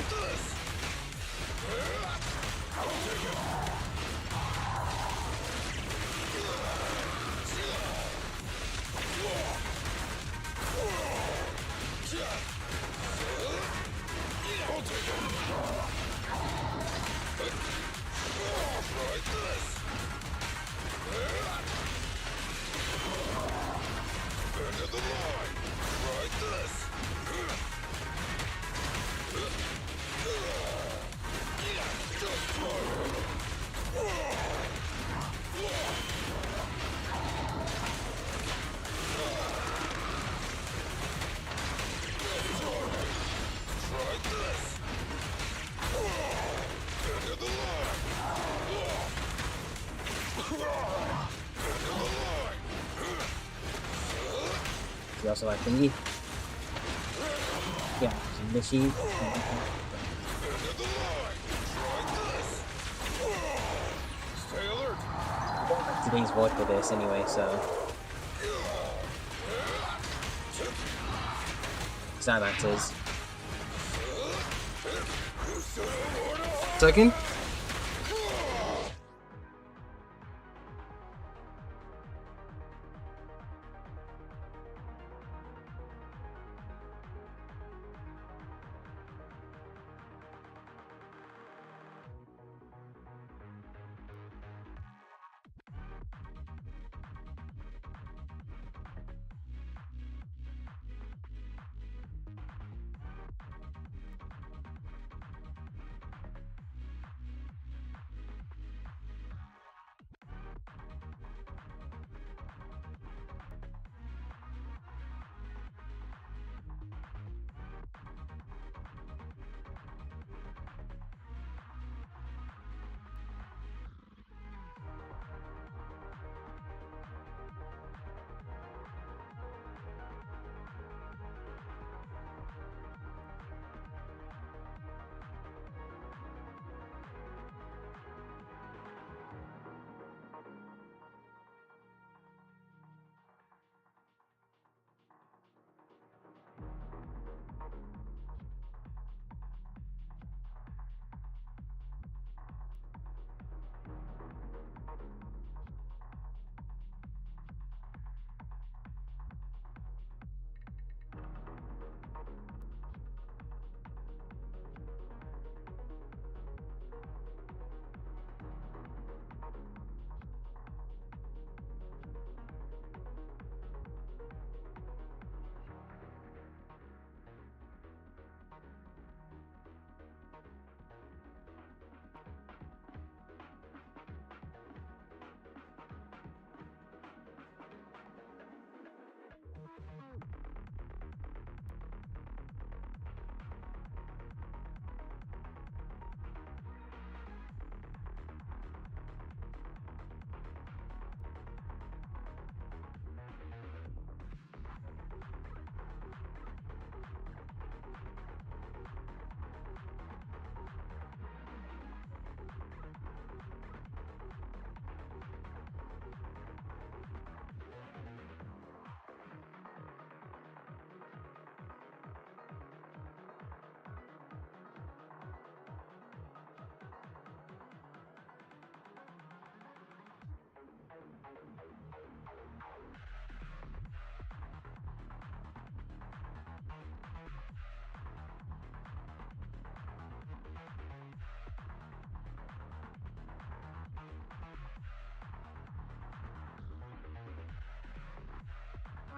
You also like thingy? Yeah, Mishi. Today's vote for this anyway, so. That matters. Second?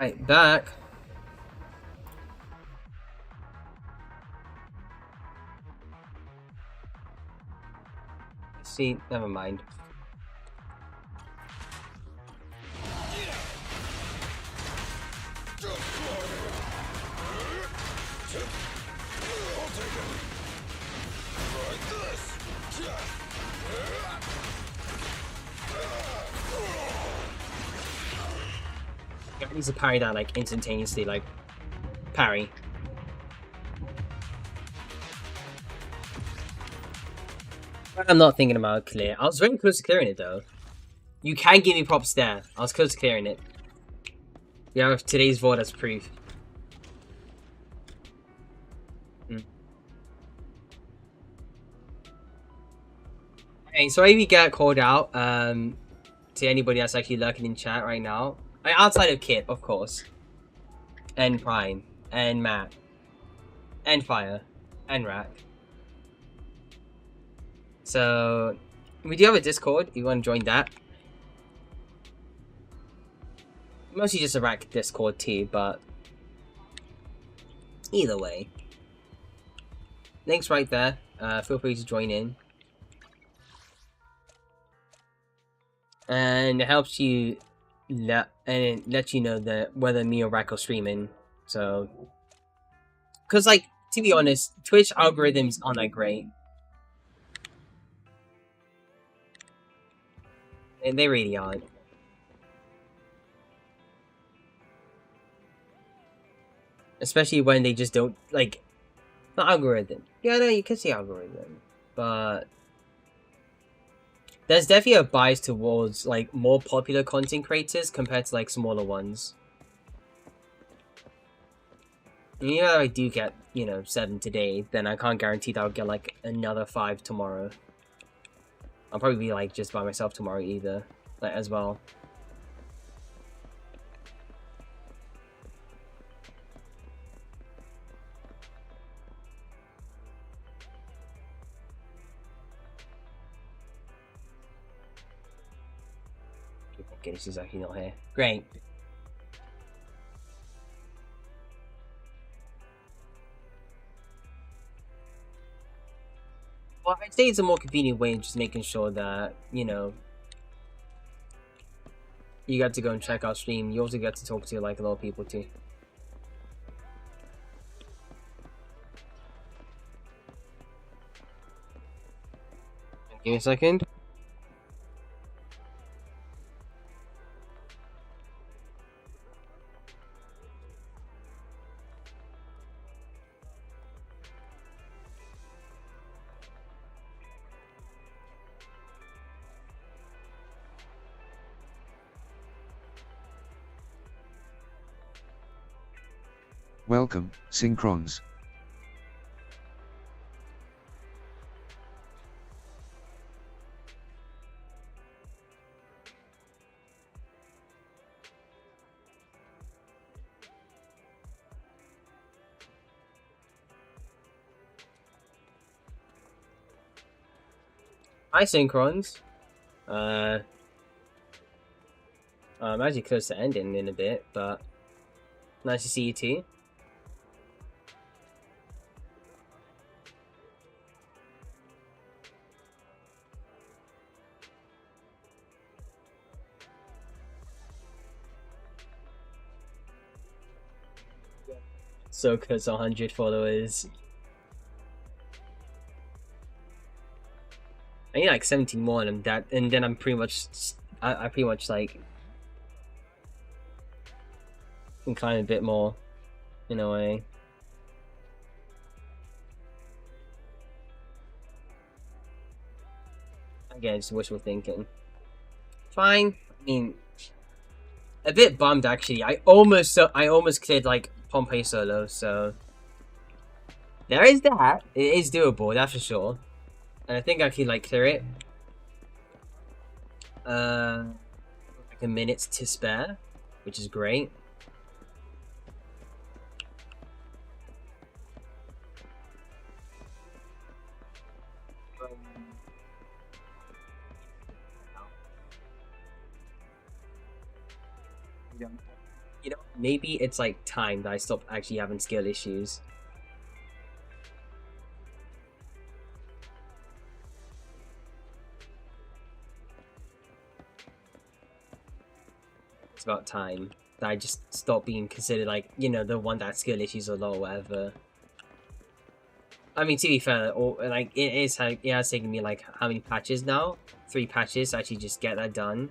Right, back. See, never mind. Guy needs to parry that like instantaneously, like parry. I'm not thinking about clear. I was very close to clearing it though. You can give me props there. I was close to clearing it. Yeah, today's VOD as proof. Okay, so if you get called out, to anybody that's actually lurking in chat right now, outside of Kit, of course, and Prime, and Matt, and Fire, and Rack. So, we do have a Discord, if you want to join that. Mostly just a Rack Discord too, but either way. Link's right there, feel free to join in. And it helps you let you know that whether me or Rack are streaming. So, because like to be honest, Twitch algorithms aren't that great. And they really aren't. Especially when they just don't like not algorithm. Yeah, no, you can see algorithm, but there's definitely a bias towards like more popular content creators compared to like smaller ones. And, you know, I do get, you know, 7 today, then I can't guarantee that I'll get like another 5 tomorrow. I'll probably be like just by myself tomorrow either, like as well. Okay, this is actually not here. Great. Well, I'd say it's a more convenient way of just making sure that, you know, you get to go and check our stream. You also get to talk to like a lot of people too. Give me a second. Welcome, Synchrons. Hi, Synchrons. I'm actually close to ending in a bit, but nice to see you too. So close to 100 followers. I need like 17 more and then I'm pretty much I pretty much like can climb a bit more in a way. Again, just wishful thinking. Fine. I mean, a bit bummed actually. I almost cleared like Pompeii solo, so there is that. It is doable, that's for sure. And I think I can like clear it. Like a minute to spare, which is great. You know, maybe it's like time that I stopped actually having skill issues. It's about time that I just stopped being considered like, you know, the one that had skill issues a lot or whatever. I mean, to be fair, or like it has taken me like how many patches now? 3 patches to actually just get that done.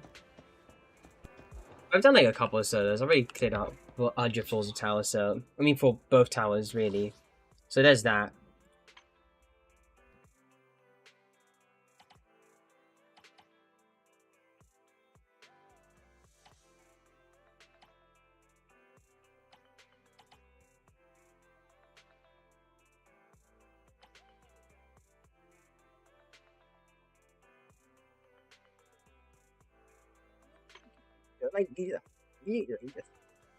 I've done like a couple of solos. I've already cleared out 100 floors of towers, so I mean for both towers really. So there's that.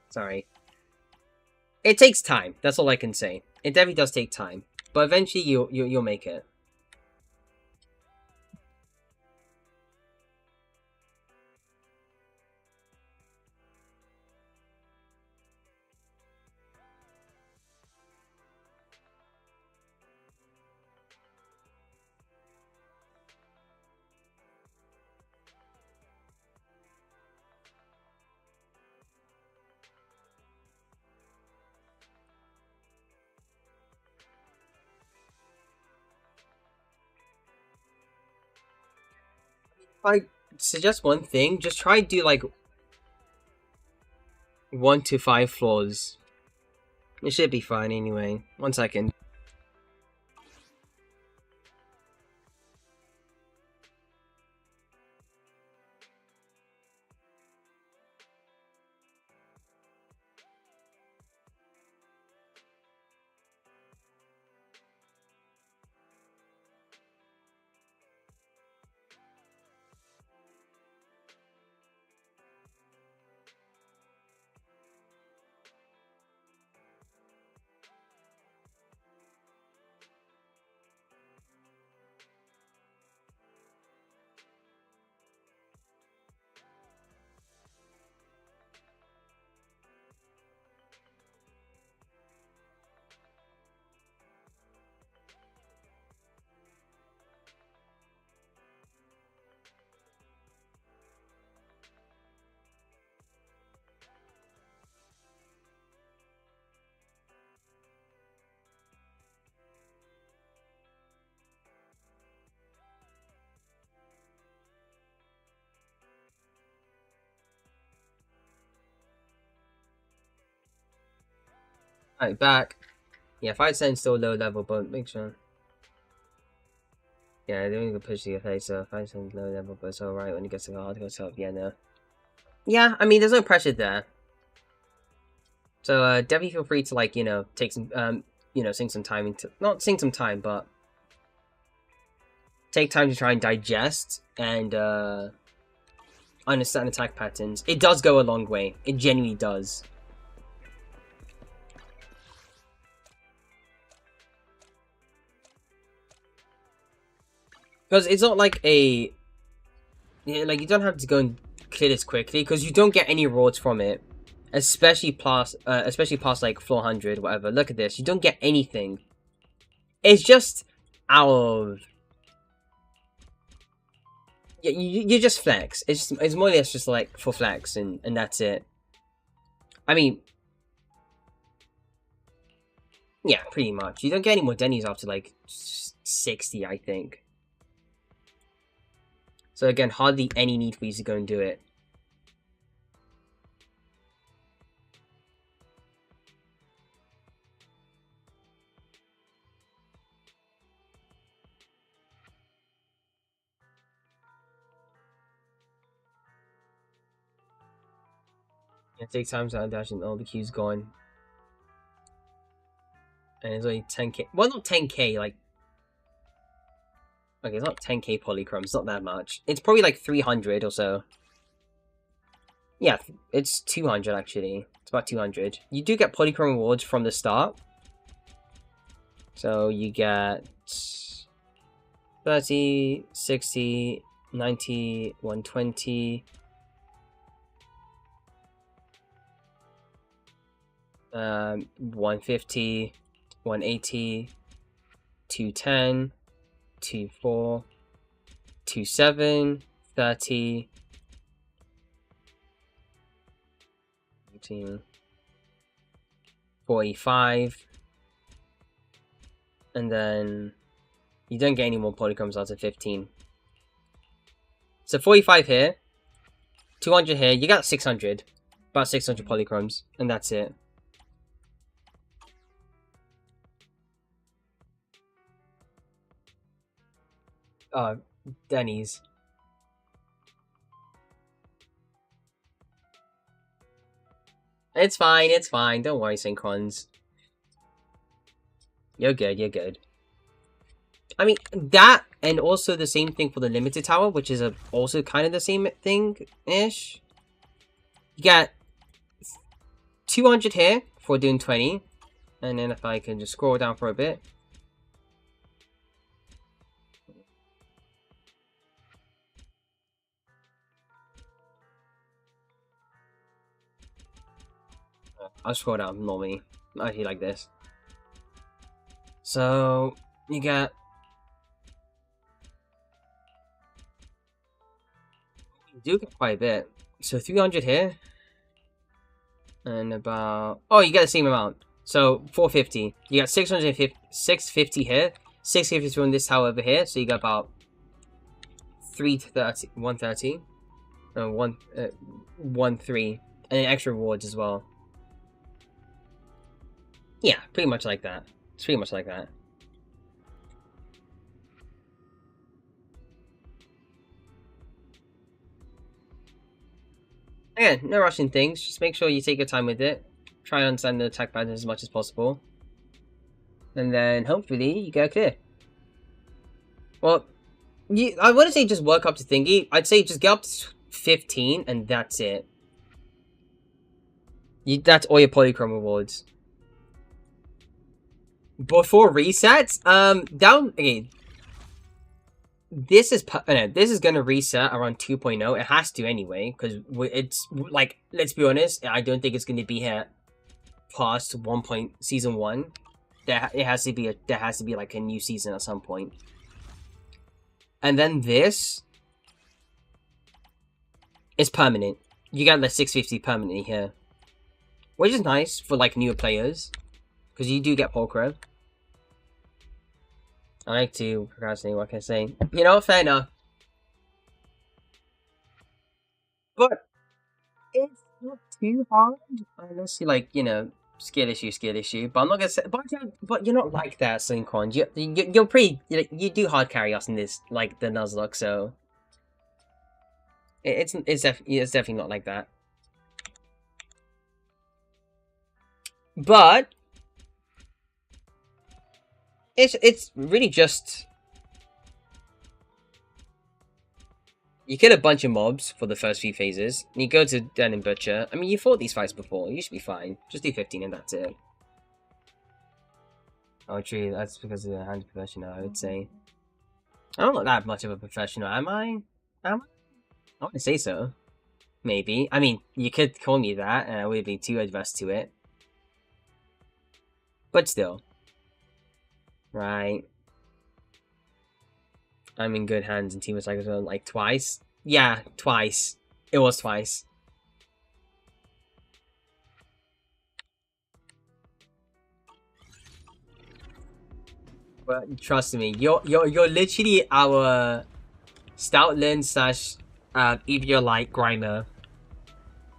Sorry. It takes time. That's all I can say. It definitely does take time, but eventually you'll make it. If I suggest one thing, just try to do like 1 to 5 floors. It should be fine anyway. 1 second. Alright, back. Yeah, 5% still low level, but make sure. Yeah, I don't even push your face, so 5% low level, but it's alright when it gets to hard, it goes up. Yeah, no. Yeah, I mean, there's no pressure there. So, definitely feel free to, like, you know, take some, you know, sink some time into, not sink some time, but take time to try and digest and, understand attack patterns. It does go a long way. It genuinely does. Because it's not like a... Yeah, like, you don't have to go and clear this quickly, because you don't get any rewards from it. Especially past, like, floor 100, whatever. Look at this. You don't get anything. It's just out of... Yeah, you just flex. It's more or less just, like, for flex, and that's it. I mean... Yeah, pretty much. You don't get any more Denny's after, like, 60, I think. So again, hardly any need for you to go and do it. It takes time to dash and all the Q's gone. And it's only 10k. Well, not 10k, like... Okay, it's not 10k polychrome, it's not that much. It's probably like 300 or so. Yeah, it's 200 actually. It's about 200. You do get polychrome rewards from the start. So you get 30, 60, 90, 120. 150, 180, 210, 24, 27, 30, 18, 45, and then you don't get any more polychromes after 15. So 45 here, 200 here, you got 600, about 600 polychromes, and that's it. Denny's. It's fine, don't worry, Synchrons. You're good, you're good. I mean, that, and also the same thing for the limited tower, which is also kind of the same thing-ish. You got 200 here for doing 20. And then if I can just scroll down for a bit. I'll scroll down normally. Actually like this. So, you got... You do get quite a bit. So 300 here. And about... Oh, you get the same amount. So 450. You got 650 here. 650 from this tower over here. So you got about 130. 130. And then extra rewards as well. Yeah, pretty much like that. It's pretty much like that. Again, no rushing things. Just make sure you take your time with it. Try and understand the attack patterns as much as possible. And then, hopefully, you get clear. Well, I wouldn't say just work up to thingy. I'd say just get up to 15, and that's it. That's all your polychrome rewards. Before resets, okay. This is gonna reset around 2.0. It has to anyway, because it's like, let's be honest, I don't think it's gonna be here past season 1. There has to be like a new season at some point. And then this is permanent. You got the 650 permanently here, which is nice for like newer players. Because you do get Polkro. I like to procrastinate, what can I say? You know, fair enough. But it's not too hard. Unless you like, you know, skill issue. But I'm not gonna say, but you're not like that, Synchron. You're pretty, you do hard carry us in this, like the Nuzlocke, so. It's definitely not like that. But it's really just you kill a bunch of mobs for the first few phases, and you go to Den and Butcher. I mean, you fought these fights before. You should be fine. Just do 15 and that's it. Oh, true. That's because of the hand professional, I would say. I'm not that much of a professional, am I? I wouldn't say so. Maybe. I mean, you could call me that, and I wouldn't be too adverse to it. But still. Right. I'm in good hands in Team Recycle Zone like twice. Yeah, twice. It was twice. But trust me, you're literally our Stoutland slash if you're like Grimer.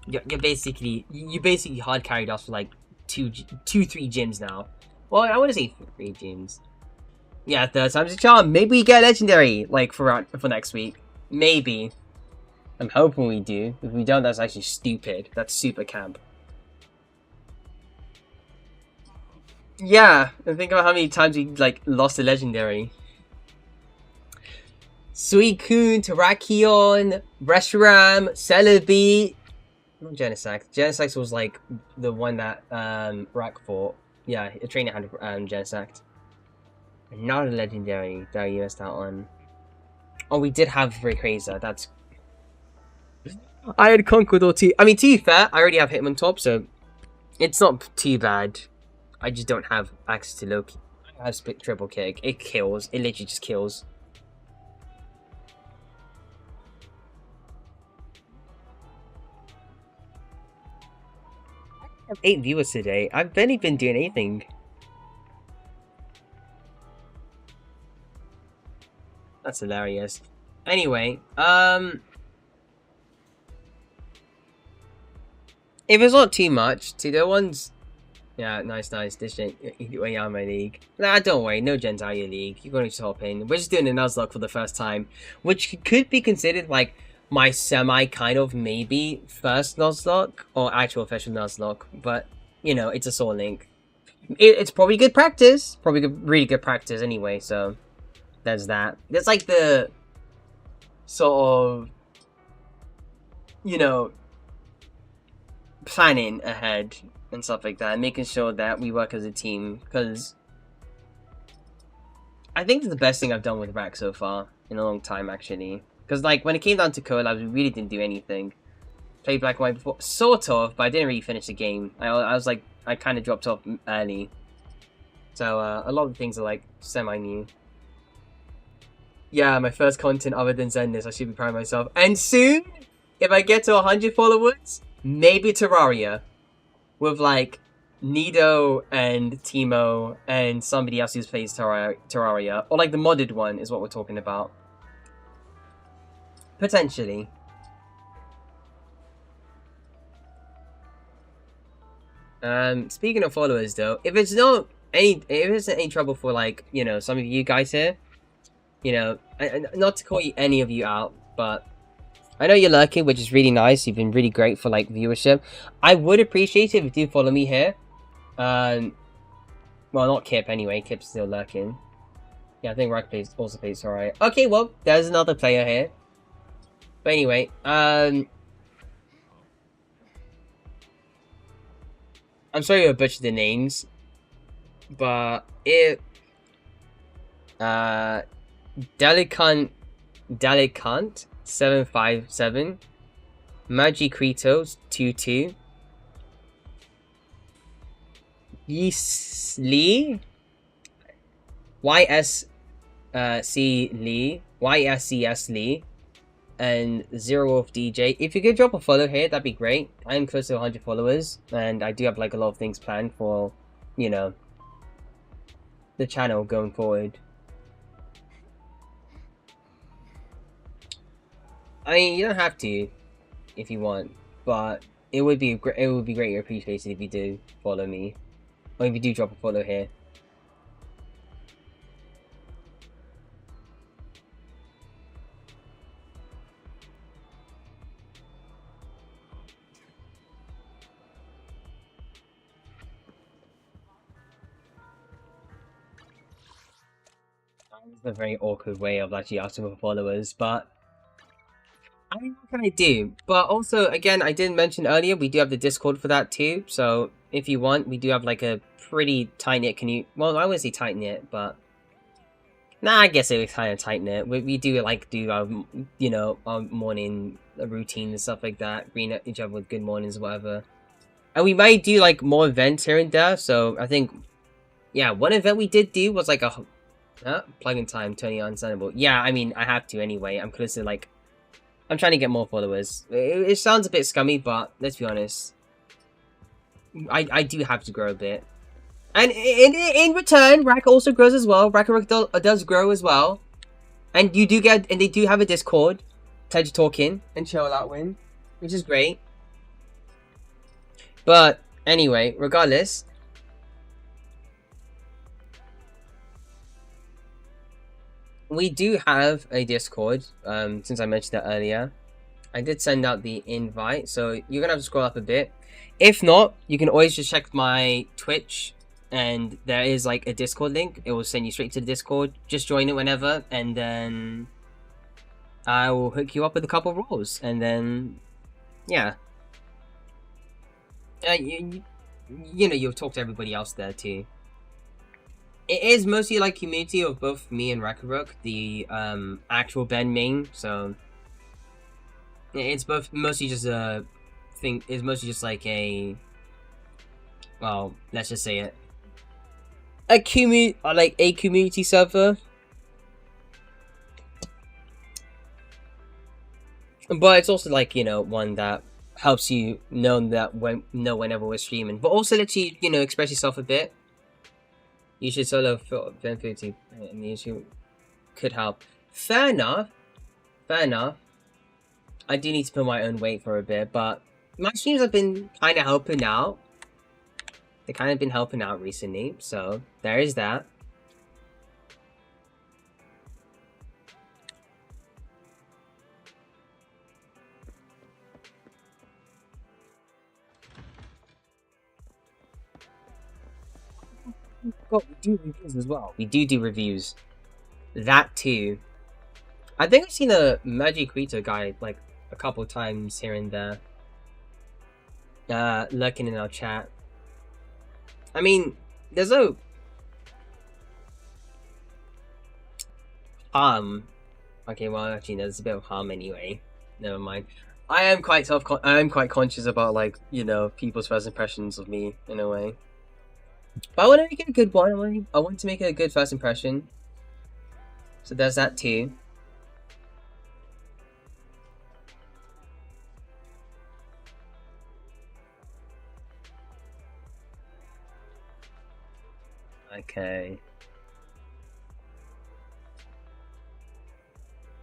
You basically hard carried us for like 3 gyms now. Well, I want to say 3 gyms. Yeah, 3rd time's a charm. Maybe we get legendary like for next week. Maybe. I'm hoping we do. If we don't, that's actually stupid. That's super camp. Yeah, and think about how many times we like lost a legendary. Suicune, Terrakion, Reshiram, Celebi. Not Genesect. Genesect was like the one that Rack fought. Yeah, a trainer had Genesect. Not a legendary that you missed out on. Oh, we did have Rayquaza. That's. I had Conqueror too. I mean, to be fair, I already have Hitmontop, so It's not too bad. I just don't have access to Loki. I have split triple kick. It kills. It literally just kills. I have 8 viewers today. I've barely been doing anything. That's hilarious. Anyway, if it's not too much, to the ones... Yeah, nice. This way out of my league. Nah, don't worry, no gens out of your league. You're going to hop in. We're just doing a Nuzlocke for the first time, which could be considered like my semi kind of maybe first Nuzlocke or actual official Nuzlocke. But you know, it's a Soul Link. It's probably good practice. Probably really good practice anyway. So there's that. There's like the sort of, you know, planning ahead and stuff like that, making sure that we work as a team, because I think it's the best thing I've done with Rack so far in a long time, actually. Because like when it came down to collabs, we really didn't do anything. Played Black and White before, sort of, but I didn't really finish the game. I was like, I kind of dropped off early, so a lot of things are like semi-new. Yeah, my first content other than Zendis, I should be proud of myself. And soon, if I get to 100 followers, maybe Terraria. With like Nido and Timo and somebody else who plays Terraria. Or like the modded one is what we're talking about. Potentially. Speaking of followers though, if it's not any trouble for like, you know, some of you guys here, you know, not to call any of you out, but I know you're lurking, which is really nice. You've been really great for like viewership. I would appreciate it if you do follow me here. Well, not Kip anyway. Kip's still lurking. Yeah, I think Rack also plays alright. Okay, well, there's another player here. But anyway, I'm sorry I butchered the names, but it Dalicant 757, Magikritos 22, Lee, YSCS Lee, and Zero Wolf DJ. If you could drop a follow here, that'd be great. I am close to 100 followers, and I do have like a lot of things planned for, you know, the channel going forward. I mean, you don't have to, if you want, but it would be greatly appreciated if you do follow me, or if you do drop a follow here. It's a very awkward way of actually asking for followers, but I mean, what can I do? But also, again, I didn't mention earlier, we do have the Discord for that too. So if you want, we do have like a pretty tight-knit community. Well, I wouldn't say tight-knit, but nah, I guess it was kind of tight-knit. We do like do our, you know, our morning routine and stuff like that. Greet at each other with good mornings or whatever. And we might do like more events here and there. So I think, yeah, one event we did do was like a plug-in time, turning unsignable. Yeah, I mean, I have to anyway. I'm close to like, I'm trying to get more followers. It sounds a bit scummy, but let's be honest. I do have to grow a bit. And in return, Rack also grows as well. Rakaruk does grow as well. And you do get, and they do have a Discord. Time to talk in and chill out with, which is great. But anyway, regardless, we do have a Discord, since I mentioned that earlier. I did send out the invite, so you're gonna have to scroll up a bit. If not, you can always just check my Twitch, and there is like a Discord link. It will send you straight to the Discord. Just join it whenever, and then I will hook you up with a couple roles, and then, yeah. You know, you'll talk to everybody else there too. It is mostly like community of both me and Rakaruk, the actual Ben main, so it's both mostly just a thing. It's mostly just like a well, let's just say it, a community server. But it's also like, you know, one that helps you know whenever we're streaming, but also lets you, you know, express yourself a bit. You should solo benreview and the issue could help. Fair enough. Fair enough. I do need to put my own weight for a bit, but my streams have been kind of helping out. They've kind of been helping out recently, so there is that. Oh, we do reviews as well. We do reviews. That too. I think I've seen a Magic Rito guy like a couple times here and there. Lurking in our chat. I mean, there's no harm. Okay, well, actually, there's a bit of harm anyway. Never mind. I am quite conscious about, like, you know, people's first impressions of me in a way. But I want to make it a good one. I want to make it a good first impression. So there's that too. Okay.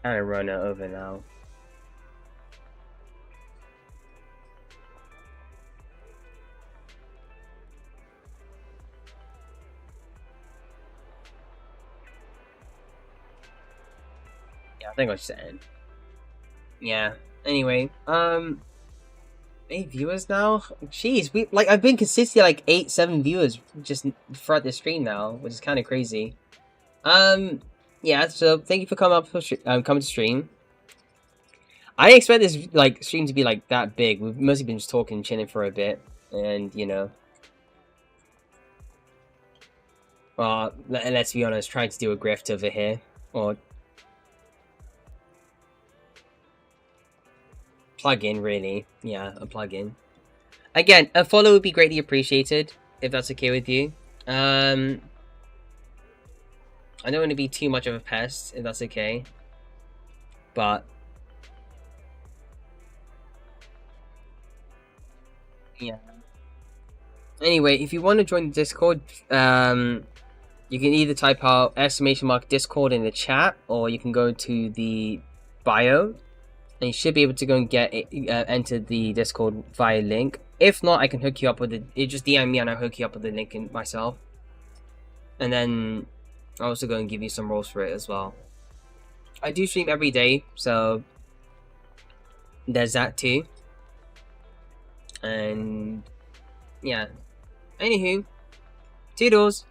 I'm gonna run it over now. Yeah, I think I'll just end. Yeah. Anyway, 8 viewers now? Jeez, I've been consistently like 8-7 viewers just throughout the stream now, which is kind of crazy. Yeah, so thank you for coming coming to stream. I didn't expect this like stream to be like that big. We've mostly been just talking, chilling for a bit, and you know, let's be honest, trying to do a grift over here, or plug-in, really. Yeah, a plug-in. Again, a follow would be greatly appreciated, if that's okay with you. I don't want to be too much of a pest, if that's okay. But yeah. Anyway, if you want to join the Discord, you can either type out !Discord in the chat, or you can go to the bio, and you should be able to go and get enter the Discord via link. If not, I can hook you up with it. Just DM me and I'll hook you up with the link myself. And then I'll also go and give you some roles for it as well. I do stream every day, so there's that too. And yeah. Anywho, toodles.